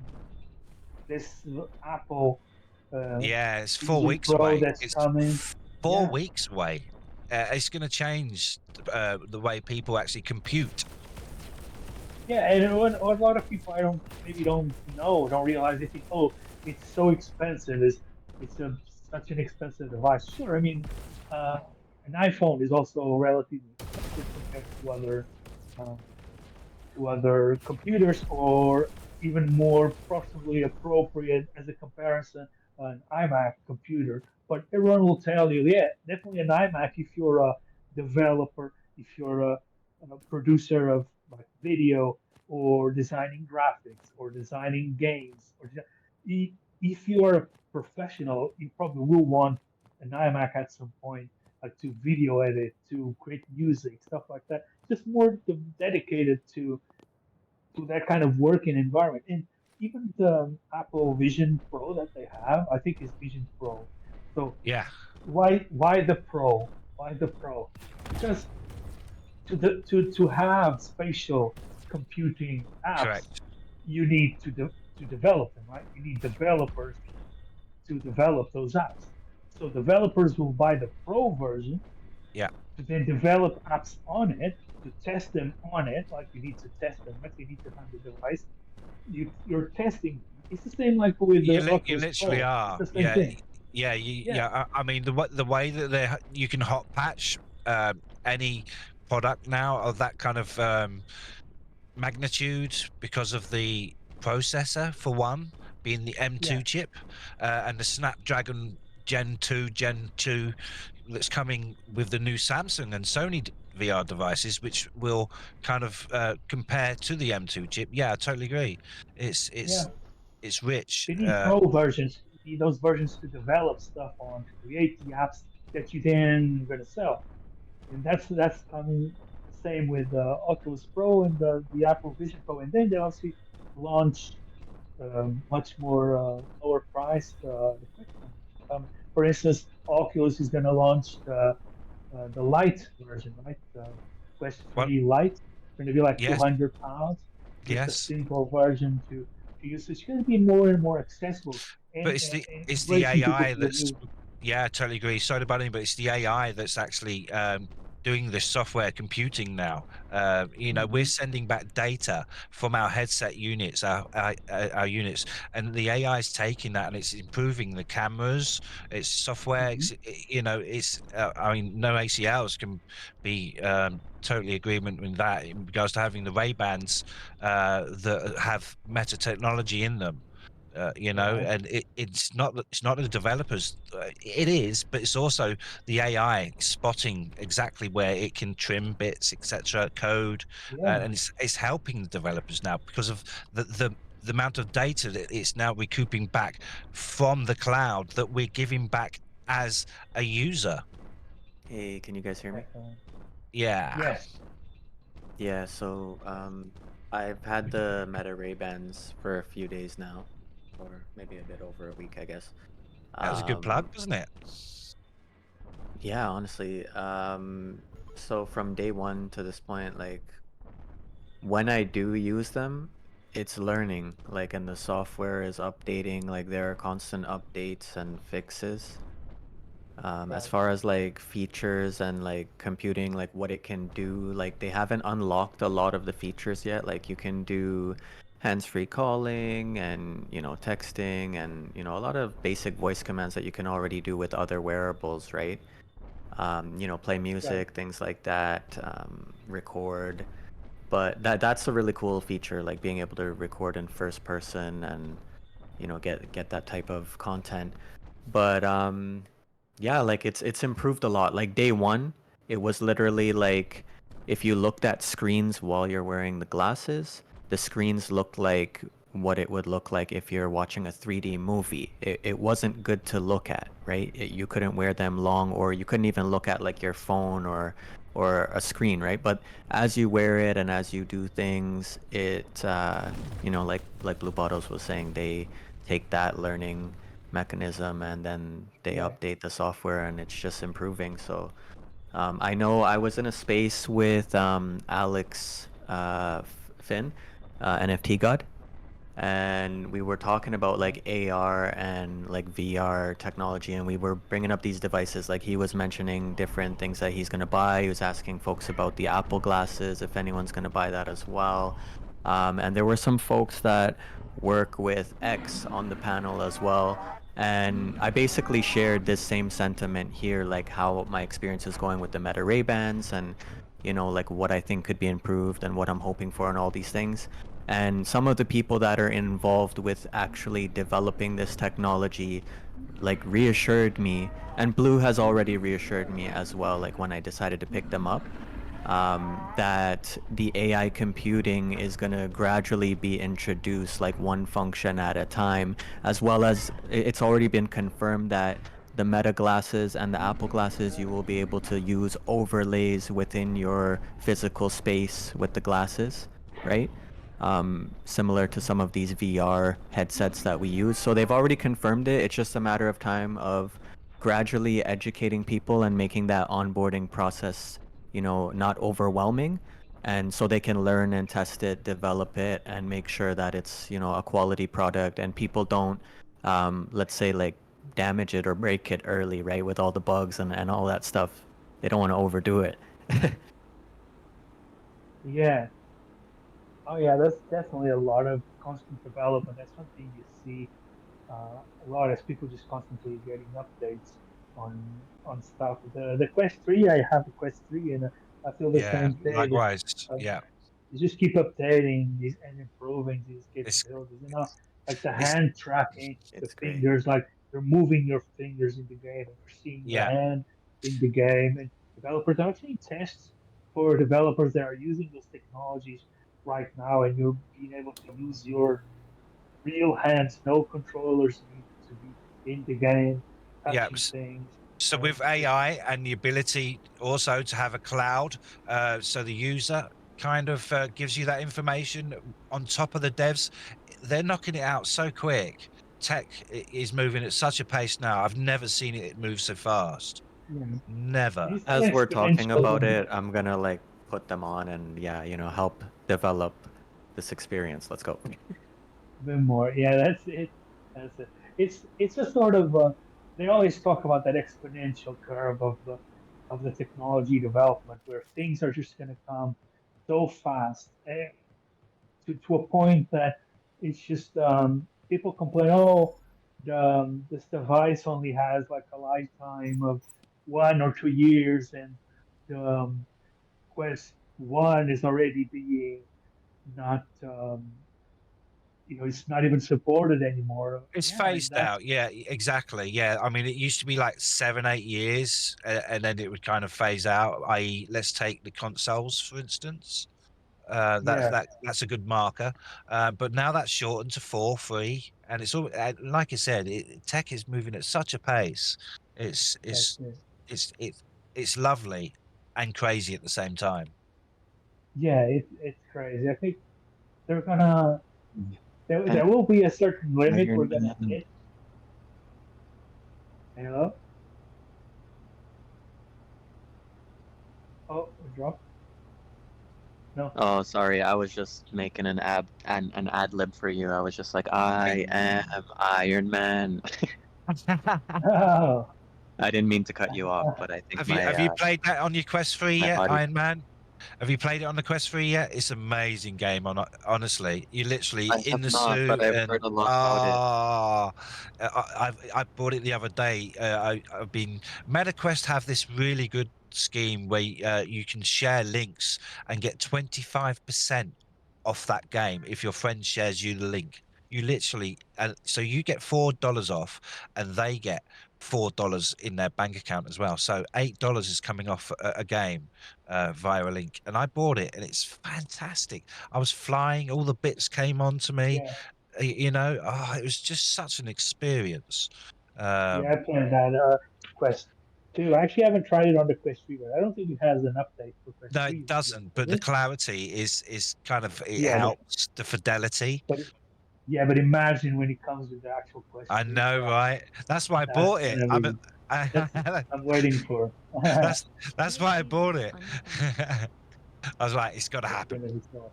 this Apple Yeah, it's four Vision weeks Pro away. that's It's coming. 4 weeks away. It's going to change the way people actually compute. Yeah, and a lot of people I don't maybe don't know, don't realize, they think, oh, it's so expensive. It's such an expensive device. Sure, I mean, uh, an iPhone is also relatively expensive compared um, to other computers, or even more possibly appropriate as a comparison, an iMac computer. But everyone will tell you, yeah, definitely an iMac if you're a developer, if you're a producer of like video, or designing graphics, or designing games, or if you are a professional, you probably will want an iMac at some point, like to video edit, to create music, stuff like that. Just more dedicated to that kind of working environment. And even the Apple Vision Pro that they have, I think is Vision Pro. So Yeah, why the Pro? Why the Pro? Because to have spatial computing apps, correct. you need to develop them, right? You need developers to develop those apps. So developers will buy the Pro version Yeah, to then develop apps on it, to test them on it. Like you need to test them, right? You need to have the device. You're testing them. It's the same like with the you Oculus literally Pro. It's are. the same Yeah, thing. yeah, Yeah, yeah. I mean, the way that you can hot patch any product now of that kind of magnitude because of the processor, for one, being the yeah, M2 chip, and the Snapdragon Gen 2 that's coming with the new Samsung and Sony VR devices, which will kind of compare to the M2 chip. Yeah, I totally agree. It's yeah. it's it's rich. They need Pro versions. You need those versions to develop stuff on, to create the apps that you then going to sell. And that's coming the same with the Oculus Pro and the Apple Vision Pro. And then they also launch much more lower priced equipment. For instance, Oculus is going to launch the light version, right? Quest Well, 3 Lite, going to be like yes, 200 pounds, just a yes, simple version to use. So it's going to be more and more accessible, but and it's the embracing people AI to the that's, new. yeah, I totally agree. Sorry about it, but it's the AI that's actually doing this software computing now. We're Mhm. sending back data from our headset units, our units, and the AI is taking that and it's improving the cameras. It's software. Mhm. It's. I mean, no ACLs can be. Totally agreement with that in regards to having the Ray Bans that have meta technology in them. Right. And it's not the developers. It is, but it's also the AI spotting exactly where it can trim bits, etc., code, Yeah. and it's helping the developers now because of the amount of data that it's now recouping back from the cloud that we're giving back as a user. Hey, can you guys hear me? Definitely. Yeah, Yes. Yeah, so I've had the Meta Ray Bans for a few days now, or maybe a bit over a week, I guess. that was a good plug, Um, wasn't it? yeah, honestly. So from day one to this point, like when I do use them, it's learning, like, and the software is updating, like there are constant updates and fixes. As Right. far as like features and like computing, like what it can do, like they haven't unlocked a lot of the features yet. Like you can do hands-free calling and, texting and, a lot of basic voice commands that you can already do with other wearables, right? Play Right. music, things like that, record. But that's a really cool feature, like being able to record in first person and, get that type of content. But yeah, like it's improved a lot. Like day one, it was literally like if you looked at screens while you're wearing the glasses, the screens looked like what it would look like if you're watching a 3D movie. It wasn't good to look at, right? You couldn't wear them long, or you couldn't even look at like your phone or a screen, right? But as you wear it and as you do things, like Blue Bottles was saying, they take that learning mechanism, and then they Yeah. update the software, and it's just improving. So I know I was in a space with Alex Finn, NFT God, and we were talking about like AR and like VR technology, and we were bringing up these devices. Like he was mentioning different things that he's going to buy. He was asking folks about the Apple glasses, if anyone's going to buy that as well. And there were some folks that work with X on the panel as well. And I basically shared this same sentiment here, like how my experience is going with the Meta Ray Bans, and like what I think could be improved and what I'm hoping for and all these things. And some of the people that are involved with actually developing this technology like reassured me, and Blue has already reassured me as well, like when I decided to pick them up, that the AI computing is going to gradually be introduced like one function at a time, as well as it's already been confirmed that the Meta glasses and the Apple glasses, you will be able to use overlays within your physical space with the glasses, right? Similar to some of these VR headsets that we use. So they've already confirmed it. It's just a matter of time of gradually educating people and making that onboarding process, not overwhelming. And so they can learn and test it, develop it, and make sure that it's, a quality product and people don't, let's say, like damage it or break it early, right? With all the bugs and all that stuff. They don't want to overdo it. Yeah. Oh yeah, that's definitely a lot of constant development. That's something you see a lot as people just constantly getting updates on stuff. The Quest 3, I have the Quest 3, and I feel the Yeah, same thing. likewise. Uh, Yeah, you just keep updating these and improving these it's capabilities. Like the it's hand tracking, the It's great. fingers, like you're moving your fingers in the game and you're seeing your yeah, hand in the game. And developers are actually tests for developers that are using those technologies right now, and you're being able to use your real hands. No controllers need to be in the game, yeah. touching things. So And with AI and the ability also to have a cloud, so the user kind of gives you that information on top of the devs, they're knocking it out so quick. Tech is moving at such a pace now. I've never seen it move so fast. you know, Never. these As we're talking about exponential. it, I'm gonna like put them on and yeah, help develop this experience. Let's go. Bit more. Yeah, that's it. That's it. It's a sort of they always talk about that exponential curve of the technology development where things are just going to come so fast to a point that it's just people complain, oh, this device only has like a lifetime of 1 or 2 years, and the Quest One is already being not it's not even supported anymore. It's Yeah, and phased that's out. Yeah, exactly. Yeah. I mean, it used to be like 7, 8 years, and then it would kind of phase out. I.e., let's take the consoles, for instance. yeah, That's a good marker. But now that's shortened to 4, 3, and it's all like I said, tech is moving at such a pace. It's that's it's it. it's it's it's lovely and crazy at the same time. Yeah, it's crazy. I think they're gonna And there will be a certain limit we're Iron gonna Man. hit. Hello? Oh, we dropped? No. Oh, sorry, I was just making an ad lib for you. I was just like, I am Iron Man. Oh, I didn't mean to cut you off, but I think Have you played that on your Quest 3 my yet, audio. Iron Man? Have you played it on the Quest 3 yet? It's an amazing game. Honestly, you literally I in have the not, but suit I've and heard a lot about it. I bought it the other day. I've been MetaQuest have this really good scheme where you can share links and get 25% off that game if your friend shares you the link. You literally, so you get $4 off, and they get $4 in their bank account as well. So $8 is coming off a game via a link, and I bought it, and it's fantastic. I was flying, all the bits came on to me. yeah, It was just such an experience. yeah. I Um, played that Quest 2. I actually haven't tried it on the Quest 3, but I don't think it has an update for Quest no, 3 it yet, doesn't, does but the it? clarity is kind of it Yeah, helps the fidelity. but Yeah, but imagine when it comes with the actual Quest I 3 know, Pro. right? That's why I That's bought it. gonna be. That's I'm waiting for. that's that's why I Maybe bought it. understand. I was like, it's got to That's happen. gonna be so.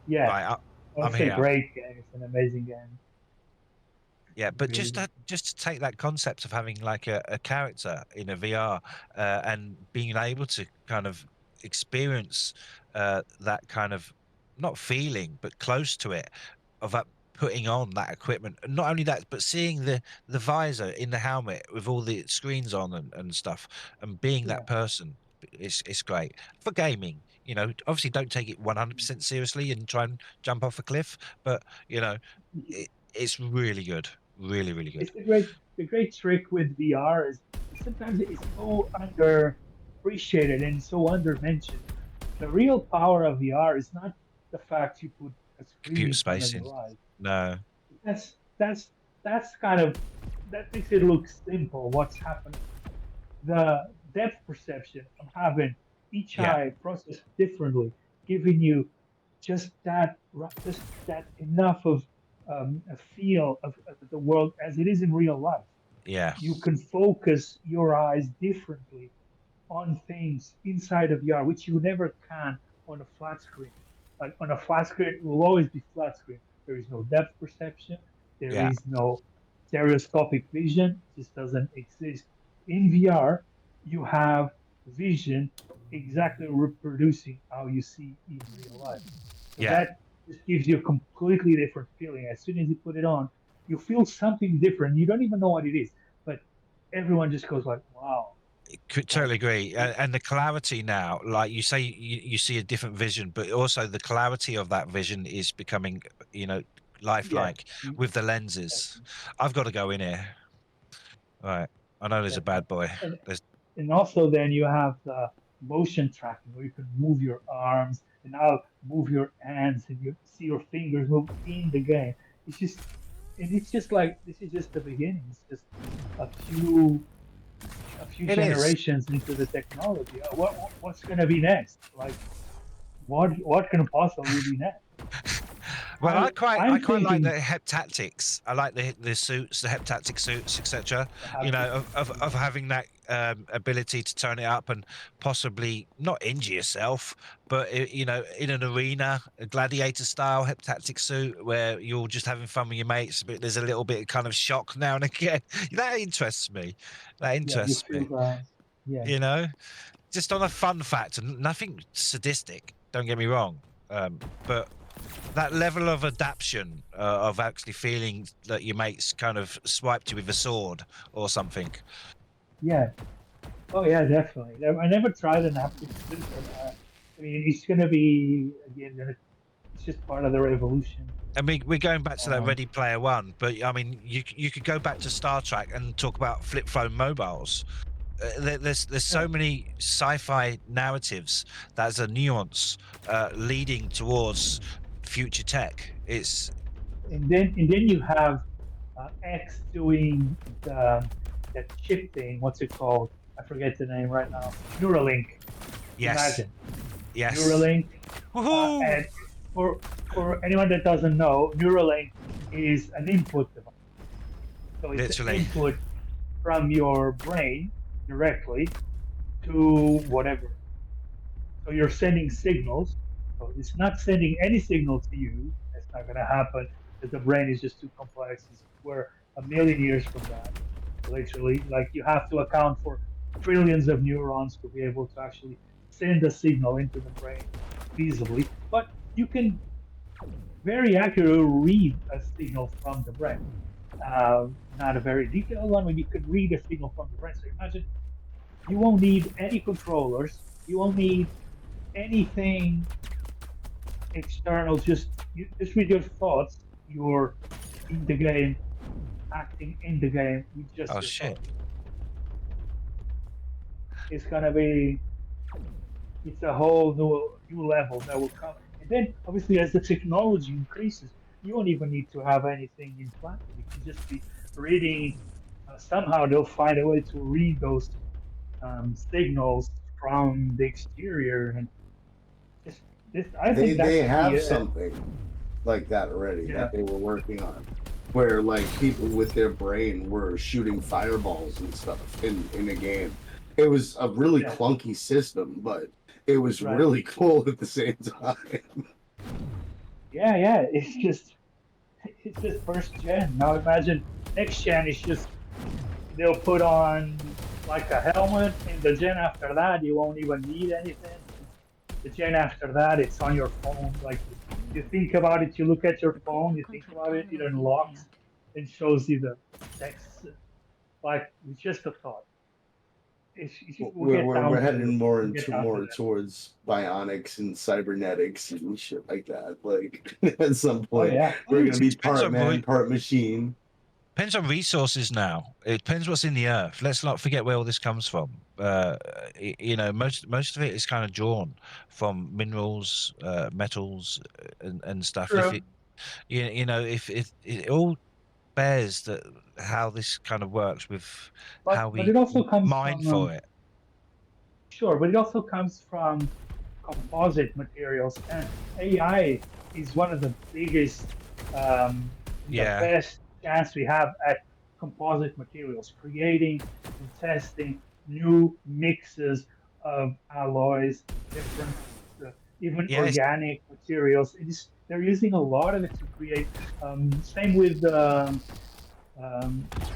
Yeah, Right, oh, I'm it's a here. great game. It's an amazing game. Yeah, but Really. just to take that concept of having like a character in a VR and being able to kind of experience that kind of not feeling but close to it of that putting on that equipment. And not only that, but seeing the visor in the helmet with all the screens on and stuff, and being Yeah. that person. It's great for gaming. Obviously don't take it 100% seriously and try and jump off a cliff, but it's really good. Really, really good. It's the great trick with VR is sometimes it's so underappreciated and so undermentioned. The real power of VR is not the fact you put a screen Computer in front of spacing. your eyes. No. That's that's that's kind of that makes it look simple. What's happening? The depth perception of having each Yeah. eye processed differently, giving you just that enough of a feel of the world as it is in real life. Yeah. You can focus your eyes differently on things inside of VR, which you never can on a flat screen. Like on a flat screen, it will always be flat screen. There is no depth perception. There Yeah. is no stereoscopic vision. It just doesn't exist. In VR, you have vision exactly reproducing how you see in real life. So Yeah. that just gives you a completely different feeling. As soon as you put it on, you feel something different. You don't even know what it is, but everyone just goes like, "Wow!" Totally Like, agree. And the clarity now, like you say, you see a different vision, but also the clarity of that vision is becoming, yeah, lifelike with the lenses. I've got to go in here. Right. I know there's a definitely. bad boy. And There's and also then you have the motion tracking where you can move your arms and now move your hands and you see your fingers move in the game. It's just and it's just like this is just the beginning. It's just a few it is. generations into the technology. What's going to be next? Like what can possibly be next? Well, I'm I quite like the thinking heptactics. I like the suits, the heptactic suits, etc. the haptic. Of having that ability to turn it up and possibly not injure yourself, but in an arena, a gladiator style heptactic suit where you're just having fun with your mates, but there's a little bit of kind of shock now and again. That interests me. That Yeah, you interests feel me. the yeah. You know, just on a fun factor, nothing sadistic. Don't get me wrong, but that level of adaptation of actually feeling that your mates kind of swiped you with a sword or something. Yeah. Oh yeah, definitely. I never tried an haptic suit, but I mean, it's gonna be again. It's just part of the revolution. I mean, we're going back to that Um, Ready Player One, but I mean, you could go back to Star Trek and talk about flip phone mobiles. There's so yeah. many sci-fi narratives that's a nuance leading towards future tech. It's And then you have X doing that chip thing. What's it called? I forget the name right now. Neuralink. yes, Imagine yes, Neuralink. woohoo, And for anyone that doesn't know, Neuralink is an input device. So it's an literally, input from your brain directly to whatever. So you're sending signals. So it's not sending any signal to you. That's not going to happen because the brain is just too complex. We're a million years from that. Literally, like you have to account for trillions of neurons to be able to actually send a signal into the brain feasibly. But you can very accurately read a signal from the brain. Not a very detailed one, but you can read a signal from the brain. So imagine you won't need any controllers. You won't need anything external. Just with your thoughts, you're in the game, acting in the game with just oh your shit. thoughts. It's gonna be it's a whole new level that will come. And then obviously as the technology increases, you won't even need to have anything implanted. You can just be reading. Somehow they'll find a way to read those signals from the exterior, and just this. I think that They could be have a something. like that already Yeah. that they were working on, where like people with their brain were shooting fireballs and stuff in a game. It was a really Yeah. clunky system, but it was Right. really cool at the same time. Yeah. It's just first gen. Now imagine next gen is just they'll put on like a helmet, and the gen after that you won't even need anything. The gen after that it's on your phone. Like you think about it, you look at your phone, you think about it, it unlocks and shows you the text. Like it's just a thought. We'll get We're down heading to more we'll get into down to more that. towards bionics and cybernetics and shit like that. Like at some Oh point, yeah. we're gonna be Depends part on man, part machine. depends on resources now. It depends what's in the earth. Let's not forget where all this comes from. You know, most of it is kind of drawn from minerals, metals, and stuff. If True. it, you know, if it all bears that how this kind of works with how But we it also comes mine from for it. sure, but it also comes from composite materials, and AI is one of the biggest and the Yeah. best chance we have at composite materials, creating and testing new mixes of alloys, different, even Yes. organic materials. They're using a lot of it to create. Same with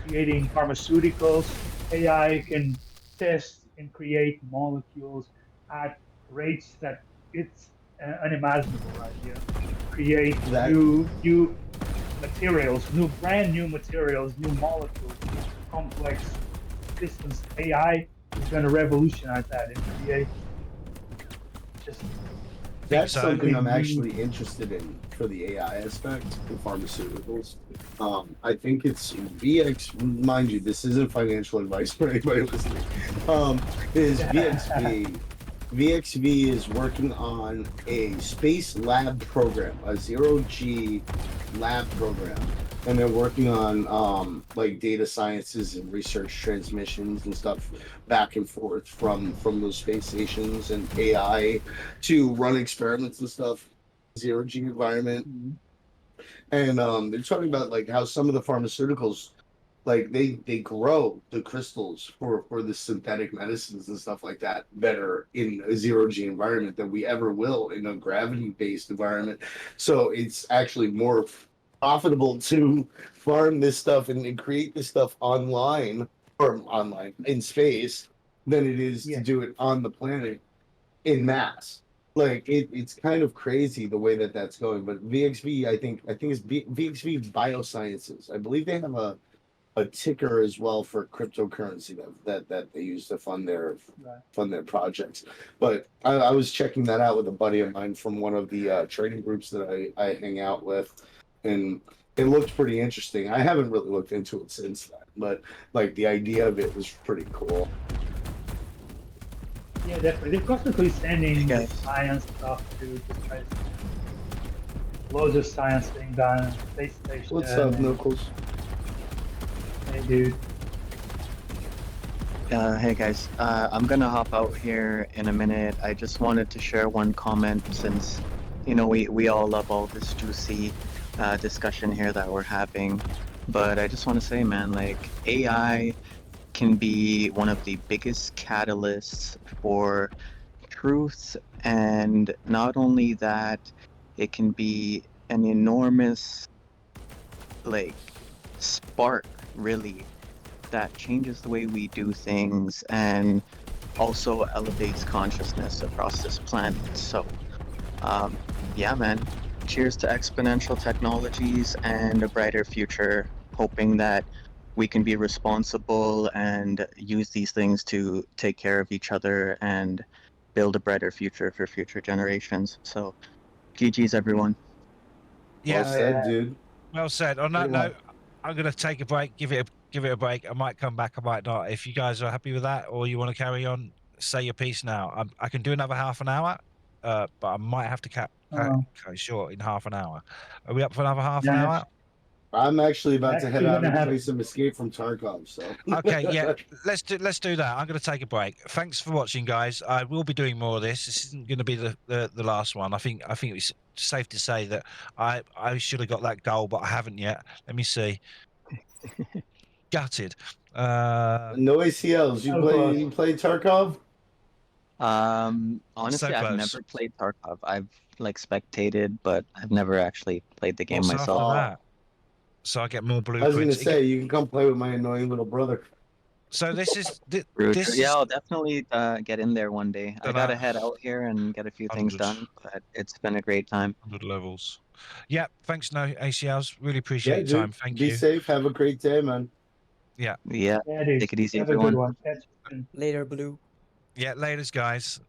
creating pharmaceuticals. AI can test and create molecules at rates that it's unimaginable, right? Yeah, create That new materials, brand new materials, new molecules, complex systems. AI is going to revolutionize that and create just that's so. something I'm something new. actually interested in for the AI aspect in pharmaceuticals. I think it's VX. Mind you, this isn't financial advice for anybody listening. Is VXV? VXV is working on a space lab program, a zero G lab program, and they're working on like data sciences and research transmissions and stuff back and forth from those space stations and AI to run experiments and stuff. Zero G environment, Mhm. and they're talking about like how some of the pharmaceuticals like they grow the crystals for the synthetic medicines and stuff like that better in a zero G environment than we ever will in a gravity based environment. So it's actually more profitable to farm this stuff and create this stuff online or online in space than it is to Yeah, do it on the planet in mass. Like it's kind of crazy the way that that's going. But VXV, I think it's VXV Biosciences. I believe they have a ticker as well for cryptocurrency that they use to right. fund their projects. But I was checking that out with a buddy of mine from one of the trading groups that I hang out with, and it looked pretty interesting. I haven't really looked into it since then, but like the idea of it was pretty cool. Yeah, definitely. They're constantly Hey sending guys. science stuff to space. Loads of science being done on space What's station up, and Knuckles? hey, dude. Hey guys, I'm gonna hop out here in a minute. I just wanted to share one comment since, we all love all this juicy discussion here that we're having. But I just want to say, man, like AI can be one of the biggest catalysts for truth, and not only that, it can be an enormous, like, spark, really, that changes the way we do things and also elevates consciousness across this planet. So, yeah, man. Cheers to exponential technologies and a brighter future. Hoping that we can be responsible and use these things to take care of each other and build a brighter future for future generations. So, GG's, everyone. Yeah. Well Oh said, yeah, dude. Well said. On that pretty much. note, I'm going to take a break. Give it a break. I might come back. I might not. If you guys are happy with that, or you want to carry on, say your piece now. I can do another half an hour, but I might have to cut Uh, it short in half an hour. Are we up for another half an yeah, hour? I'm actually about to head Actually out gonna and have- play some Escape from Tarkov. So Okay, yeah, let's do that. I'm going to take a break. Thanks for watching, guys. I will be doing more of this. This isn't going to be the last one. I think it's safe to say that I should have got that goal, but I haven't yet. Let me see. Gutted. no ACLs. So close. You play Tarkov? Honestly, I've close. never played Tarkov. I've like spectated, but I've never actually played the game What's myself. after that? So I get more I was blueprints. gonna say you can come play with my annoying little brother. So this is True, this true. is Yeah, I'll definitely get in there one day. I Don't gotta know. head out here and get a few things 100. done, but it's been a great time. 100 levels. Yeah, thanks, no ACLs. Really appreciate Yeah, your dude. time. Thank Be you. safe. Have a great day, man. Yeah, Yeah, dude. take it easy, Have a everyone. good one. Catch you soon. Later, Blue. Yeah, laters, guys.